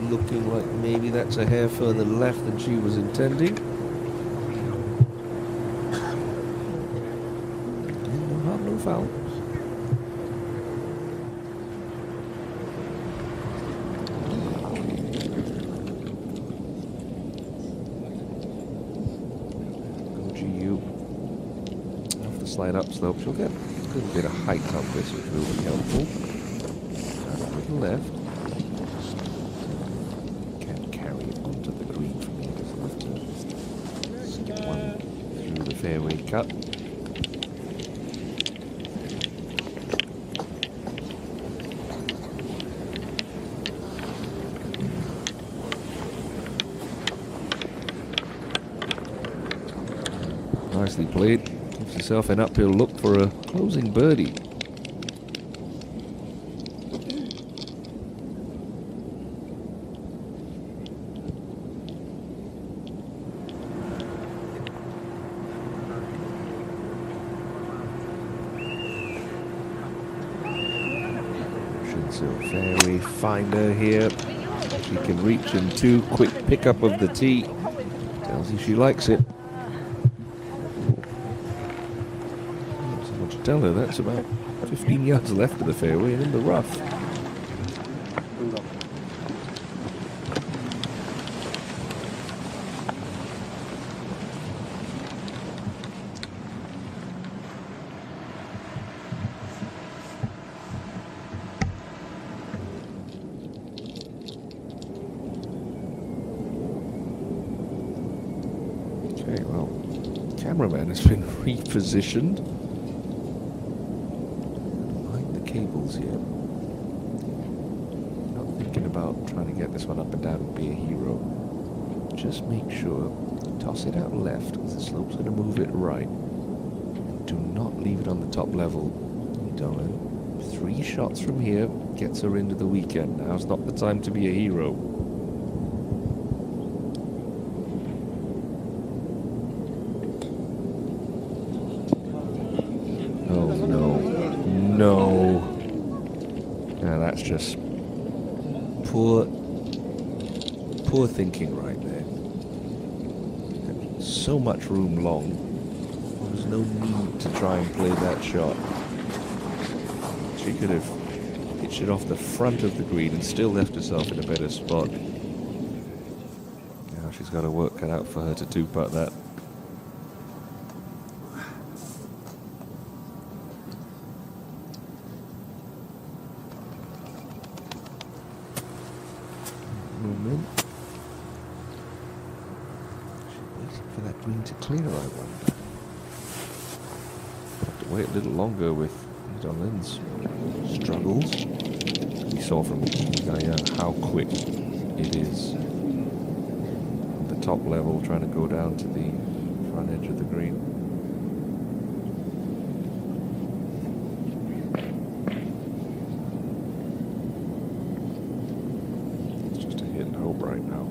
Looking like maybe that's a hair further left than she was intending. And no harm, no foul. GU off the slide up slope. She'll get a little bit of height up this, which will be helpful. To the left. Through the fairway cut. Nicely played. Gives yourself an uphill look for a closing birdie. So fairway finder here. She can reach in 2. Quick pickup of the tee. Tells you she likes it. Not so much to tell her. That's about 15 yards left of the fairway and in the rough. Okay, well, cameraman has been repositioned behind the cables here. Not thinking about trying to get this one up and down and be a hero. Just make sure you toss it out left because the slope's going to move it right. And do not leave it on the top level. Darling, 3 shots from here gets her into the weekend. Now's not the time to be a hero. Oh no, no. Now that's just poor thinking right there. So much room long. There's no need to try and play that shot. She could have pitched it off the front of the green and still left herself in a better spot. Now she's got a work cut out for her to 2-putt that. Moment. She's waiting for that green to clear, I wonder. Have to wait a little longer with Dolin's struggles. We saw from Gaia how quick it is. From the top level, trying to go down to the front edge of the green. It's just a hit and hope right now.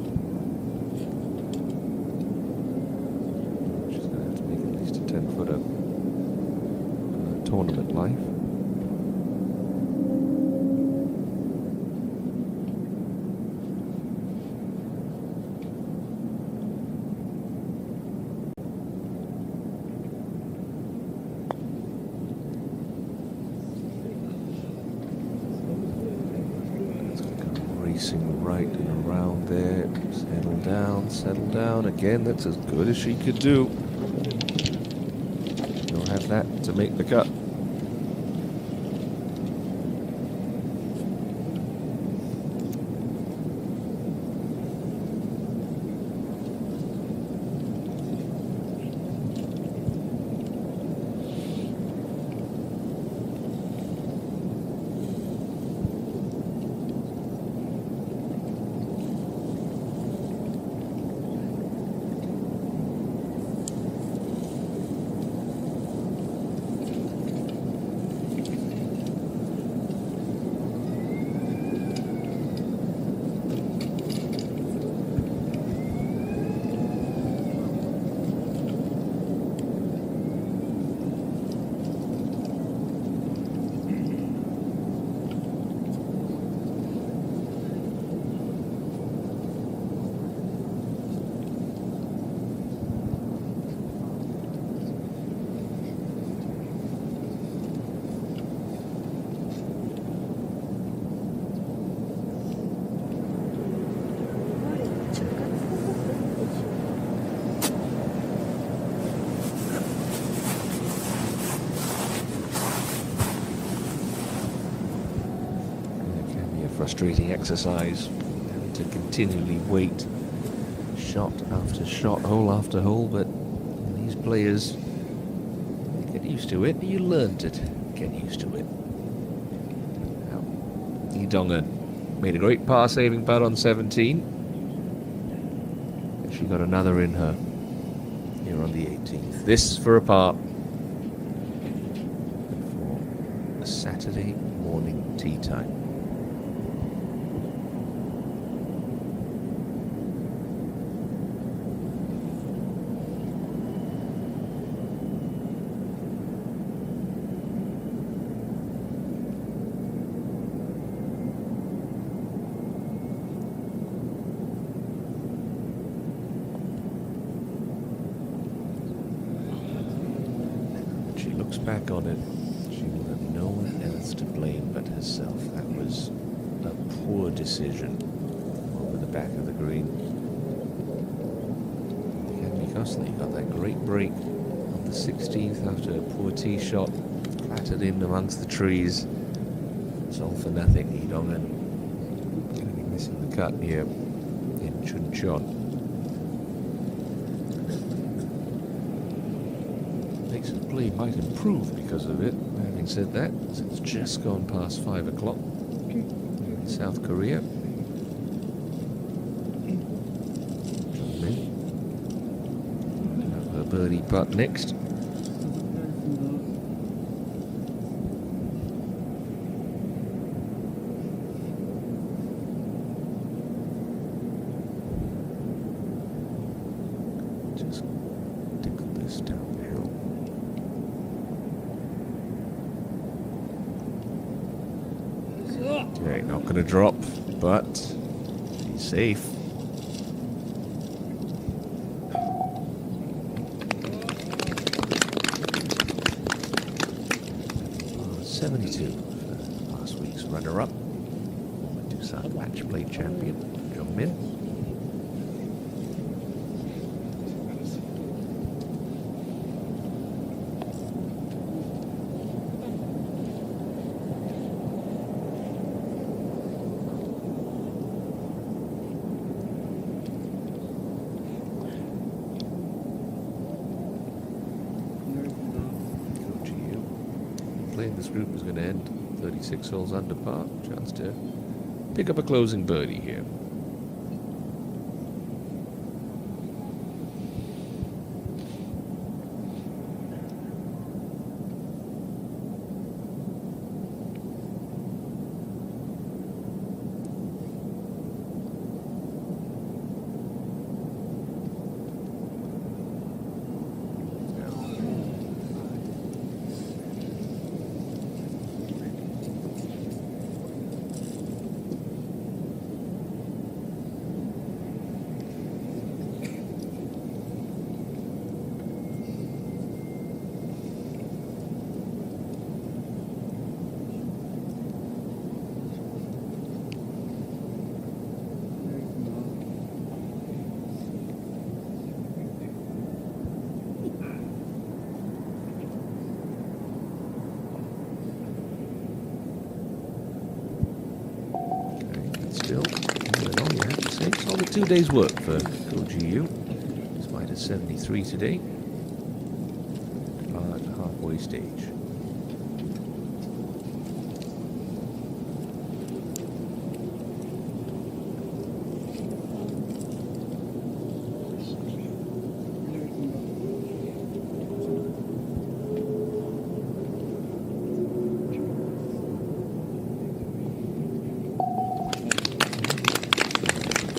racing right and around there. Settle down. Again, that's as good as she could do. She'll have that to make the cut. Frustrating exercise, having to continually wait shot after shot, hole after hole, but these players get used to it. You learned it. Get used to it. Now, Lee Dong-eun made a great par-saving putt on 17. And she got another in her here on the 18th. This for a par for a Saturday morning tee time. Back on it, she will have no one else to blame but herself. That was a poor decision over the back of the green. Henry Costley got that great break on the 16th after a poor tee shot, clattered in amongst the trees. It's all for nothing. Lee Dong-eun going to be missing the cut here in Chuncheon. Play might improve because of it. Having said that, it's just gone past 5 o'clock in South Korea. Have her birdie putt next. Just tickle this down the hill. Okay, not going to drop, but she's safe. Uh, 72 for last week's runner-up, former Doosan match play champion, Jung Min. This group is going to end 36 holes under par. Chance to pick up a closing birdie here. still, all you have to say, solid 2 days' work for GU. Despite a 73 today. At the halfway stage.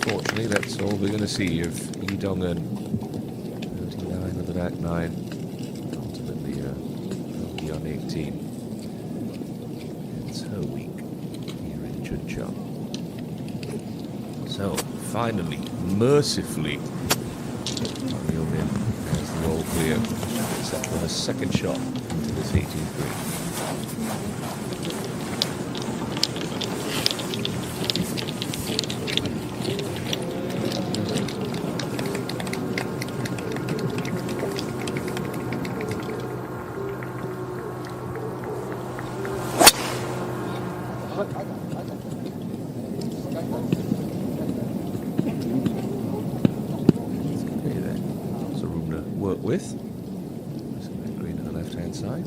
Unfortunately, that's all we're going to see of Lee Dong-eun. 39 on the back nine. Ultimately, he'll be on 18. It's her week here in Chuncheon. So, finally, mercifully, Mario Min has the all clear, except for her second shot into this 18th green. With green on the left hand side.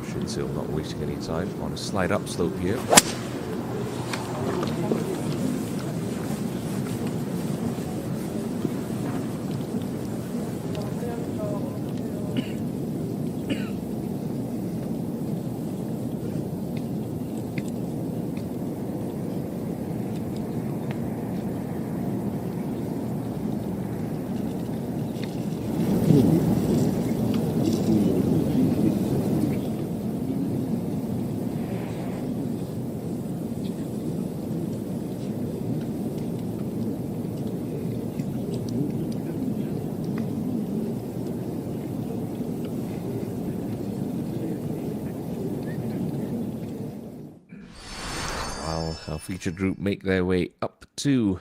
Shinsil not wasting any time on a slide up slope here. Our featured group make their way up to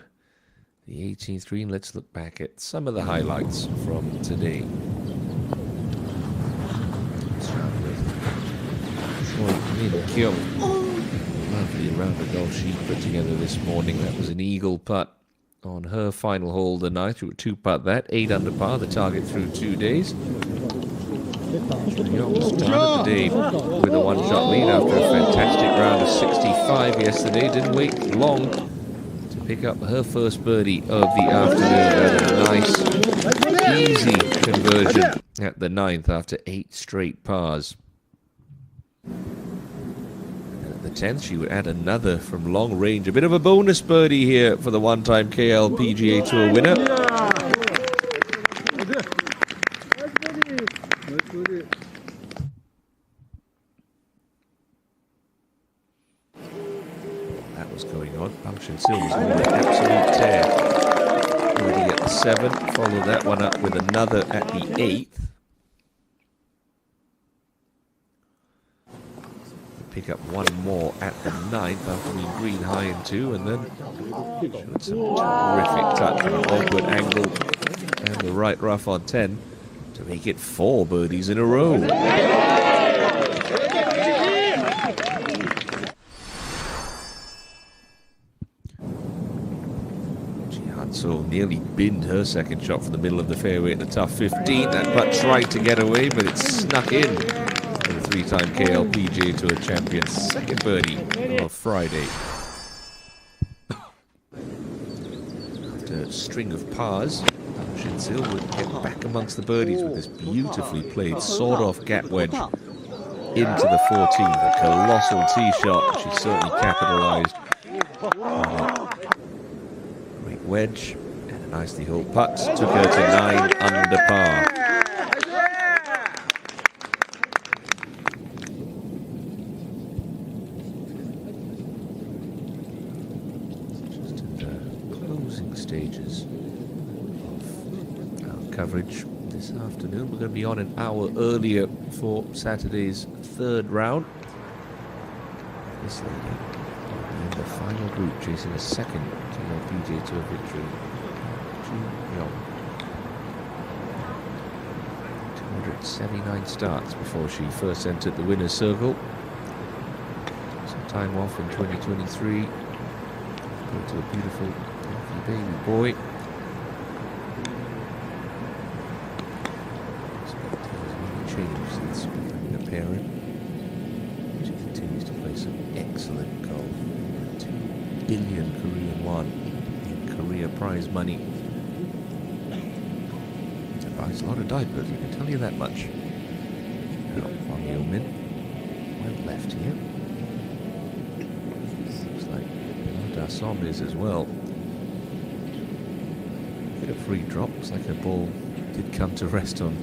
the 18th green. Let's look back at some of the highlights from today. Choi Min Kyung. Lovely round of golf she put together this morning. That was an eagle putt on her final hole of the night. She would two putt that, 8 under par, the target through 2 days. Young started the day with a one-shot lead after a fantastic round of 65 yesterday. Didn't wait long to pick up her first birdie of the afternoon. A nice, easy conversion at the 9th after 8 straight pars. And at the 10th, she would add another from long range. A bit of a bonus birdie here for the one-time KLPGA Tour winner. That was going on. Shinsil was on an absolute tear. Birdie at the 7th, follow that one up with another at the 8th. Pick up one more at the 9th after being green high in 2, and then showed some terrific touch from an awkward angle and the right rough on 10 to make it 4 birdies in a row. So nearly binned her second shot from the middle of the fairway at the tough 15. That putt tried to get away, but it snuck in for the 3-time KLPGA Tour champion. Second birdie of Friday. After a string of pars, Shinsil would get back amongst the birdies with this beautifully played sawed-off gap wedge into the 14th. A colossal tee shot. She certainly capitalized on it. Wedge and a nicely hole putt took her to 9 under par. Just in the closing stages of our coverage this afternoon. We're going to be on an hour earlier for Saturday's 3rd round. This lady in the final group chasing a second KLPGA Tour victory. 179 starts before she first entered the winner's circle. Some time off in 2023. Got to a beautiful, healthy baby boy. Change since becoming a parent. She continues to play some excellent golf. 2 billion Korean won in Korea prize money. It buys a lot of diapers, I can tell you that much. Now, Wang Yeomin, well left here. Looks like Da Som is as well. Bit of free drop, looks like her ball did come to rest on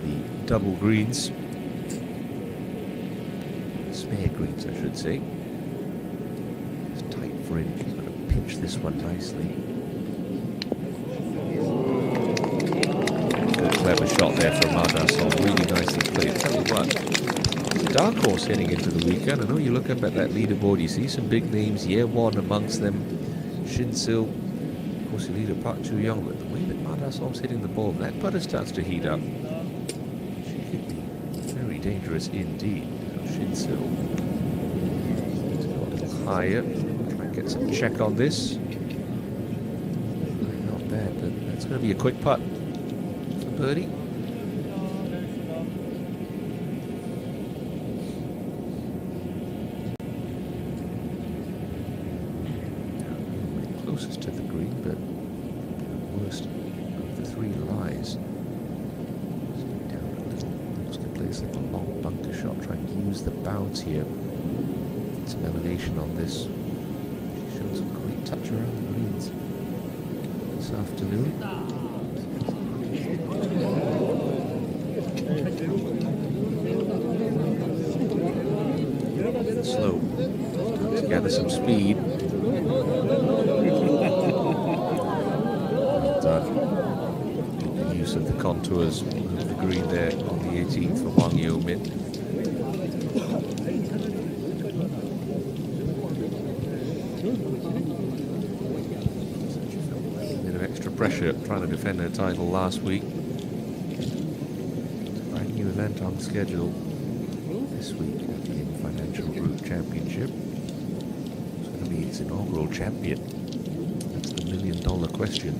the double greens, spare greens I should say. It's tight for him, she's got to pinch this one nicely. Good clever shot there from Mardasol, really nicely played. Tell you what, it's a dark horse heading into the weekend. I know you look up at that leaderboard, you see some big names, Yewon amongst them, Shinsil, of course you lead a Park Chu Young, but the way that Mardasol's hitting the ball, that putter starts to heat up. Dangerous indeed. Shinsil. Let's go a little higher. Try and get some check on this. Not bad, but that's going to be a quick putt for birdie. Closest to the green, but the worst of the 3 lies. Plays like a long bunker shot, try and use the bounce here. Some elevation on this. Showing some great touch around the greens this afternoon. Slow to gather some speed. Done. Good use of the contours of the green there on the 18th for Wang Yeomin. A bit of extra pressure trying to defend her title last week. A new event on schedule this week at the Financial Group Championship. It's going to be its inaugural champion. That's the $1 million question.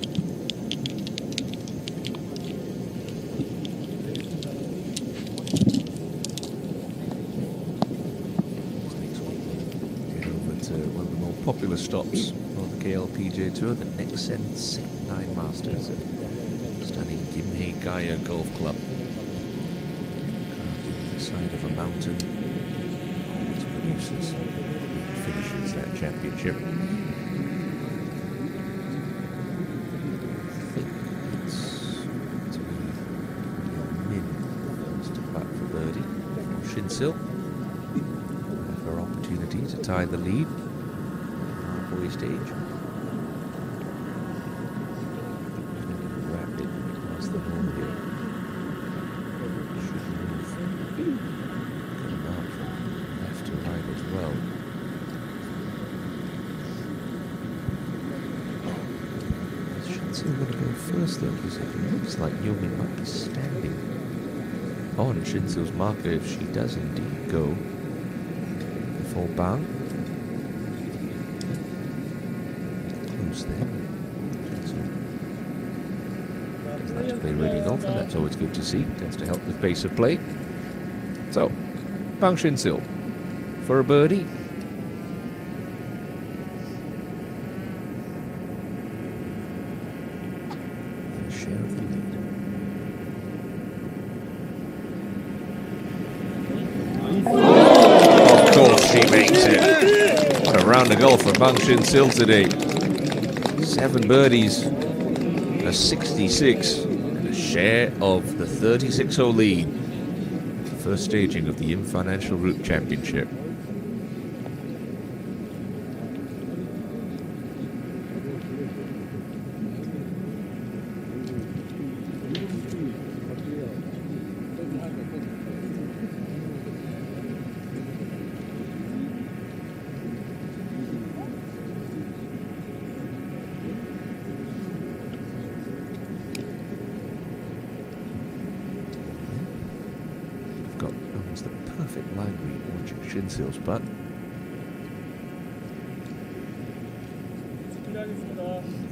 Popular stops on the KLPGA Tour, the Nexen Sec 9 Masters at stunning Gimhae Gaya Golf Club. Carved in the side of a mountain. Always produces finishes that championship. I think it's to be Min first to putt for birdie for Shinsil. Have her opportunity to tie the lead. Stage. Rapid across the hole here. Should move coming out from left to right as well. Shinsil going to go first though, because it looks like Yeomin might be standing on Shinsil's marker if she does indeed go before Bang. There. So, does like to play really golf, and that's always good to see. Tends to help with pace of play. So, Bang Shinsil for a birdie. And a share of the lead. Of course she makes it. What a round of golf for Bang Shinsil today. 7 birdies, a 66, and a share of the 36-hole lead. First staging of the IM Financial Group Championship. got almost the perfect line read watching Shinsil's putt.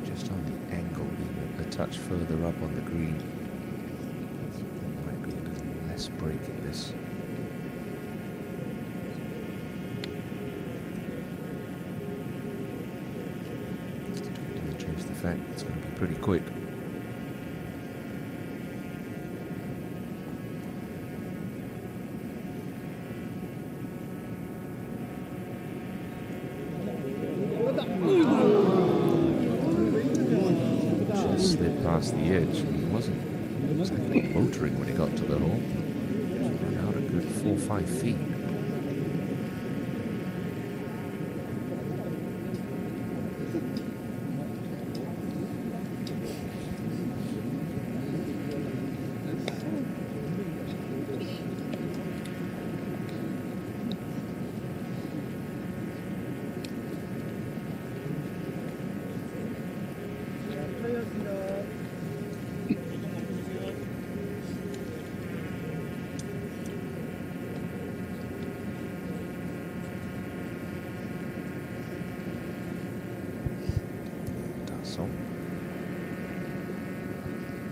Just on the angle, even a touch further up on the green. There might be a little less break in this. Doesn't change the fact it's going to be pretty quick. Just slid past the edge. He wasn't exactly motoring when he got to the hole. Ran out a good 4 or 5 feet.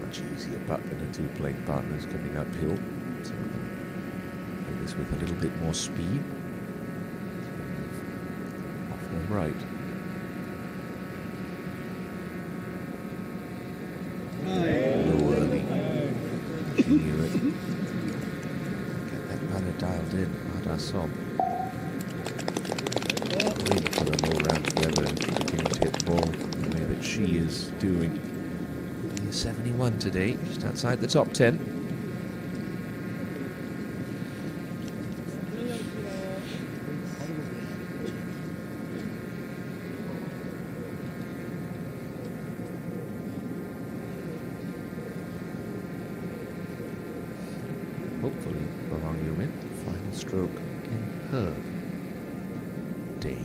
Much easier putt than the two playing partners coming uphill. So we can play this with a little bit more speed. Off home right. Low early. She knew it. Get that putter dialed in. Adasom. Waiting for them all round together and beginning to hit the ball the way that she is doing. 71 today, just outside the top 10. Hopefully, Barrage will win the final stroke in her day.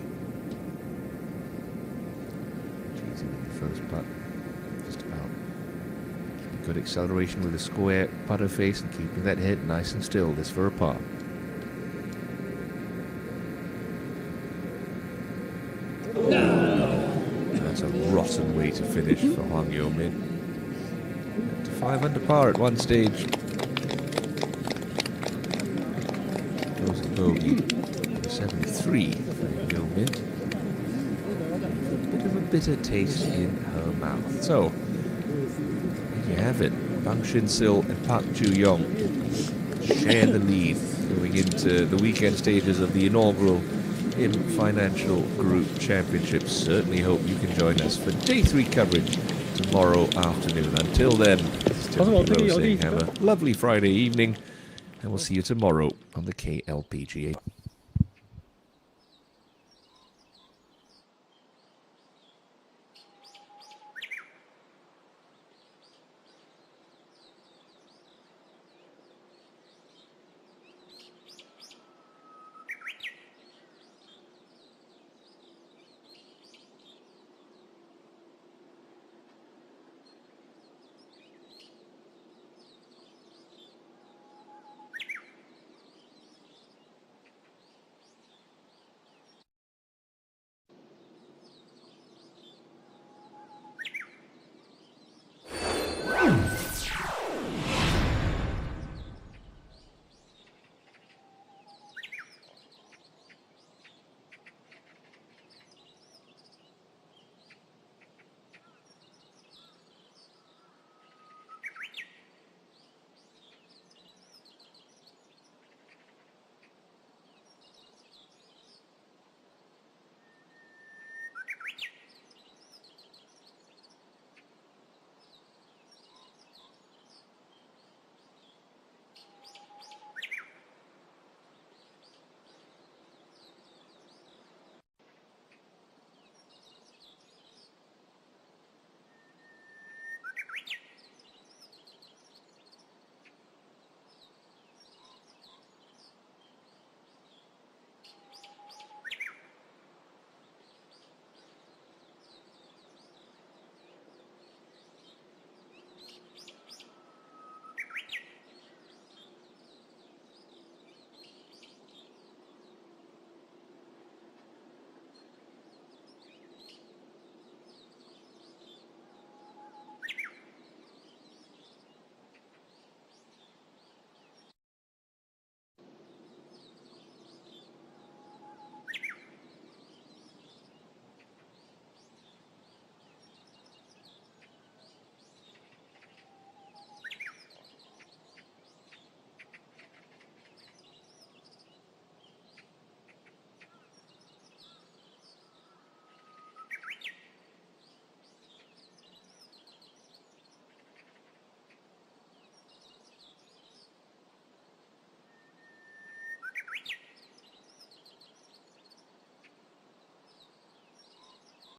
She's in the first putt, just about. Good acceleration with a square putter face and keeping that head nice and still. This for a par. No. That's a rotten way to finish for Hwang Yo-min. To 5 under par at one stage. Goes a bogey. 73 for Yo-min. Bit of a bitter taste in her mouth. So, you have it. Bang Shin-sil and Park Ju-young share the lead going into the weekend stages of the inaugural IM Financial Group Championships. Certainly hope you can join us for day 3 coverage tomorrow afternoon. Until then, this is Timothy Lowe saying have a lovely Friday evening, and we'll see you tomorrow on the KLPGA.